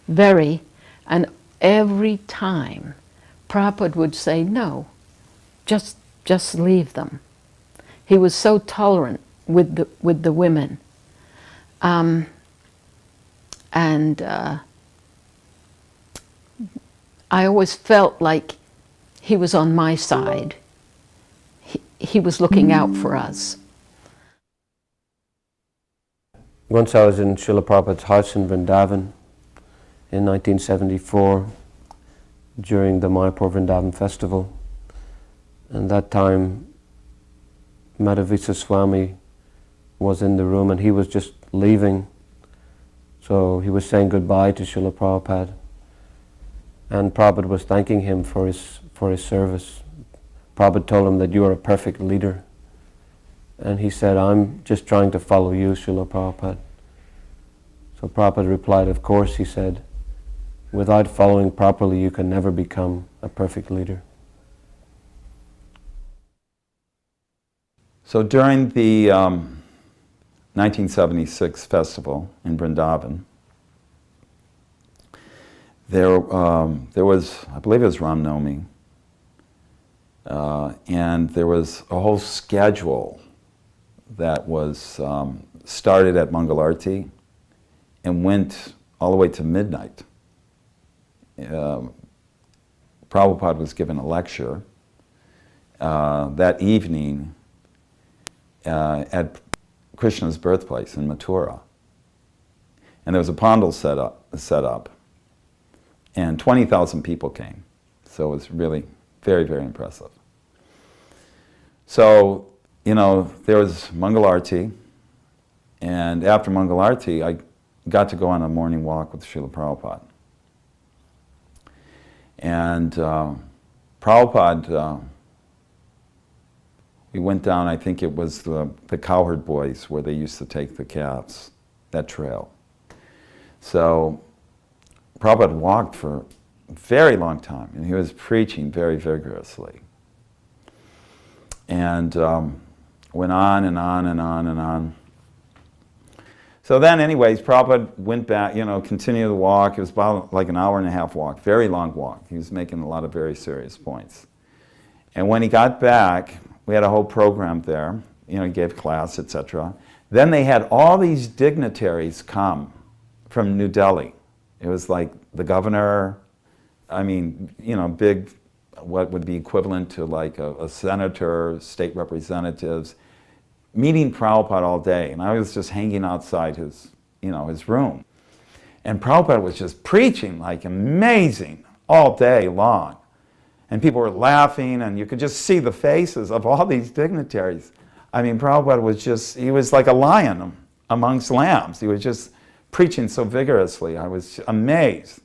and every time Prabhupada would say, "No, just leave them." He was so tolerant with the women. I always felt like he was on my side. He was looking out for us. Once I was in Srila Prabhupada's house in Vrindavan in 1974 during the Mayapur Vrindavan festival. And that time Madhavisa Swami was in the room, and he was just leaving. So he was saying goodbye to Srila Prabhupada. And Prabhupada was thanking him for his service. Prabhupada told him that you are a perfect leader. And he said, "I'm just trying to follow you, Srila Prabhupada." So Prabhupada replied, "Of course," he said, "without following properly, you can never become a perfect leader." So during the 1976 festival in Vrindavan, there was, I believe it was Ram Navami, and there was a whole schedule that was started at Mangalarti and went all the way to midnight. Prabhupada was given a lecture that evening at Krishna's birthplace in Mathura. And there was a pandal set up, and 20,000 people came. So it was really very, very impressive. So, you know, there was Mangalarti, and after Mangalarti, I got to go on a morning walk with Srila Prabhupada. And Prabhupada, we went down, I think it was the Cowherd Boys, where they used to take the calves, that trail. So Prabhupada walked for a very long time, and he was preaching very vigorously. And went on and on and on and on. So then anyways, Prabhupada went back, you know, continued the walk. It was about like an hour and a half walk, very long walk. He was making a lot of very serious points. And when he got back, we had a whole program there. You know, he gave class, etc. Then they had all these dignitaries come from New Delhi. It was like the governor, I mean, you know, big, what would be equivalent to like a senator, state representatives, meeting Prabhupada all day. And I was just hanging outside his, you know, his room. And Prabhupada was just preaching like amazing all day long. And people were laughing, and you could just see the faces of all these dignitaries. I mean, Prabhupada was just, he was like a lion amongst lambs. He was just preaching so vigorously. I was amazed.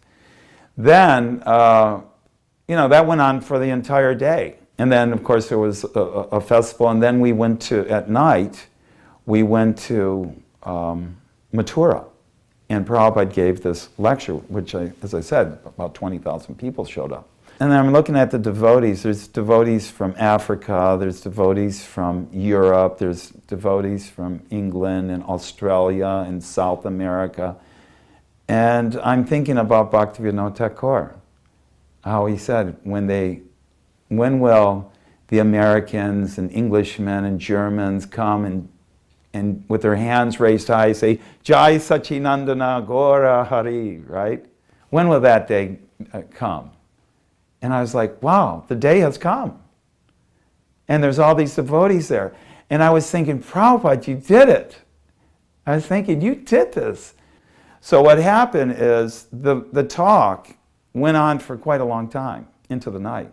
Then, you know, that went on for the entire day. And then, of course, there was a festival, and then we went to, at night, we went to Mathura. And Prabhupada gave this lecture, which, as I said, about 20,000 people showed up. And then I'm looking at the devotees. There's devotees from Africa, there's devotees from Europe, there's devotees from England and Australia and South America. And I'm thinking about Bhaktivinoda Thakur, how he said, when will the Americans and Englishmen and Germans come and with their hands raised high say, Jai Sachinandana Gora Hari, right? When will that day come? And I was like, wow, the day has come. And there's all these devotees there. And I was thinking, Prabhupada, you did it. I was thinking, you did this. So what happened is the talk went on for quite a long time, into the night.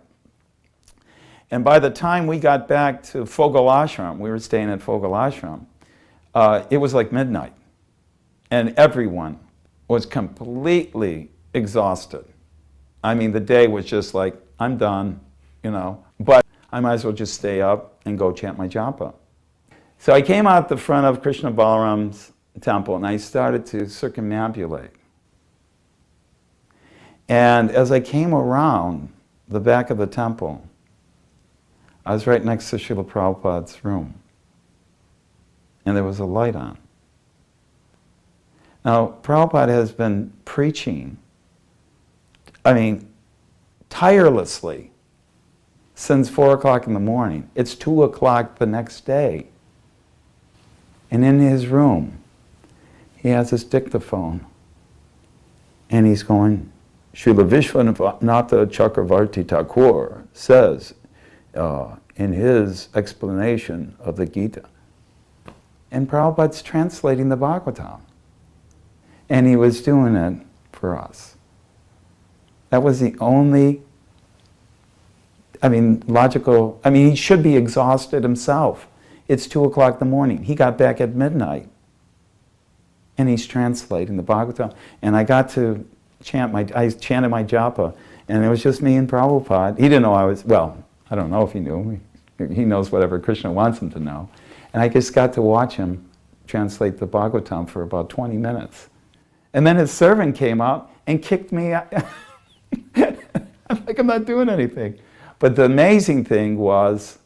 And by the time we got back to Fogal Ashram, we were staying at Fogal Ashram, it was like midnight. And everyone was completely exhausted. I mean, the day was just like, I'm done, you know, but I might as well just stay up and go chant my japa. So I came out the front of Krishna Balaram's temple, and I started to circumambulate. And as I came around the back of the temple, I was right next to Srila Prabhupada's room, and there was a light on. Now, Prabhupada has been preaching, I mean, tirelessly since 4 o'clock in the morning. It's 2 o'clock the next day. And in his room, he has his dictaphone, and he's going, Srila Vishnavananda Chakravarti Thakur says in his explanation of the Gita. And Prabhupada's translating the Bhagavatam. And he was doing it for us. That was the only, logical, he should be exhausted himself. It's 2 o'clock in the morning. He got back at midnight. And he's translating the Bhagavatam. And I got to I chanted my japa, and it was just me and Prabhupada. He didn't know I don't know if he knew. He knows whatever Krishna wants him to know. And I just got to watch him translate the Bhagavatam for about 20 minutes. And then his servant came out and kicked me out. I'm like, I'm not doing anything. But the amazing thing was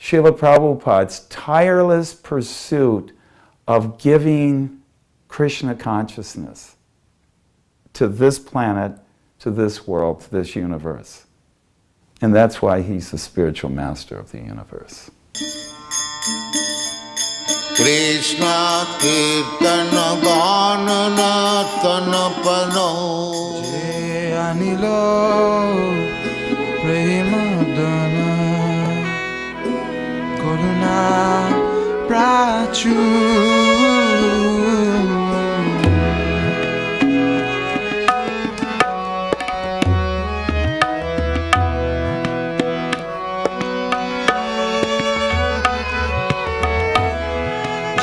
Srila Prabhupada's tireless pursuit of giving Krishna consciousness to this planet, to this world, to this universe. And that's why he's the spiritual master of the universe. Krishna Kirtana Ganana Tanapano Jai Anilo Premadana Koruna Prachu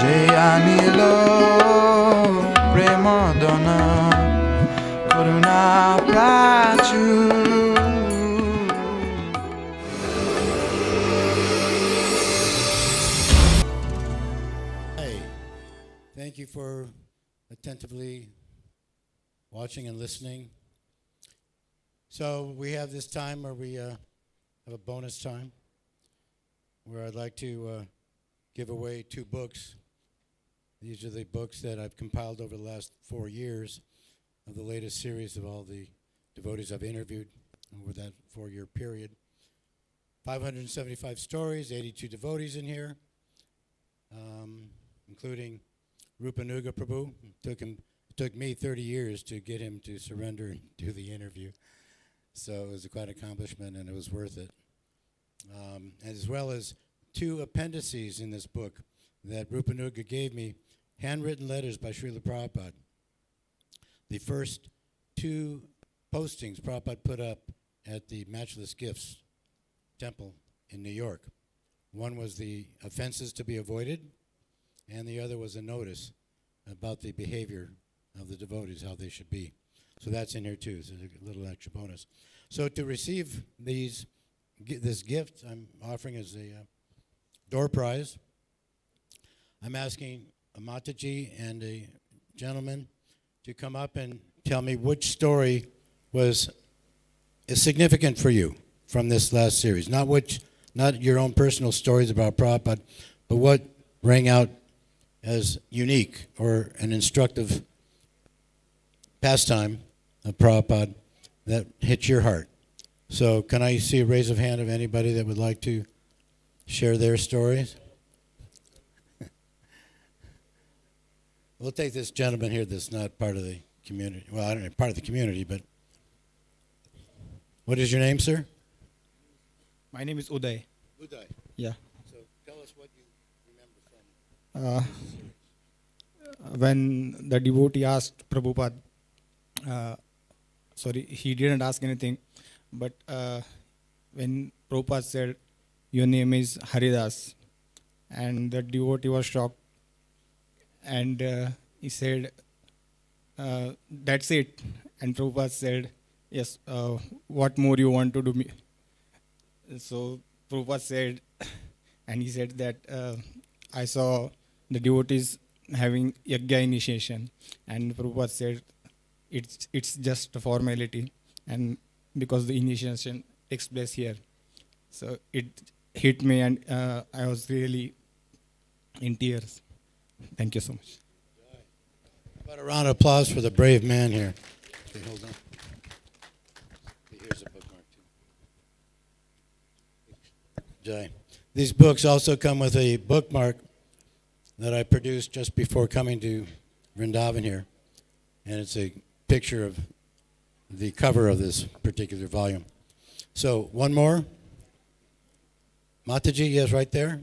Jayanilo Premadana Karuna Prachu. Thank you for attentively watching and listening. So we have this time where we have a bonus time where I'd like to give away 2 books. These are the books that I've compiled over the last 4 years of the latest series of all the devotees I've interviewed over that 4-year period. 575 stories, 82 devotees in here, including Rupanuga Prabhu. It took me 30 years to get him to surrender and do the interview. So it was quite an accomplishment and it was worth it. As well as 2 appendices in this book that Rupanuga gave me, handwritten letters by Srila Prabhupada. The first 2 postings Prabhupada put up at the Matchless Gifts Temple in New York. One was the offenses to be avoided, and the other was a notice about the behavior of the devotees, how they should be. So that's in here too, so a little extra bonus. So to receive this gift I'm offering as a door prize, I'm asking a Mataji and a gentleman to come up and tell me which story is significant for you from this last series. Not your own personal stories about Prabhupada, but what rang out as unique or an instructive pastime of Prabhupada that hit your heart. So can I see a raise of hand of anybody that would like to share their stories? We'll take this gentleman here that's not part of the community. Well, I don't know, part of the community, but what is your name, sir? My name is Uday. Uday. Yeah. So tell us what you remember from When the devotee asked Prabhupada, he didn't ask anything, but when Prabhupada said, "Your name is Haridas," and the devotee was shocked, and he said, "That's it." And Prabhupada said, "Yes, what more you want to do?" So Prabhupada said, and he said that I saw the devotees having yajna initiation, and Prabhupada said it's just a formality, and because the initiation takes place here. So it hit me, and I was really in tears. Thank you so much. About a round of applause for the brave man here. Okay, hold on. Here's a bookmark too. Jai. These books also come with a bookmark that I produced just before coming to Vrindavan here. And it's a picture of the cover of this particular volume. So, one more. Mataji, yes, right there.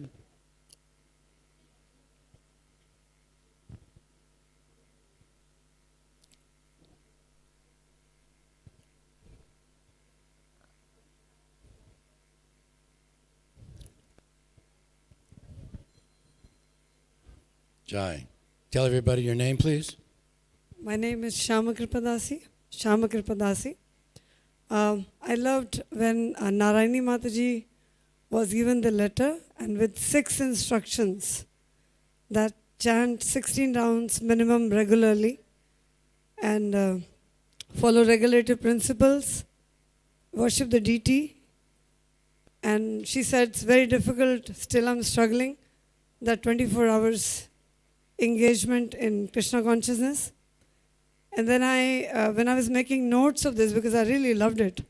Jai. Tell everybody your name, please. My name is Shama Kripadasi. I loved when Narayani Mataji was given the letter and with 6 instructions that chant 16 rounds minimum regularly and follow regulative principles, worship the deity. And she said it's very difficult, still I'm struggling, that 24 hours engagement in Krishna consciousness. And then when I was making notes of this, because I really loved it,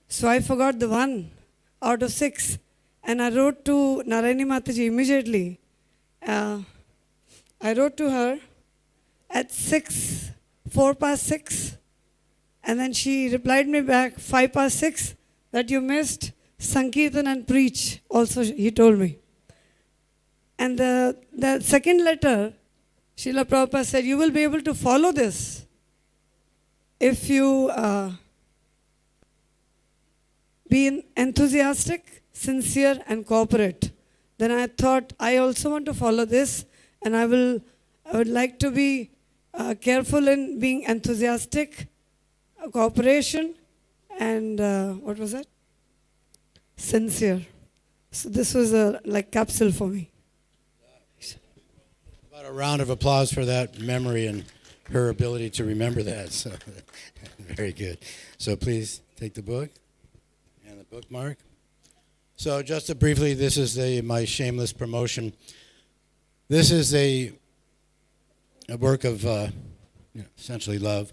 so I forgot the 1 out of 6. And I wrote to Narayani Mataji immediately. I wrote to her at 4 past 6. And then she replied me back 5 past 6 that you missed Sankirtan and preach. Also, he told me. And the second letter, Srila Prabhupada said, you will be able to follow this if you be enthusiastic, sincere, and cooperate. Then I thought, I also want to follow this and I would like to be careful in being enthusiastic, cooperation, and what was that? Sincere. So this was a like capsule for me. About a round of applause for that memory and her ability to remember that. So very good. So please take the book and the bookmark. So just to briefly, this is my shameless promotion. This is a work of essentially love,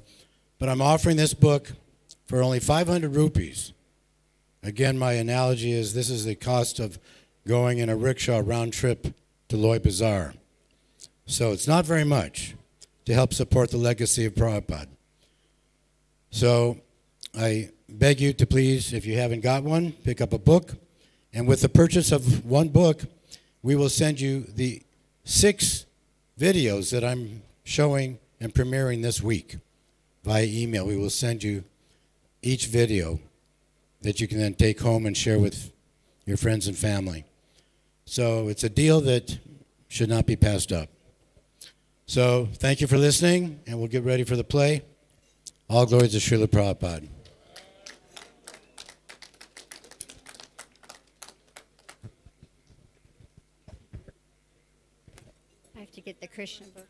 but I'm offering this book for only 500 rupees. Again, my analogy is this is the cost of going in a rickshaw round trip to Loy Bazaar. So it's not very much to help support the legacy of Prabhupada. So I beg you to please, if you haven't got one, pick up a book. And with the purchase of one book, we will send you the 6 videos that I'm showing and premiering this week via email. We will send you each video that you can then take home and share with your friends and family. So it's a deal that should not be passed up. So thank you for listening, and we'll get ready for the play. All glory to Srila Prabhupada. I have to get the Krishna book.